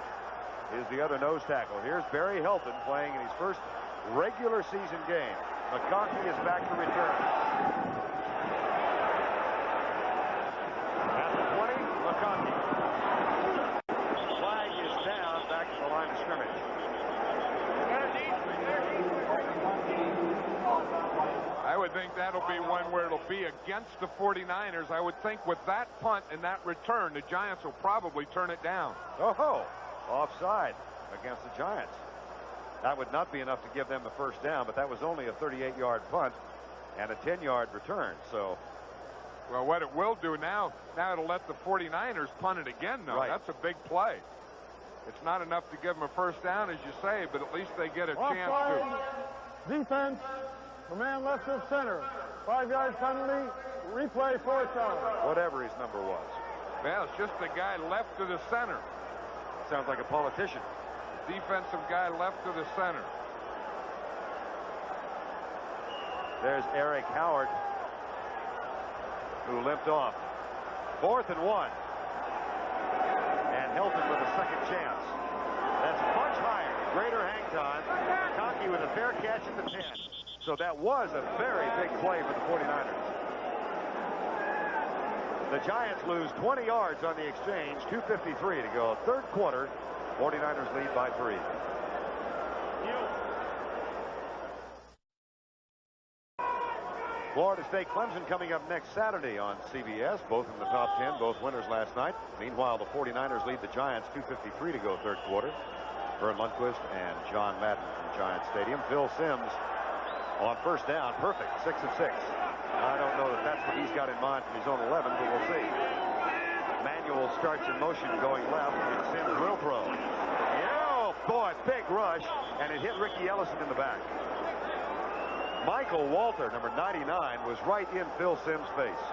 is the other nose tackle. Here's Barry Helton playing in his first regular season game. McConkey is back to return. At the 20, McConkey. Flag is down back to the line of scrimmage. I would think that'll be one where it'll be against the 49ers. I would think with that punt and that return, the Giants will probably turn it down. Oh, offside against the Giants. That would not be enough to give them the first down, but that was only a 38-yard punt and a 10-yard return. So, well, what it will do now it'll let the 49ers punt it again, though. Right. That's a big play. It's not enough to give them a first down, as you say, but at least they get a chance to. Defense, the man left of center. 5-yard penalty, replay, 4th down. Whatever his number was. Well, it's just the guy left to the center. Sounds like a politician. Defensive guy left to the center. There's Eric Howard, who limped off. 4th and 1. And Helton with a second chance. That's much higher. Greater hang time. McConkey with a fair catch at the 10. So that was a very big play for the 49ers. The Giants lose 20 yards on the exchange. 2:53 to go. Third quarter. 49ers lead by 3. Florida State Clemson coming up next Saturday on CBS. Both in the top 10, both winners last night. Meanwhile, the 49ers lead the Giants. 2:53 to go third quarter. Vern Lundquist and John Madden from Giants Stadium. Phil Simms on first down. Perfect. 6 of 6. I don't know that that's what he's got in mind from his own 11, but we'll see. Manuel starts in motion going left, and Simms will throw. Oh, boy, big rush, and it hit Ricky Ellison in the back. Michael Walter, number 99, was right in Phil Simms' face.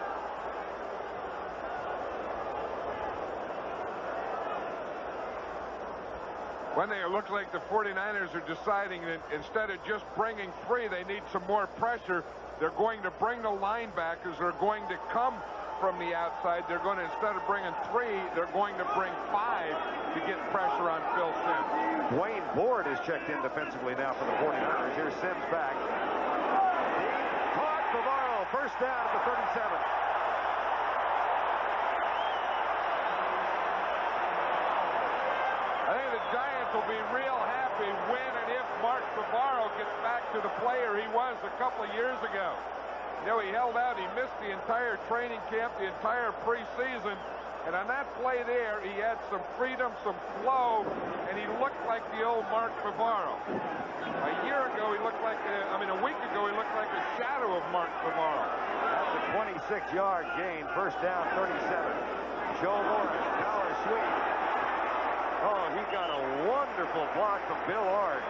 One thing, it looks like the 49ers are deciding that instead of just bringing 3, they need some more pressure. They're going to bring the linebackers. They're going to come from the outside. They're going to, instead of bringing 3, they're going to bring 5 to get pressure on Phil Simms. Wayne Board is checked in defensively now for the 49ers. Here's Simms back. Caught Bavaro. First down at the 37. I think the Giants will be real happy when and if Mark Bavaro gets back to the player he was a couple of years ago. You know, he held out. He missed the entire training camp, the entire preseason. And on that play there, he had some freedom, some flow, and he looked like the old Mark Bavaro. A year ago, he looked like, a week ago, he looked like a shadow of Mark Bavaro. That's a 26-yard gain, first down, 37. Joe Morris, power sweep. Oh, he got a wonderful block from Bill Ard.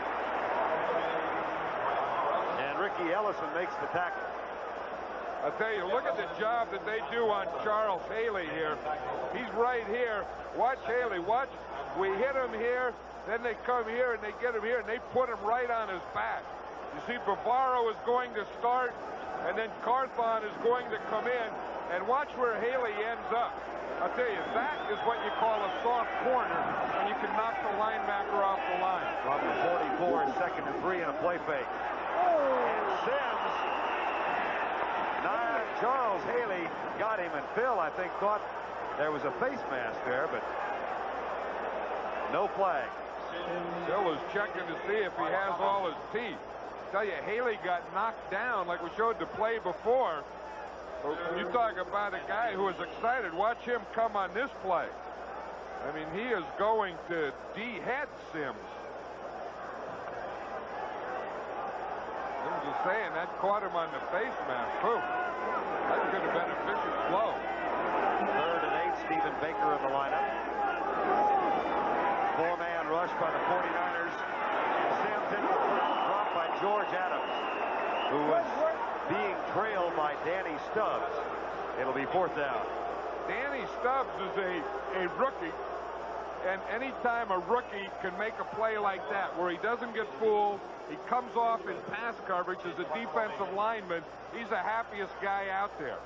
And Ricky Ellison makes the tackle. I'll tell you, look at the job that they do on Charles Haley here. He's right here. Watch Haley. Watch. We hit him here. Then they come here and they get him here and they put him right on his back. You see, Bavaro is going to start, and then Carthon is going to come in. And watch where Haley ends up. I'll tell you, that is what you call a soft corner, and you can knock the linebacker off the line. From the 44, second and 3 and a play fake. And Sims. Charles Haley got him, and Phil, I think, thought there was a face mask there, but no flag. Phil is checking to see if he has all his teeth. I tell you, Haley got knocked down like we showed the play before. You talk about a guy who is excited. Watch him come on this play. I mean, he is going to de-head Sims. I'm just saying, that caught him on the face mask. Boom. That could have been a vicious blow. 3rd and 8, Stephen Baker in the lineup. 4-man rush by the 49ers. Sims into the drop by George Adams, who was being trailed by Danny Stubbs. It'll be 4th down. Danny Stubbs is a rookie, and anytime a rookie can make a play like that where he doesn't get fooled, he comes off in pass coverage as a defensive lineman, he's the happiest guy out there.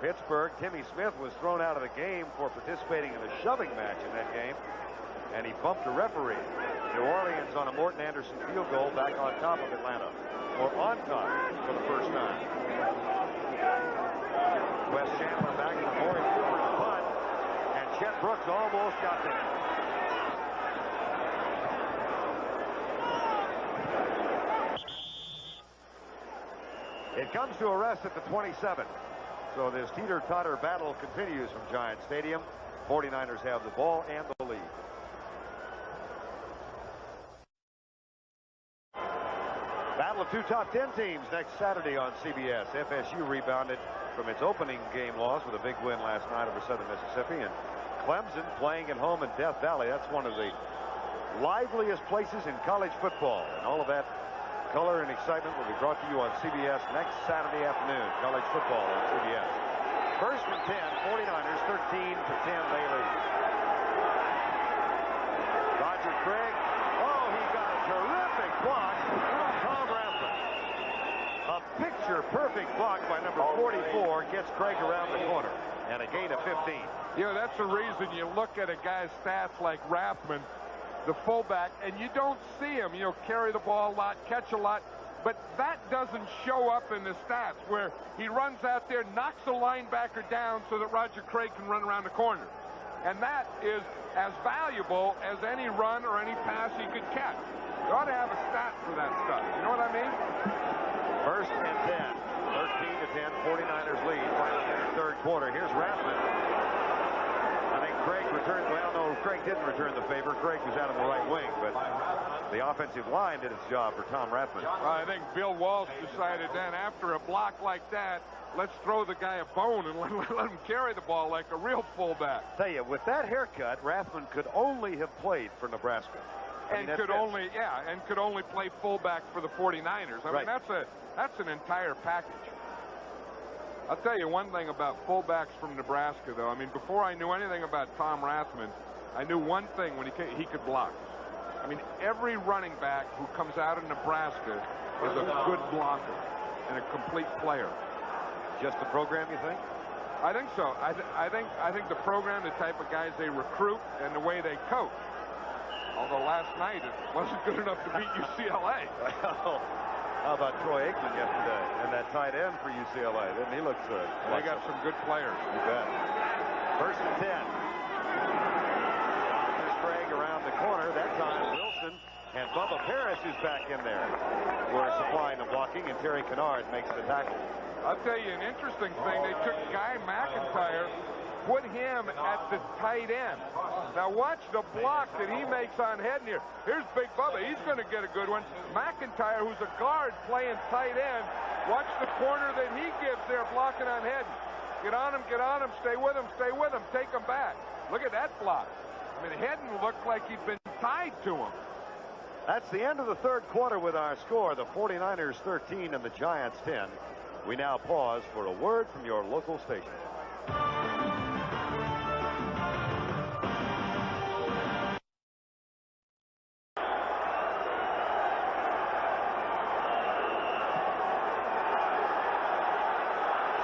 Pittsburgh, Timmy Smith was thrown out of the game for participating in a shoving match in that game, and he bumped a referee. New Orleans on a Morton Anderson field goal back on top of Atlanta, or on top for the first time. Wes Chandler back to Morey Cooper to punt, and Chet Brooks almost got there. It comes to a rest at the 27. So this teeter-totter battle continues from Giant Stadium. 49ers have the ball and the lead. Battle of two top 10 teams next Saturday on CBS. FSU rebounded from its opening game loss with a big win last night over Southern Mississippi. And Clemson playing at home in Death Valley. That's one of the liveliest places in college football. And all of that color and excitement will be brought to you on CBS next Saturday afternoon. College football on CBS. 1st and 10, 49ers 13-10 they lead. Roger Craig. Oh, he got a terrific block from Tom Rathman. A picture-perfect block by number 44 gets Craig around the corner. And a gain of 15. You know, that's the reason you look at a guy's stats like Rathman, the fullback, and you don't see him, carry the ball a lot, catch a lot, but that doesn't show up in the stats where he runs out there, knocks the linebacker down so that Roger Craig can run around the corner. And that is as valuable as any run or any pass he could catch. You ought to have a stat for that stuff. You know what I mean? 1st and 10, 13-10, 49ers lead, final minute, 3rd quarter. Here's Rathman. I think Craig returned, well, no, Craig didn't return the favor. Craig was out on the right wing, but the offensive line did its job for Tom Rathman. I think Bill Walsh decided then after a block like that, let's throw the guy a bone and let him carry the ball like a real fullback. Tell you, with that haircut, Rathman could only have played for Nebraska. And could only play fullback for the 49ers. I mean, that's an entire package. I'll tell you one thing about fullbacks from Nebraska, though. I mean, before I knew anything about Tom Rathman, I knew one thing when he could block. I mean, every running back who comes out of Nebraska is a good blocker and a complete player. Just the program, you think? I think so. I think the program, the type of guys they recruit, and the way they coach. Although last night it wasn't good enough to beat UCLA. How about Troy Aikman yesterday and that tight end for UCLA? Didn't he look good? They got some good players. You bet. 1st and 10. Craig around the corner. That time Wilson And Bubba Paris is back in there. We're supplying the blocking, and Terry Kennard makes the tackle. I'll tell you an interesting thing. They took Guy McIntyre, put him at the tight end. Now watch the block that he makes on Hedden here. Here's Big Bubba. He's going to get a good one. McIntyre, who's a guard playing tight end, watch the corner that he gives there blocking on Hedden. Get on him, stay with him, take him back. Look at that block. I mean, Hedden looked like he'd been tied to him. That's the end of the third quarter with our score. The 49ers 13 and the Giants 10. We now pause for a word from your local station.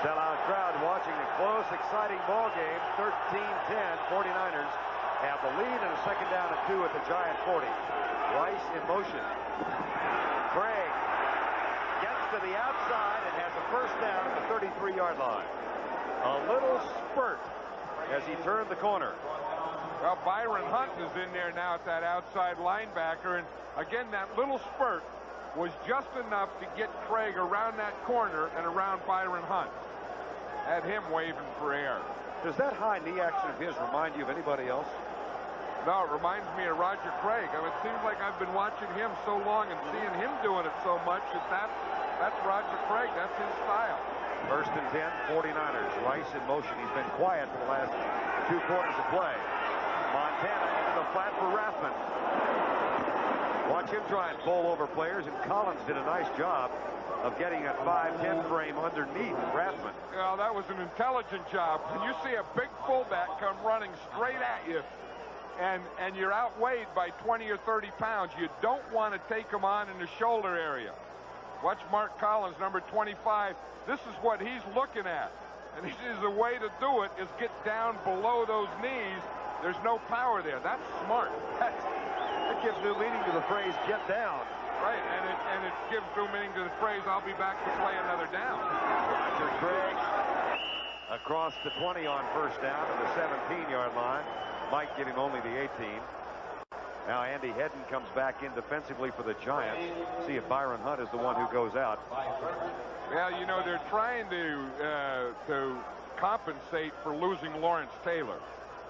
Sellout crowd watching a close, exciting ball game. 13-10. 49ers have the lead and a second down and 2 at the Giant 40. Rice in motion. Craig gets to the outside and has a first down at the 33-yard line. A little spurt as he turned the corner. Well, Byron Hunt is in there now at that outside linebacker, and again, that little spurt was just enough to get Craig around that corner and around Byron Hunt. Had him waving for air. Does that high knee action of his remind you of anybody else? No, it reminds me of Roger Craig. I mean, it seems like I've been watching him so long and seeing him doing it so much that that's Roger Craig. That's his style. First and 10, 49ers. Rice in motion. He's been quiet for the last 2 quarters of play. Montana into the flat for Rathman. Watch him try and bowl over players, and Collins did a nice job of getting a 5-10 frame underneath Rathman. Well, that was an intelligent job. When you see a big fullback come running straight at you, and you're outweighed by 20 or 30 pounds, you don't want to take him on in the shoulder area. Watch Mark Collins, number 25. This is what he's looking at. And this is the way to do it, is get down below those knees. There's no power there. That's smart. That gives new meaning to the phrase, get down. Right, and it gives new meaning to the phrase, I'll be back to play another down. Roger Craig across the 20 on first down to the 17-yard line. Might give him only the 18. Now Andy Hedden comes back in defensively for the Giants. See if Byron Hunt is the one who goes out. Well, you know, they're trying to compensate for losing Lawrence Taylor.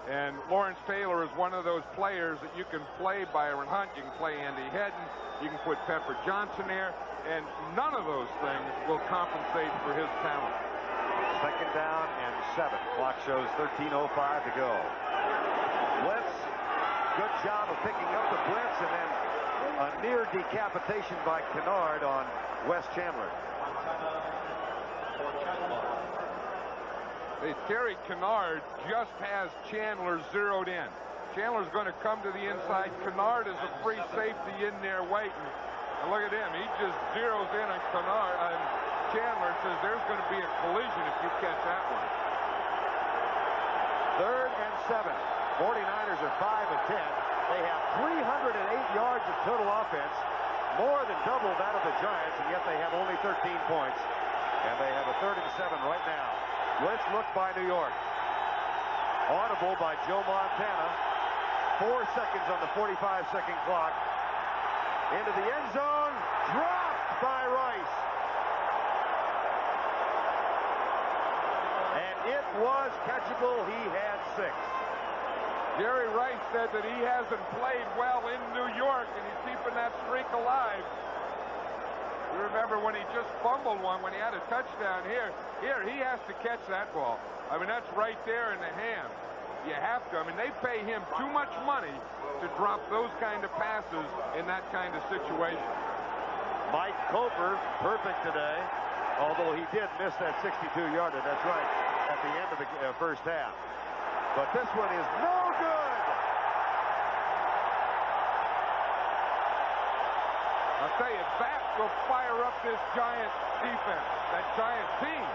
And Lawrence Taylor is one of those players that you can play Byron Hunt, you can play Andy Hedden, you can put Pepper Johnson there, and none of those things will compensate for his talent. Second down and 7. Clock shows 13:05 to go. Blitz, good job of picking up the blitz, and then a near decapitation by Kennard on Wes Chandler. Hey, Terry Kennard just has Chandler zeroed in. Chandler's going to come to the inside. Kennard is a free safety in there waiting. And look at him. He just zeroes in on Kennard. And Chandler says there's going to be a collision if you catch that one. 3rd and 7. 49ers are 5 of 10. They have 308 yards of total offense, more than double that of the Giants, and yet they have only 13 points. And they have a 3rd and 7 right now. Blitz look by New York. Audible by Joe Montana. 4 seconds on the 45-second clock. Into the end zone. Dropped by Rice. And it was catchable. He had 6. Jerry Rice said that he hasn't played well in New York, and he's keeping that streak alive. You remember when he just fumbled one when he had a touchdown here. Here, he has to catch that ball. I mean, that's right there in the hand. You have to. I mean, they pay him too much money to drop those kind of passes in that kind of situation. Mike Cofer, perfect today, although he did miss that 62-yarder. That's right, at the end of the first half. But this one is no good. I'll tell you, that will fire up this Giant defense, that Giant team,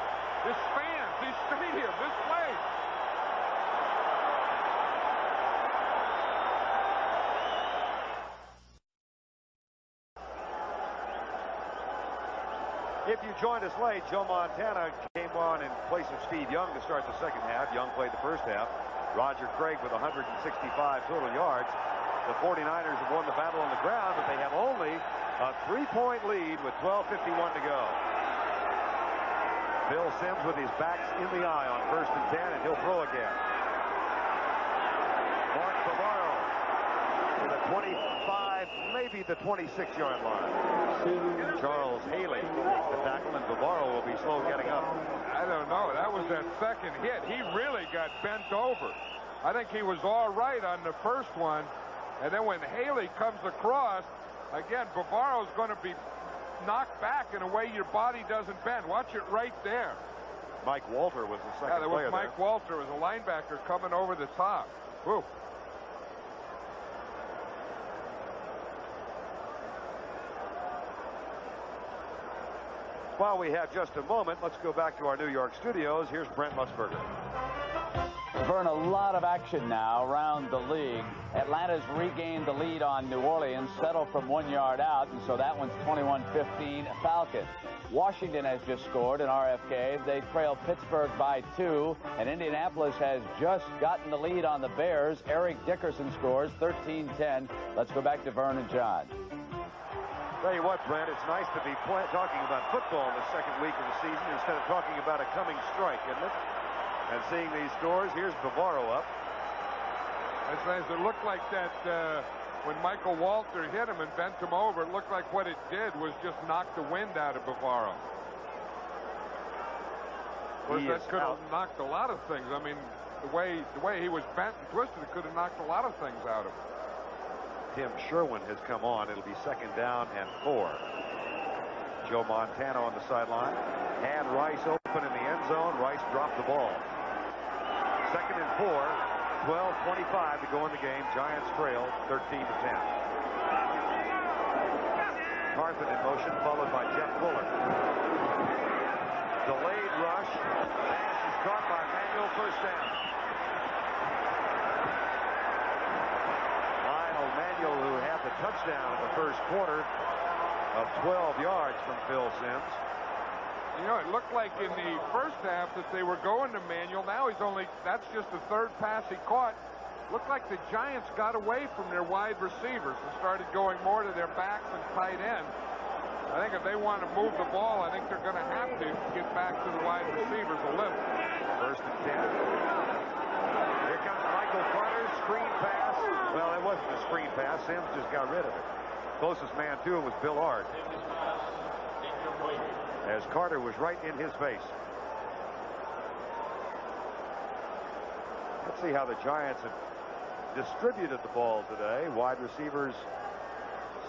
this fans, this stadium, this place. If you joined us late, Joe Montana came on in place of Steve Young to start the second half. Young played the first half. Roger Craig with 165 total yards. The 49ers have won the battle on the ground, but they have only a 3-point lead with 12:51 to go. Phil Simms with his backs in the eye on 1st and 10, and he'll throw again. Mark Bavaro to the 25, maybe the 26-yard line. Charles Haley the tackle, and Bavaro will be slow getting up. I don't know. That was that second hit. He really got bent over. I think he was all right on the first one. And then when Haley comes across, again, Bavaro's going to be knocked back in a way your body doesn't bend. Watch it right there. Mike Walter was the second player. Yeah, that was Mike Walter was a linebacker coming over the top. Whew. While we have just a moment, let's go back to our New York studios. Here's Brent Musburger. Vern, a lot of action now around the league. Atlanta's regained the lead on New Orleans, settled from 1 yard out, and so that one's 21-15 Falcons. Washington has just scored in RFK. They trail Pittsburgh by 2, and Indianapolis has just gotten the lead on the Bears. Eric Dickerson scores 13-10. Let's go back to Vern and John. Tell you what, Brent, it's nice to be talking about football in the second week of the season instead of talking about a coming strike, isn't it? And seeing these scores, here's Bavaro up. That's nice. It looked like that when Michael Walter hit him and bent him over, it looked like what it did was just knock the wind out of Bavaro. Well, that could have knocked a lot of things. I mean, the way he was bent and twisted, it could have knocked a lot of things out of him. Tim Sherwin has come on. It'll be 2nd down and 4. Joe Montana on the sideline. Had Rice open in the end zone. Rice dropped the ball. 2nd and 4. 12:25 to go in the game. Giants trail 13-10. Carthen in motion, followed by Jeff Fuller. Delayed rush. Pass is caught by Manuel. 1st down. Who had the touchdown in the first quarter of 12 yards from Phil Simms. You know, it looked like in the first half that they were going to Manuel. Now that's just the 3rd pass he caught. Looked like the Giants got away from their wide receivers and started going more to their backs and tight end. I think if they want to move the ball, I think they're going to have to get back to the wide receivers a little. 1st and 10. Here comes Michael Carter, screen pass. Well, it wasn't a screen pass. Simms just got rid of it. Closest man to it was Bill Ard, as Carter was right in his face. Let's see how the Giants have distributed the ball today. Wide receivers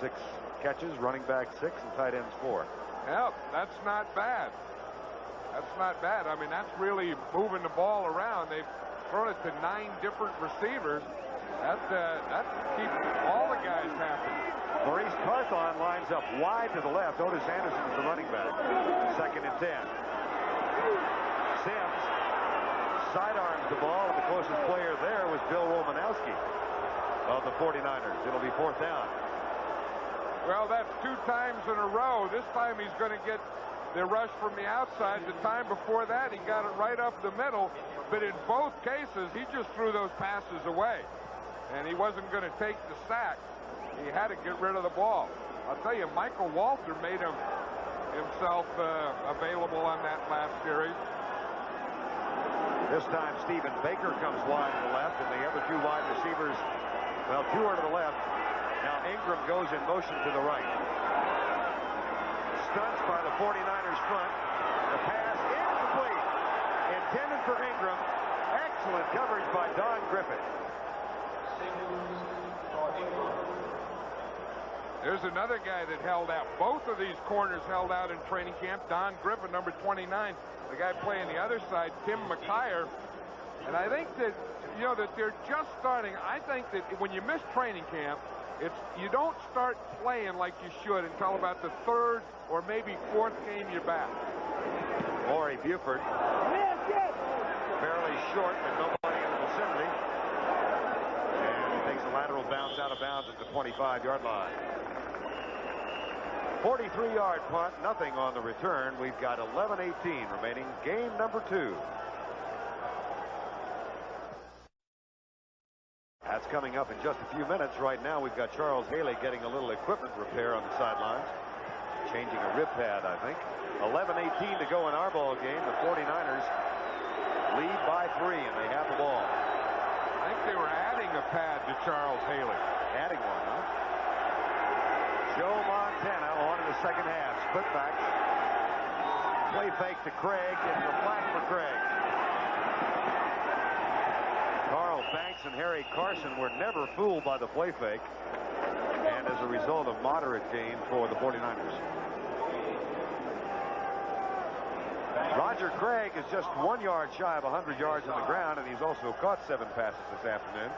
6 catches, running back 6, and tight ends 4. Yep, that's not bad. That's not bad. I mean, that's really moving the ball around. They've thrown it to 9 different receivers. That keeps all the guys happy. Maurice Carthon lines up wide to the left. Otis Anderson is the running back. 2nd and 10. Simms sidearms the ball, and the closest player there was Bill Romanowski of the 49ers. It'll be 4th down. Well, that's 2 times in a row. This time he's going to get the rush from the outside. The time before that, he got it right up the middle. But in both cases, he just threw those passes away. And he wasn't going to take the sack. He had to get rid of the ball. I'll tell you, Michael Walter made himself available on that last series. This time, Stephen Baker comes wide to the left, and the other 2 wide receivers, well, 2 are to the left. Now Ingram goes in motion to the right. Stunts by the 49ers front. The pass incomplete. Intended for Ingram. Excellent coverage by Don Griffith. There's another guy that held out. Both of these corners held out in training camp. Don Griffith, number 29. The guy playing the other side, Tim McKyer. And I think that, you know, that they're just starting. I think that when you miss training camp, you don't start playing like you should until about the 3rd or maybe 4th game you're back. Maury Buford. Fairly short, but nobody in the vicinity. And he takes a lateral bounce out of bounds at the 25-yard line. 43-yard punt, nothing on the return. We've got 11:18 remaining. Game number 2. That's coming up in just a few minutes. Right now, we've got Charles Haley getting a little equipment repair on the sidelines. Changing a rib pad, I think. 11:18 to go in our ball game. The 49ers lead by 3, and they have the ball. I think they were adding a pad to Charles Haley. Adding one, huh? Joe Montana on in the second half. Split back. Play fake to Craig. It's a flag for Craig. Carl Banks and Harry Carson were never fooled by the play fake. And as a result, a moderate gain for the 49ers. Roger Craig is just 1 yard shy of 100 yards on the ground, and he's also caught 7 passes this afternoon.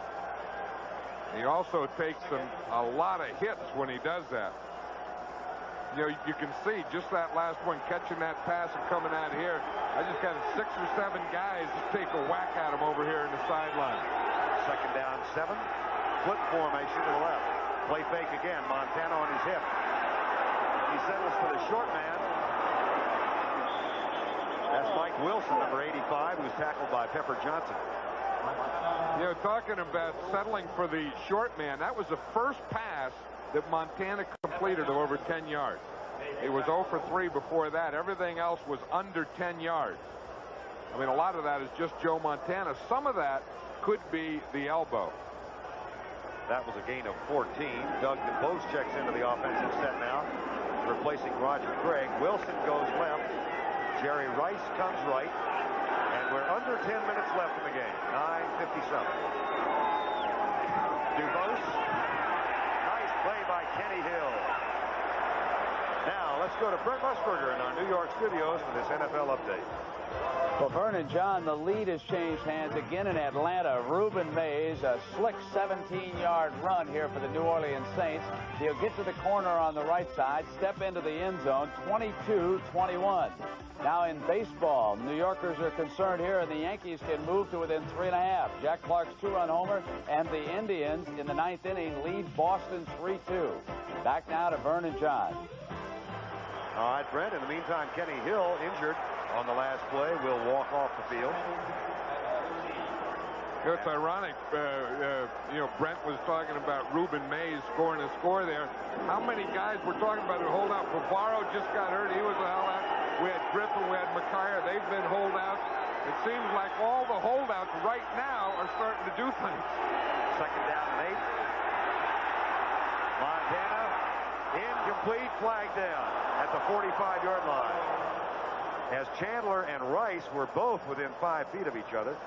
He also takes a lot of hits when he does that. You know, you can see just that last one, catching that pass and coming out here. I just got 6 or 7 guys to take a whack at him over here in the sideline. Second down, 7. Flip formation to the left. Play fake again. Montana on his hip. He settles for the short man. That's Mike Wilson, number 85, who was tackled by Pepper Johnson. You know, talking about settling for the short man, that was the first pass that Montana completed of over 10 yards. It was 0 for 3 before that. Everything else was under 10 yards. I mean, a lot of that is just Joe Montana. Some of that could be the elbow. That was a gain of 14. Doug DeBose checks into the offensive set now, replacing Roger Craig. Wilson goes left. Jerry Rice comes right. And we're under 10 minutes left in the game. 9:57. DeBose. Nice play by Kenny Hill. Now, let's go to Brent Musburger in our New York studios for this NFL update. Well, Vernon John, the lead has changed hands again in Atlanta. Ruben Mays, a slick 17-yard run here for the New Orleans Saints. He'll get to the corner on the right side, step into the end zone, 22-21. Now in baseball, New Yorkers are concerned here, and the Yankees can move to within 3.5. Jack Clark's 2-run homer, and the Indians in the 9th inning lead Boston 3-2. Back now to Vernon John. All right, Brent. In the meantime, Kenny Hill, injured on the last play, will walk off the field. It's ironic, you know, Brent was talking about Ruben Mays scoring a score there. How many guys we're talking about who hold out? Bavaro just got hurt. He was a holdout. We had Griffin, we had McKyer. They've been holdouts. It seems like all the holdouts right now are starting to do things. Second down and 8. Montana, incomplete, flag down at the 45-yard line. As Chandler and Rice were both within 5 feet of each other.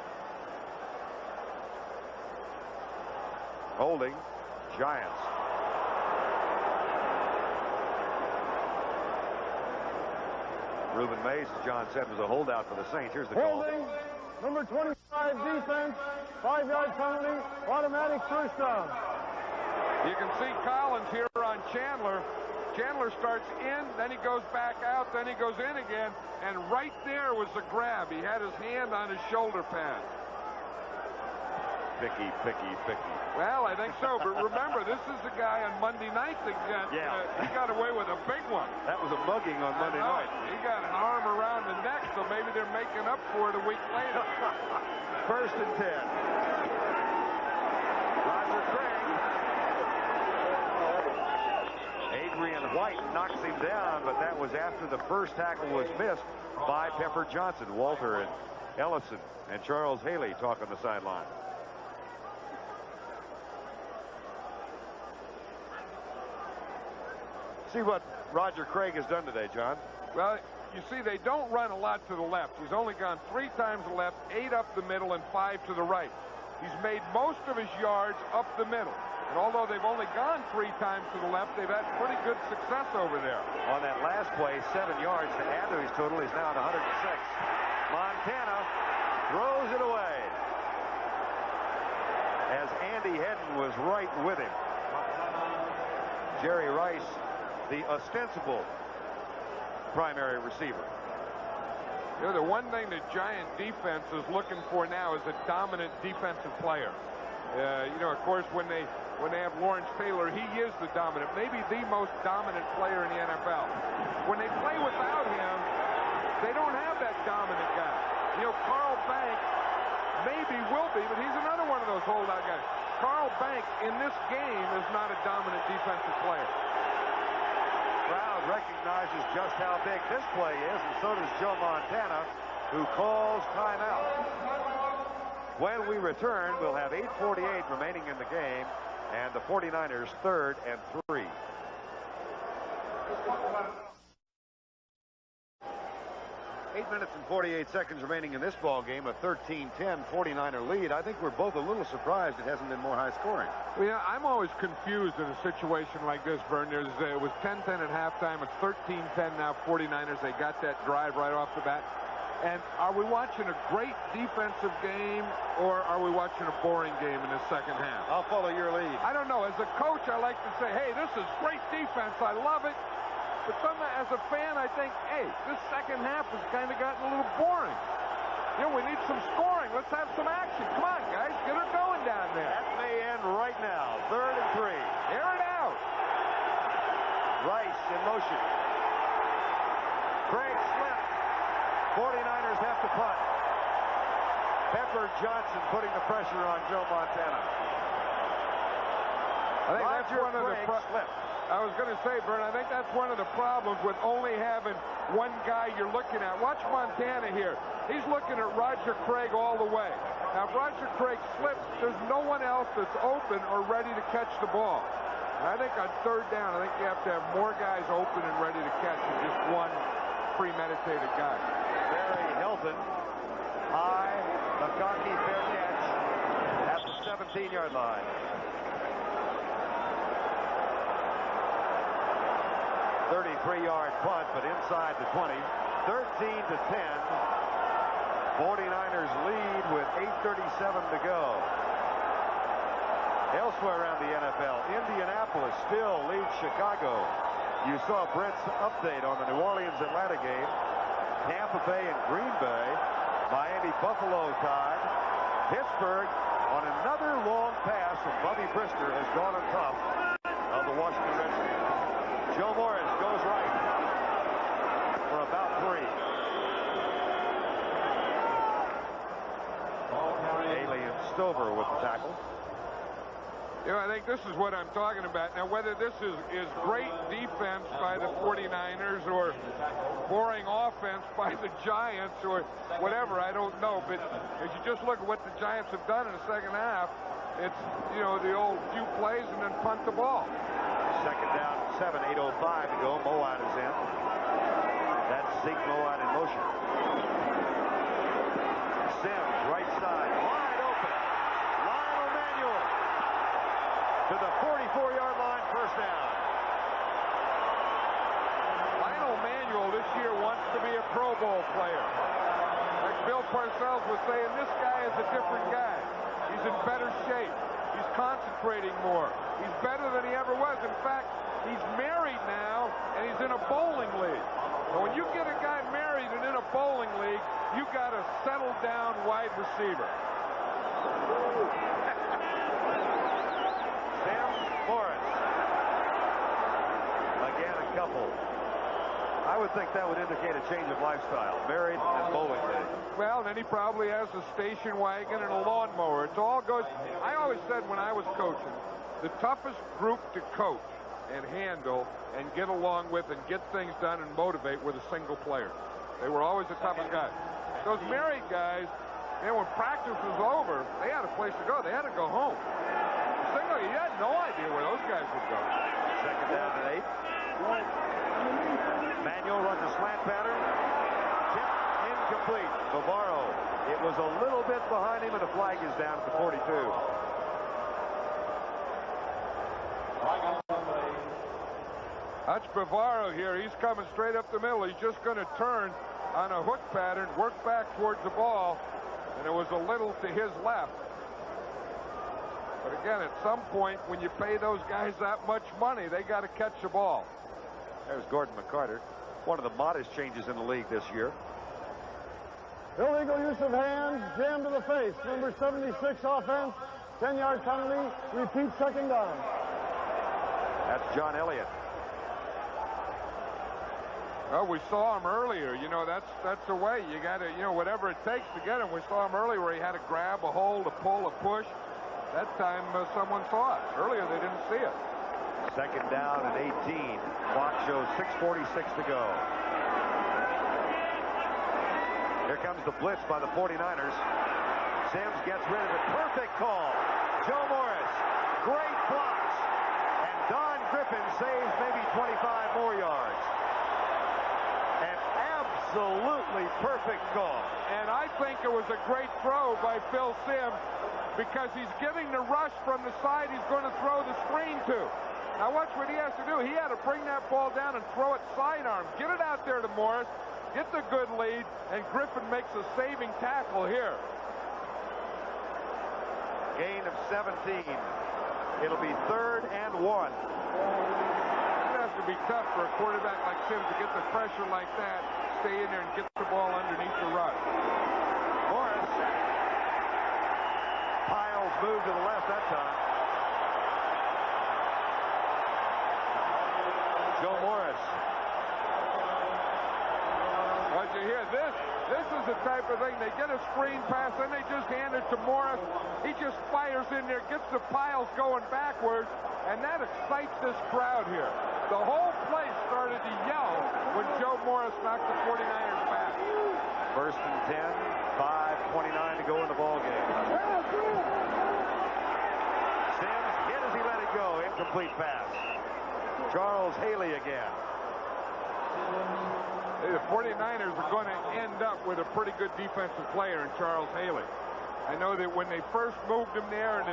Holding, Giants. Ruben Mays, as John said, was a holdout for the Saints. Here's the call. Holding, number 25 defense, 5-yard penalty, automatic first down. You can see Collins here on Chandler. Chandler starts in, then he goes back out, then he goes in again, and right there was the grab. He had his hand on his shoulder pad. Picky. Well, I think so, but remember, this is the guy on Monday night that got, he got away with a big one. That was a mugging on Monday night. He got an arm around the neck, so maybe they're making up for it a week later. First and 10. Roger Craig. Adrian White knocks him down, but that was after the first tackle was missed by Pepper Johnson. Walter and Ellison and Charles Haley talk on the sideline. See what Roger Craig has done today, John. Well, you see, they don't run a lot to the left. He's only gone 3 times to the left, 8 up the middle, and 5 to the right. He's made most of his yards up the middle. And although they've only gone 3 times to the left, they've had pretty good success over there. On that last play, 7 yards to add to his total. He's now at 106. Montana throws it away. As Andy Hedden was right with him. Jerry Rice, the ostensible primary receiver. You know, the one thing the Giant defense is looking for now is a dominant defensive player. You know, of course, when they have Lawrence Taylor, he is the dominant, maybe the most dominant player in the NFL. When they play without him, they don't have that dominant guy. You know, Carl Banks maybe will be, but he's another one of those holdout guys. Carl Bank in this game is not a dominant defensive player. Crowd recognizes just how big this play is, and so does Joe Montana, who calls timeout. When we return, we'll have 8:48 remaining in the game, and the 49ers 3rd and 3. 8 minutes and 48 seconds remaining in this ball game, a 13-10 49er lead. I think we're both a little surprised it hasn't been more high scoring. Well, yeah, I'm always confused in a situation like this, Vern. It was 10-10 at halftime. It's 13-10 now, 49ers. They got that drive right off the bat. And are we watching a great defensive game, or are we watching a boring game in the second half? I'll follow your lead. I don't know. As a coach, I like to say, hey, this is great defense. I love it. But as a fan, I think, hey, this second half has kind of gotten a little boring. You know, we need some scoring. Let's have some action. Come on, guys. Get her going down there. That may end right now. 3rd and 3. Air it out. Rice in motion. Craig slipped. 49ers have to punt. Pepper Johnson putting the pressure on Joe Montana. I think that's one of the slipped. I was going to say, Vern, I think that's one of the problems with only having one guy you're looking at. Watch Montana here. He's looking at Roger Craig all the way. Now, if Roger Craig slips, there's no one else that's open or ready to catch the ball. And I think on 3rd down, I think you have to have more guys open and ready to catch than just one premeditated guy. Barry Hilton, high, McConkey, fair catch at the 17-yard line. 33-yard punt, but inside the 20. 13-10. 49ers lead with 8:37 to go. Elsewhere around the NFL, Indianapolis still leads Chicago. You saw Brett's update on the New Orleans-Atlanta game. Tampa Bay and Green Bay. Miami-Buffalo tied. Pittsburgh, on another long pass from Bubby Brister, has gone on top of the Washington Redskins. Joe Morris goes right for about 3. Haley and Stover with the tackle. You know, I think this is what I'm talking about. Now, whether this is great defense by the 49ers or boring offense by the Giants or whatever, I don't know. But if you just look at what the Giants have done in the second half, it's, you know, the old few plays and then punt the ball. 2nd down, 7, 8:05 to go. Mowat is in. That's Zeke Mowat in motion. Sims, right side, wide open. Lionel Manuel to the 44-yard line, 1st down. Lionel Manuel this year wants to be a Pro Bowl player. Like Bill Parcells was saying, this guy is a different guy. He's in better shape. He's concentrating more. He's better than he ever was. In fact, he's married now, and he's in a bowling league. So when you get a guy married and in a bowling league, you got a settled down wide receiver. Sam Morris. Again, a couple. I would think that would indicate a change of lifestyle. Married and bowling league. Well, then he probably has a station wagon and a lawnmower. It all goes. I always said when I was coaching, the toughest group to coach and handle and get along with and get things done and motivate were the single players. They were always the toughest guys. Those married guys, man, when practice was over, they had a place to go. They had to go home. The single, you had no idea where those guys would go. 2nd down and 8. Manuel runs a slant pattern. Tip incomplete. Bavaro. It was a little bit behind him, and the flag is down at the 42. That's Bavaro here. He's coming straight up the middle. He's just going to turn on a hook pattern, work back towards the ball, and it was a little to his left. But again, at some point, when you pay those guys that much money, they got to catch the ball. There's Gordon McCarter, one of the modest changes in the league this year. Illegal use of hands, jam to the face. Number 76 offense, 10-yard penalty, repeat 2nd down. That's John Elliott. Well, we saw him earlier. You know, that's the way. You got to, you know, whatever it takes to get him. We saw him earlier where he had to grab, a hold, a pull, a push. That time someone saw it. Earlier they didn't see it. Second down and 18. Clock shows 6:46 to go. Here comes the blitz by the 49ers. Sims gets rid of it. Perfect call. Joe Morris. Great blocks. And Don Griffin saves maybe 25 more yards. An absolutely perfect call. And I think it was a great throw by Phil Sims because he's getting the rush from the side he's going to throw the screen to. Now watch what he has to do. He had to bring that ball down and throw it sidearm. Get it out there to Morris. Get the good lead, and Griffin makes a saving tackle here. Gain of 17. It'll be 3rd and 1. It has to be tough for a quarterback like Sims to get the pressure like that, stay in there and get the ball underneath the rush. Morris. Piles moved to the left that time. Joe Morris. What you hear? This is the type of thing. They get a screen pass, then they just hand it to Morris. He just fires in there, gets the piles going backwards, and that excites this crowd here. The whole place started to yell when Joe Morris knocked the 49ers back. 1st and 10, 5:29 to go in the ball game. Sims hit as he let it go. Incomplete pass. Charles Haley again. The 49ers are going to end up with a pretty good defensive player in Charles Haley. I know that when they first moved him there and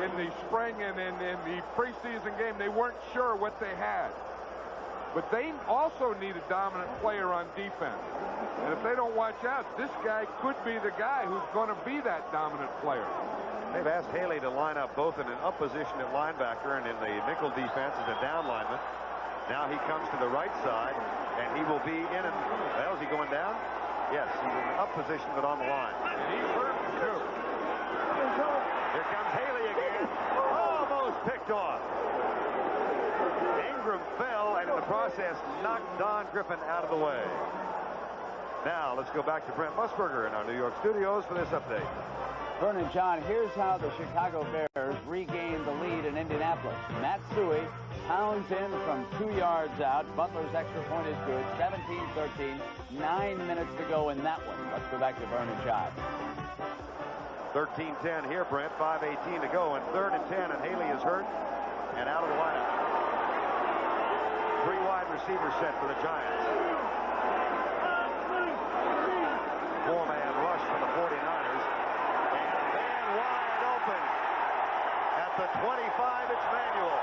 in the spring and in the preseason game, they weren't sure what they had. But they also need a dominant player on defense. And if they don't watch out, this guy could be the guy who's going to be that dominant player. They've asked Haley to line up both in an up position at linebacker and in the nickel defense as a down lineman. Now he comes to the right side, and he will be in and, well, is he going down? Yes, he's in an up position, but on the line. And he's hurt, too. Here comes Haley again. Almost picked off. Ingram fell, and in the process, knocked Don Griffin out of the way. Now, let's go back to Brent Musburger in our New York studios for this update. Vernon, John, here's how the Chicago Bears regained the lead in Indianapolis. Matt Suhey pounds in from 2 yards out. Butler's extra point is good. 17-13. 9 minutes to go in that one. Let's go back to Vernon John. 13-10 here, Brent. 5:18 to go. And 3rd and 10, and Haley is hurt and out of the lineup. 3 wide receiver set for the Giants. 4-man rush for the 49ers. And then wide open. At the 25, it's Manuel.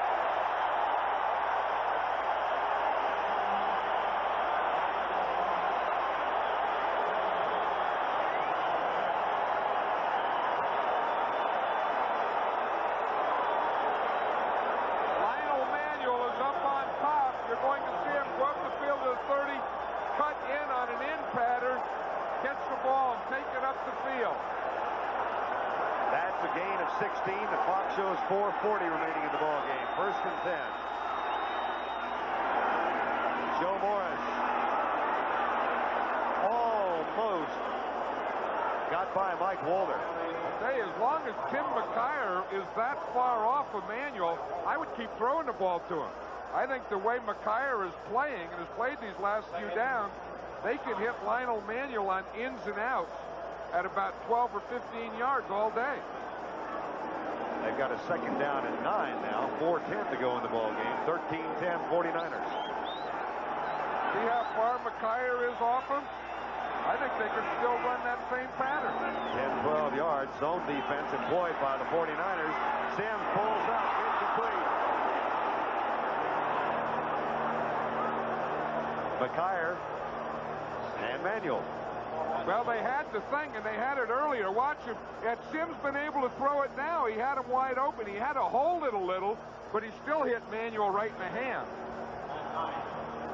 Lionel Manuel is up on top. You're going to see him go up the field to the 30, cut in on an in pattern, catch the ball, and take it up the field. That's a gain of 16. The clock shows 4:40 remaining in the ball game. 1st and 10. Joe Morris almost got by Mike Walter. I'll tell you, as long as Tim McKyer is that far off of Manuel, I would keep throwing the ball to him. I think the way McKyer is playing and has played these last few downs, they can hit Lionel Manuel on ins and outs at about 12 or 15 yards all day. They've got a 2nd down and 9 now. 4:10 to go in the ball game. 13-10 49ers. See how far McKyer is off him? I think they can still run that same pattern. 10-12 yards. Zone defense employed by the 49ers. Sims pulls up. Incomplete. McKyer and Manuel. Well, they had the thing, and they had it earlier. Watch him. Had Sims been able to throw it now, he had him wide open. He had to hold it a little, but he still hit Manuel right in the hand.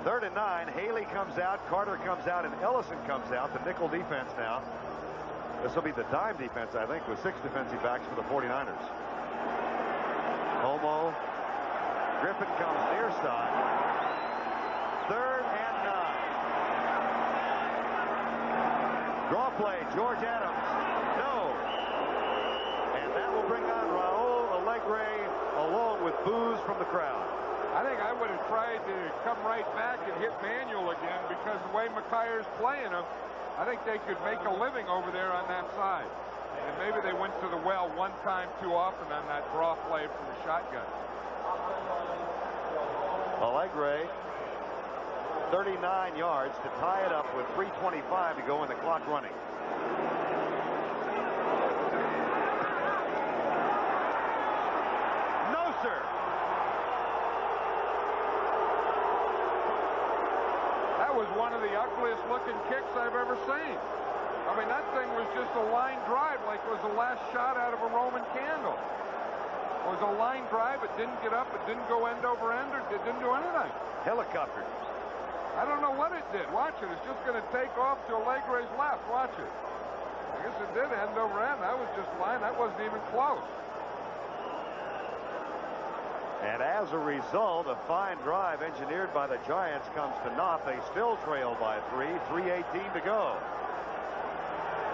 3rd and 9. Haley comes out. Carter comes out, and Ellison comes out. The nickel defense now. This will be the dime defense, I think, with 6 defensive backs for the 49ers. Homo. Griffin comes near side. 3rd and 9. Draw play. George Adams. No. And that will bring on Raul boos from the crowd. I think I would have tried to come right back and hit Manuel again, because the way McKier's playing him, I think they could make a living over there on that side. And maybe they went to the well one time too often on that draw play from the shotgun. Allegre, 39 yards to tie it up with 3:25 to go in the clock running. No, sir. That was one of the ugliest looking kicks I've ever seen. I mean, that thing was just a line drive, like it was the last shot out of a Roman candle. It was a line drive. It didn't get up. It didn't go end over end. It didn't do anything. Helicopter. I don't know what it did. Watch it. It's just going to take off to Allegre's left. Watch it. I guess it did end over end. That was just line. That wasn't even close. And as a result, a fine drive engineered by the Giants comes to naught. They still trail by 3:18 to go.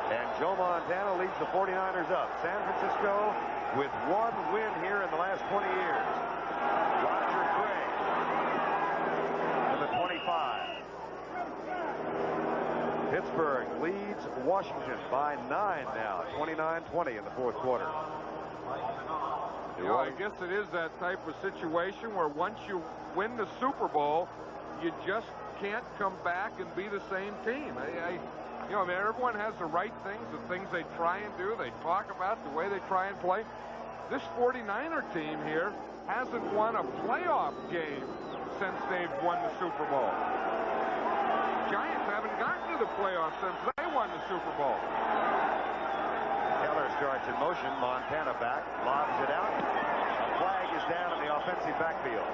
And Joe Montana leads the 49ers up. San Francisco with one win here in the last 20 years. Roger Craig to the 25. Pittsburgh leads Washington by 9 now, 29-20 in the fourth quarter. You know, I guess it is that type of situation where once you win the Super Bowl, you just can't come back and be the same team. You know, I mean, everyone has the right things, the things they try and do, they talk about, the way they try and play. This 49er team here hasn't won a playoff game since they've won the Super Bowl. Giants haven't gotten to the playoffs since they won the Super Bowl. Keller starts in motion. Montana back, lobs it out. A flag is down in the offensive backfield.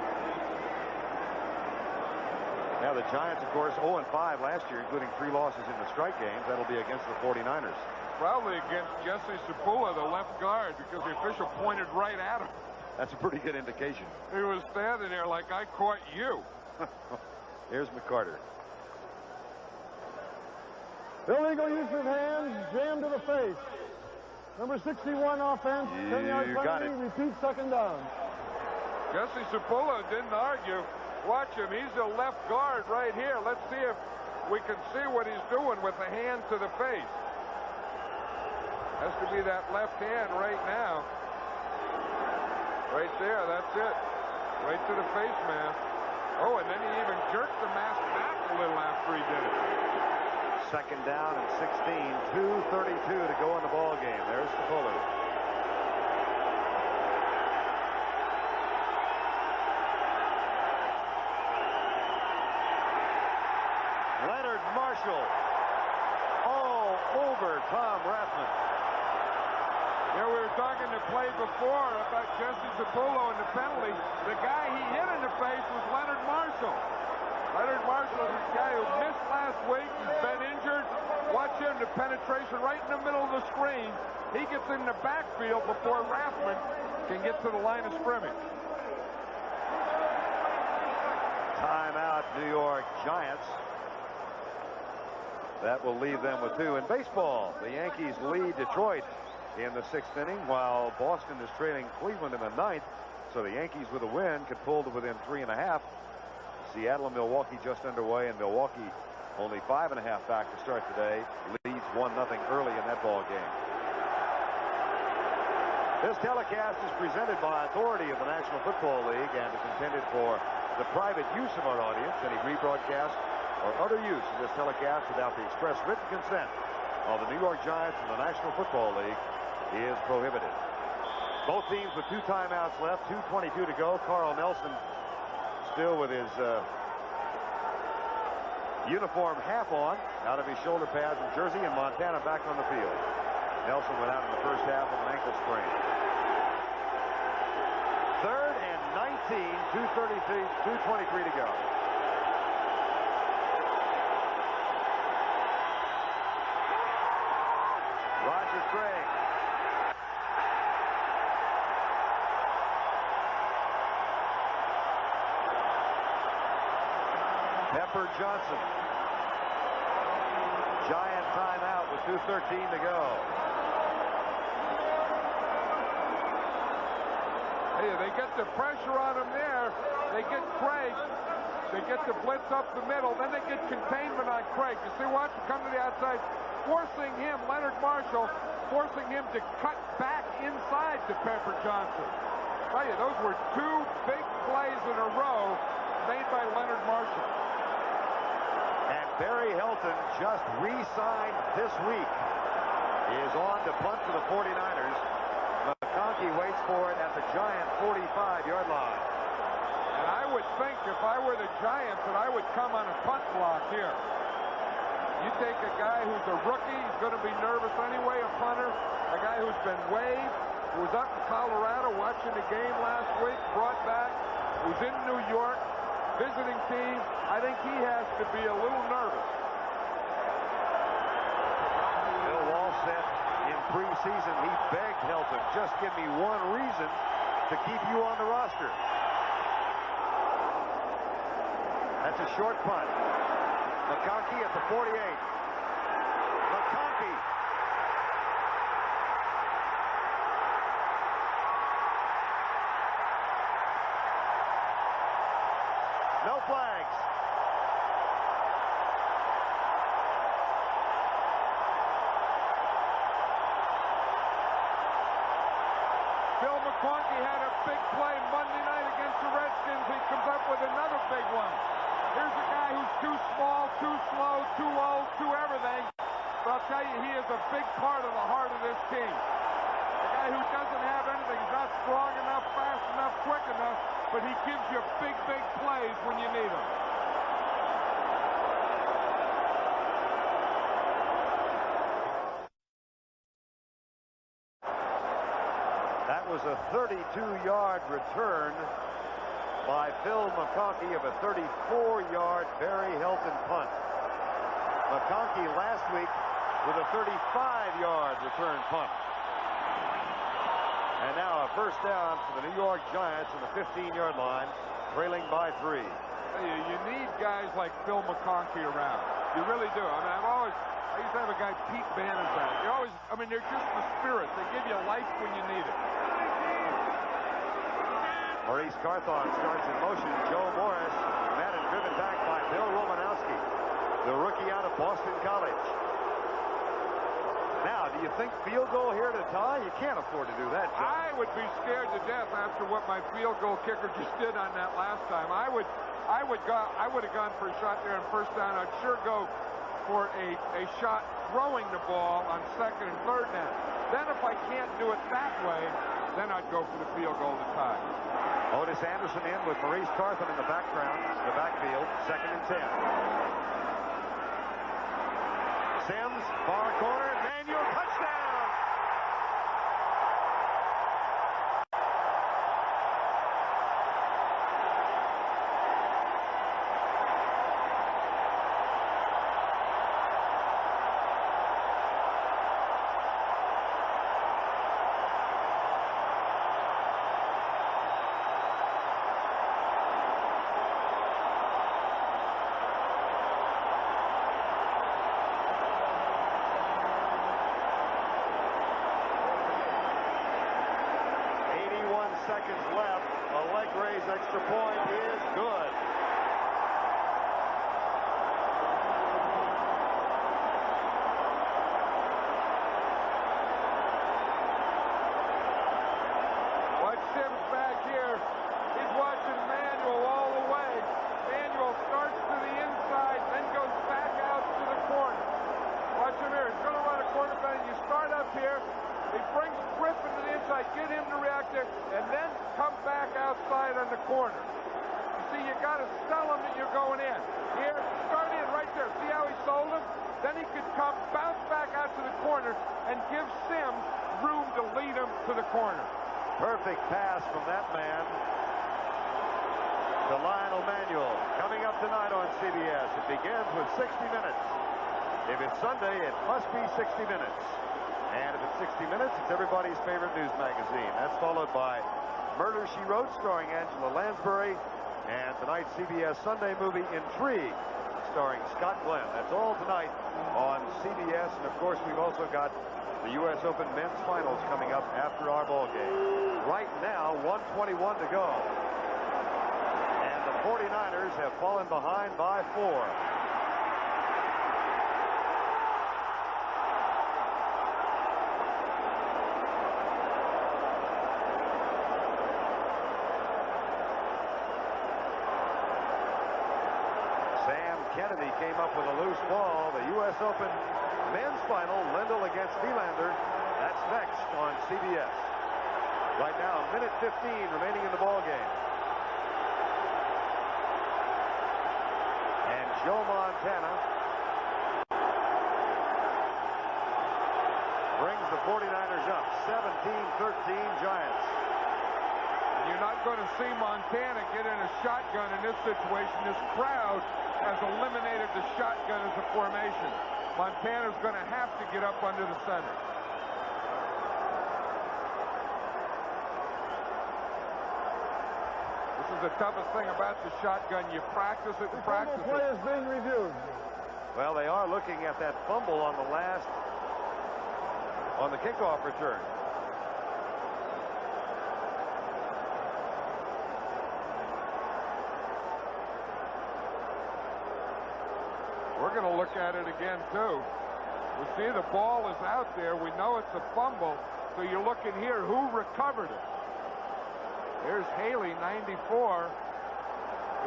Now the Giants, of course, 0-5 last year, including 3 losses in the strike games. That'll be against the 49ers. Probably against Jesse Sapula, the left guard, because the official pointed right at him. That's a pretty good indication. He was standing there like, I caught you. Here's McCarter. Illegal use of hands, jammed to the face. Number 61 offense, 10-yard penalty, repeat second down. Jesse Sapula didn't argue. Watch him. He's a left guard right here. Let's see if we can see what he's doing with the hand to the face. Has to be that left hand right now. Right there. That's it. Right to the face mask. Oh, and then he even jerked the mask back a little after he did it. Second down and 16. 2:32 to go in the ball game. There's Sapula. Marshall all over Tom Rathman. Yeah, we were talking the play before about Jesse Sapula and the penalty. The guy he hit in the face was Leonard Marshall. Leonard Marshall is the guy who missed last week. He's been injured. Watch him, the penetration right in the middle of the screen. He gets in the backfield before Rathman can get to the line of scrimmage. Timeout, New York Giants. That will leave them with 2. In baseball, the Yankees lead Detroit in the 6th inning, while Boston is trailing Cleveland in the 9th. So the Yankees with a win could pull to within 3.5. Seattle and Milwaukee just underway, and Milwaukee only 5.5 back to start today. Leads 1-0 early in that ball game. This telecast is presented by authority of the National Football League and is intended for the private use of our audience. Any rebroadcast or other use of this telecast without the express written consent of the New York Giants and the National Football League is prohibited. Both teams with 2 timeouts left, 2:22 to go. Carl Nelson still with his uniform half on, out of his shoulder pads and jersey, and Montana back on the field. Nelson went out in the first half with an ankle sprain. 3rd and 19, 2:23 to go. Roger Craig. Pepper Johnson. Giant timeout with 2:13 to go. Hey, they get the pressure on him there. They get Craig. They get the blitz up the middle. Then they get containment on Craig. You see, watch him come to the outside, forcing him, Leonard Marshall, forcing him to cut back inside to Pepper Johnson. I tell you, those were two big plays in a row made by Leonard Marshall. And Barry Helton, just re-signed this week, is on to punt for the 49ers. McConkey waits for it at the Giant 45-yard line. And I would think if I were the Giants that I would come on a punt block here. You take a guy who's a rookie, he's going to be nervous anyway, a punter, a guy who's been waived, who was up in Colorado watching the game last week, brought back, who's in New York, visiting team. I think he has to be a little nervous. Bill Walsh said in preseason he begged Helton, just give me one reason to keep you on the roster. That's a short punt. McConkey at the 48. McConkey. No flags. Bill McConkey had a big play Monday night against the Redskins. He comes up with another big one. Here's a guy who's too small, too slow, too old, too everything. But I'll tell you, he is a big part of the heart of this team. A guy who doesn't have anything. He's not strong enough, fast enough, quick enough, but he gives you big, big plays when you need them. That was a 32-yard return by Phil McConkey of a 34-yard Barry Helton punt. McConkey last week with a 35-yard return punt. And now a first down for the New York Giants on the 15-yard line, trailing by 3. You need guys like Phil McConkey around. You really do. I mean, I used to have a guy, Pete Banizak. They're just the spirit. They give you life when you need it. Maurice Carthon starts in motion. Joe Morris, met and driven back by Bill Romanowski, the rookie out of Boston College. Now, do you think field goal here to tie? You can't afford to do that, John. I would be scared to death after what my field goal kicker just did on that last time. I would have gone for a shot there on first down. I'd sure go for a shot throwing the ball on second and third down. Then if I can't do it that way, then I'd go for the field goal to tie. Otis Anderson in with Maurice Carthon in the backfield, second and 10. Sims, far corner, Manuel, touchdown! Seconds left. A leg raise extra point is good. Watch Sims back here. He's watching Manuel all the way. Manuel starts to the inside, then goes back out to the corner. Watch him here. He's going to run a corner bend. You start up here. He brings Griffin to the inside, get him to react there, and then come back outside on the corner. You see, you got to sell him that you're going in. Here, start in right there. See how he sold him? Then he could come, bounce back out to the corner, and give Sims room to lead him to the corner. Perfect pass from that man to Lionel Manuel. Coming up tonight on CBS, it begins with 60 Minutes. If it's Sunday, it must be 60 Minutes. And if it's 60 Minutes, it's everybody's favorite news magazine. That's followed by Murder, She Wrote, starring Angela Lansbury, and tonight's CBS Sunday movie Intrigue, starring Scott Glenn. That's all tonight on CBS. And, of course, we've also got the U.S. Open men's finals coming up after our ball game. Right now, 1:21 to go. And the 49ers have fallen behind by 4. Kennedy came up with a loose ball. The U.S. Open men's final, Lendl against Wilander. That's next on CBS. Right now, 1:15 remaining in the ball game. And Joe Montana brings the 49ers up 17-13 Giants. And you're not going to see Montana get in a shotgun in this situation. This crowd has eliminated the shotgun as a formation. Montana's going to have to get up under the center. This is the toughest thing about the shotgun. You practice it and practice it. The play is being reviewed. Well, they are looking at that fumble on the kickoff return. We're going to look at it again, too. We see the ball is out there. We know it's a fumble. So you're looking here. Who recovered it? There's Haley, 94.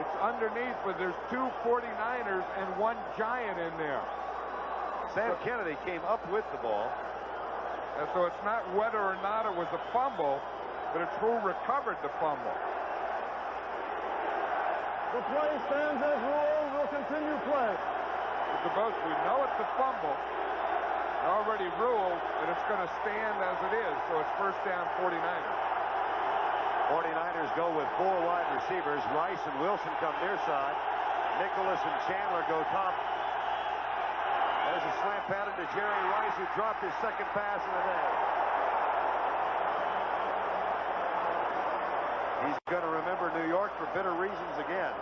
It's underneath, but there's 2 49ers and 1 Giant in there. Sam Kennedy came up with the ball. And so it's not whether or not it was a fumble, but it's who recovered the fumble. The play stands as ruled. We'll continue play. We know it's a fumble. They already ruled that it's going to stand as it is, so it's first down 49ers. 49ers go with 4 wide receivers. Rice and Wilson come near side. Nicholas and Chandler go top. There's a slant pattern to Jerry Rice, who dropped his second pass of the day. He's going to remember New York for bitter reasons again.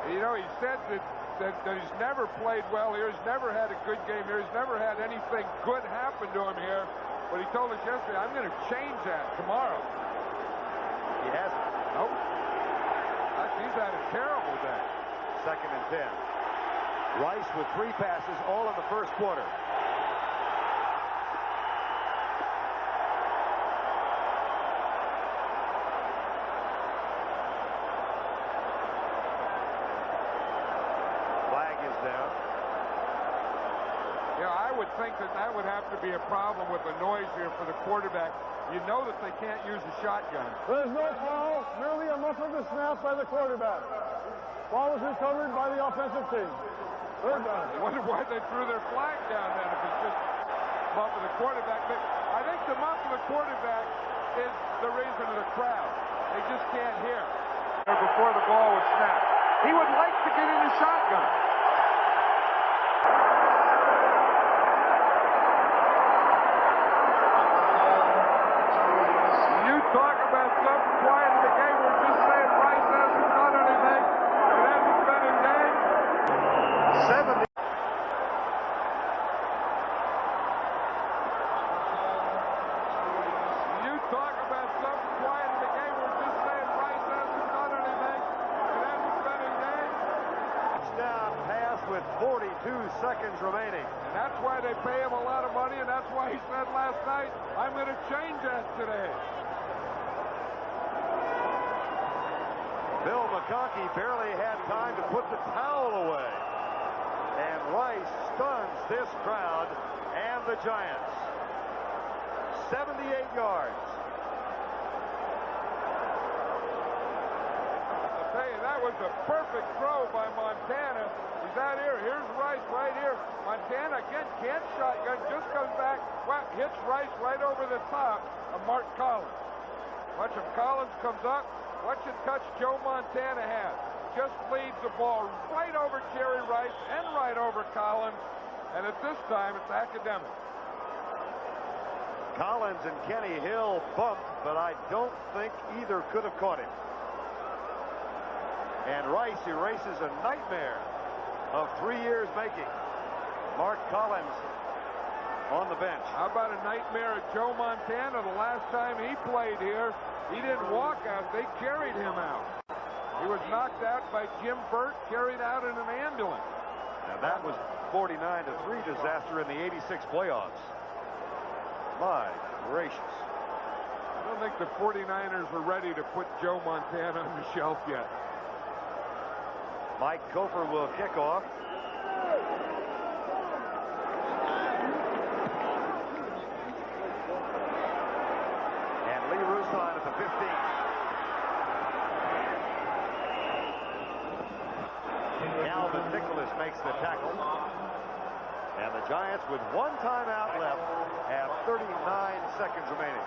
You know, he said that he's never played well here. He's never had a good game here. He's never had anything good happen to him here. But he told us yesterday, I'm going to change that tomorrow. He hasn't. Nope. He's had a terrible day. 2nd and 10. Rice with 3 passes, all in the first quarter. Think that would have to be a problem with the noise here for the quarterback. You know that they can't use a shotgun. There's no foul, merely a muff of the snap by the quarterback. Ball is recovered by the offensive team. Third down. I wonder why they threw their flag down then if it's just muff of the quarterback. But I think the muff of the quarterback is the reason of the crowd. They just can't hear. Before the ball was snapped. He would like to get in a shotgun. Talk about something quiet in the game. We're just saying Rice hasn't done anything. It hasn't been a game. 70. You talk about something quiet in the game. We're just saying Rice hasn't done anything. It hasn't been a game. Touchdown pass with 42 seconds remaining. And that's why they pay him a lot of money, and that's why he said last night, I'm going to change that today. Bill McConkey barely had time to put the towel away. And Rice stuns this crowd and the Giants. 78 yards. I'll tell you, that was a perfect throw by Montana. He's out here. Here's Rice right here. Montana, again, can't shotgun. Just comes back, hits Rice right over the top of Mark Collins. Watch him. Collins comes up. Watch it touch Joe Montana has. Just leads the ball right over Jerry Rice and right over Collins. And at this time, it's academic. Collins and Kenny Hill bumped, but I don't think either could have caught him. And Rice erases a nightmare of 3 years making. Mark Collins on the bench. How about a nightmare at Joe Montana? The last time he played here, he didn't walk out. They carried him out. He was knocked out by Jim Burt, carried out in an ambulance. And that was 49-3 disaster in the 86 playoffs. My gracious. I don't think the 49ers are ready to put Joe Montana on the shelf yet. Mike Koper will kick off. And Lee Roussan at the 15. Alvin Nicholas makes the tackle. And the Giants, with one timeout left, have 39 seconds remaining.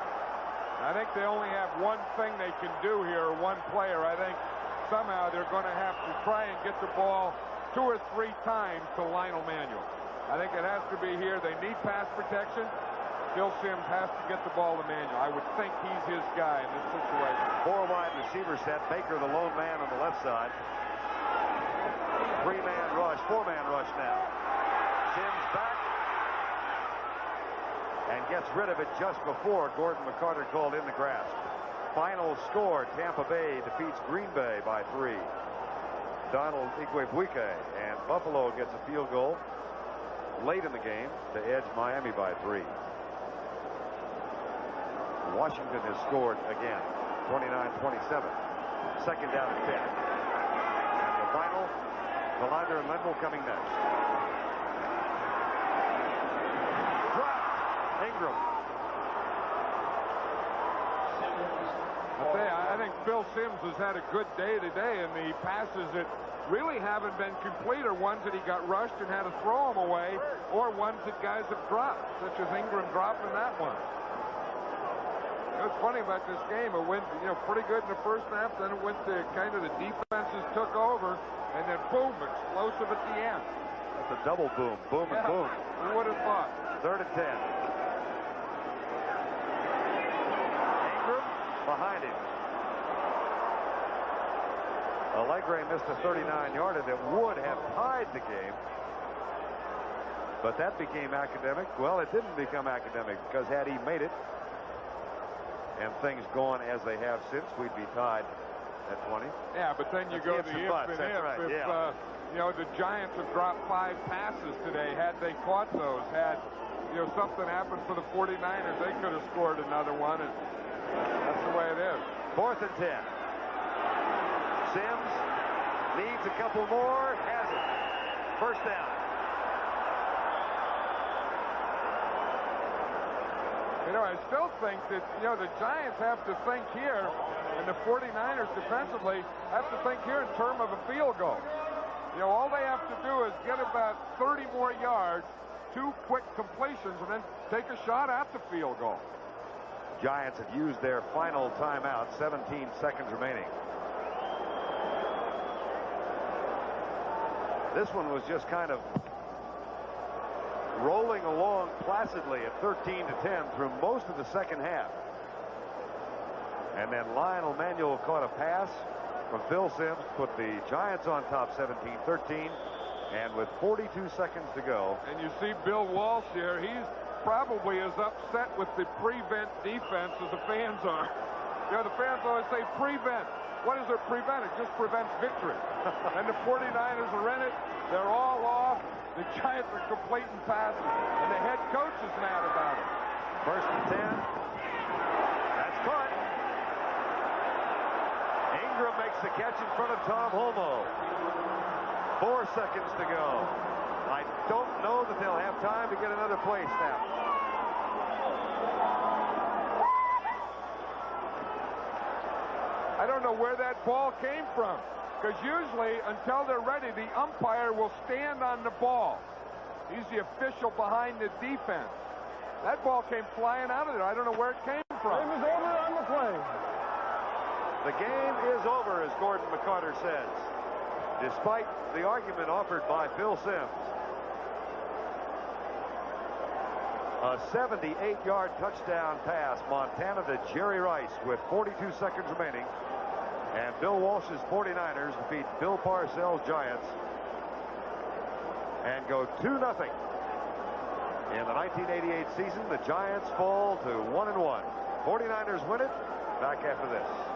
I think they only have one thing they can do here, one player. I think somehow they're going to have to try and get the ball 2 or 3 times to Lionel Manuel. I think it has to be here. They need pass protection. Phil Simms has to get the ball to Manuel. I would think he's his guy in this situation. 4 wide receiver set. Baker, the lone man on the left side. 3-man rush, 4-man rush now. Simms back and gets rid of it just before Gordon McCarter called in the grasp. Final score, Tampa Bay defeats Green Bay by 3. Donald Igwebuike, and Buffalo gets a field goal late in the game to edge Miami by 3. Washington has scored again, 29-27. Second down and 10. And the final, Willander and Linville coming next. Ingram. I think Phil Simms has had a good day today, and the passes that really haven't been complete are ones that he got rushed and had to throw them away, or ones that guys have dropped, such as Ingram dropping that one. What's funny about this game, it went, pretty good in the first half, then it went to kind of the defenses took over, and then boom, explosive at the end. That's a double boom, boom and boom. Who would have thought? 3rd and 10. Ingram behind him. Allegre missed a 39-yarder that would have tied the game. But that became academic. Well, it didn't become academic because had he made it and things gone as they have since, we'd be tied at 20. Yeah, but then you go to the if and if. Right, if yeah. The Giants have dropped 5 passes today. Had they caught those, had something happened for the 49ers, they could have scored another one, and that's the way it is. 4th and 10. Simms needs a couple more, has it. First down. I still think that, the Giants have to think here, and the 49ers defensively have to think here in terms of a field goal. All they have to do is get about 30 more yards, 2 quick completions, and then take a shot at the field goal. Giants have used their final timeout, 17 seconds remaining. This one was just kind of rolling along placidly at 13-10 through most of the second half. And then Lionel Manuel caught a pass from Phil Simms, put the Giants on top 17-13, and with 42 seconds to go. And you see Bill Walsh here, he's probably as upset with the prevent defense as the fans are. The fans always say prevent. What does it prevent? It just prevents victory. And the 49ers are in it. They're all off. The Giants are completing passes, and the head coach is mad about it. 1st and 10. That's caught. Ingram makes the catch in front of Tom Holmoe. 4 seconds to go. I don't know that they'll have time to get another play snap. I don't know where that ball came from. Because usually, until they're ready, the umpire will stand on the ball. He's the official behind the defense. That ball came flying out of there. I don't know where it came from. Game is over on the play. The game is over, as Gordon McCarter says, despite the argument offered by Phil Simms. A 78-yard touchdown pass, Montana to Jerry Rice with 42 seconds remaining. And Bill Walsh's 49ers defeat Bill Parcells' Giants and go 2-0 In the 1988 season, the Giants fall to 1-1. 49ers win it. Back after this.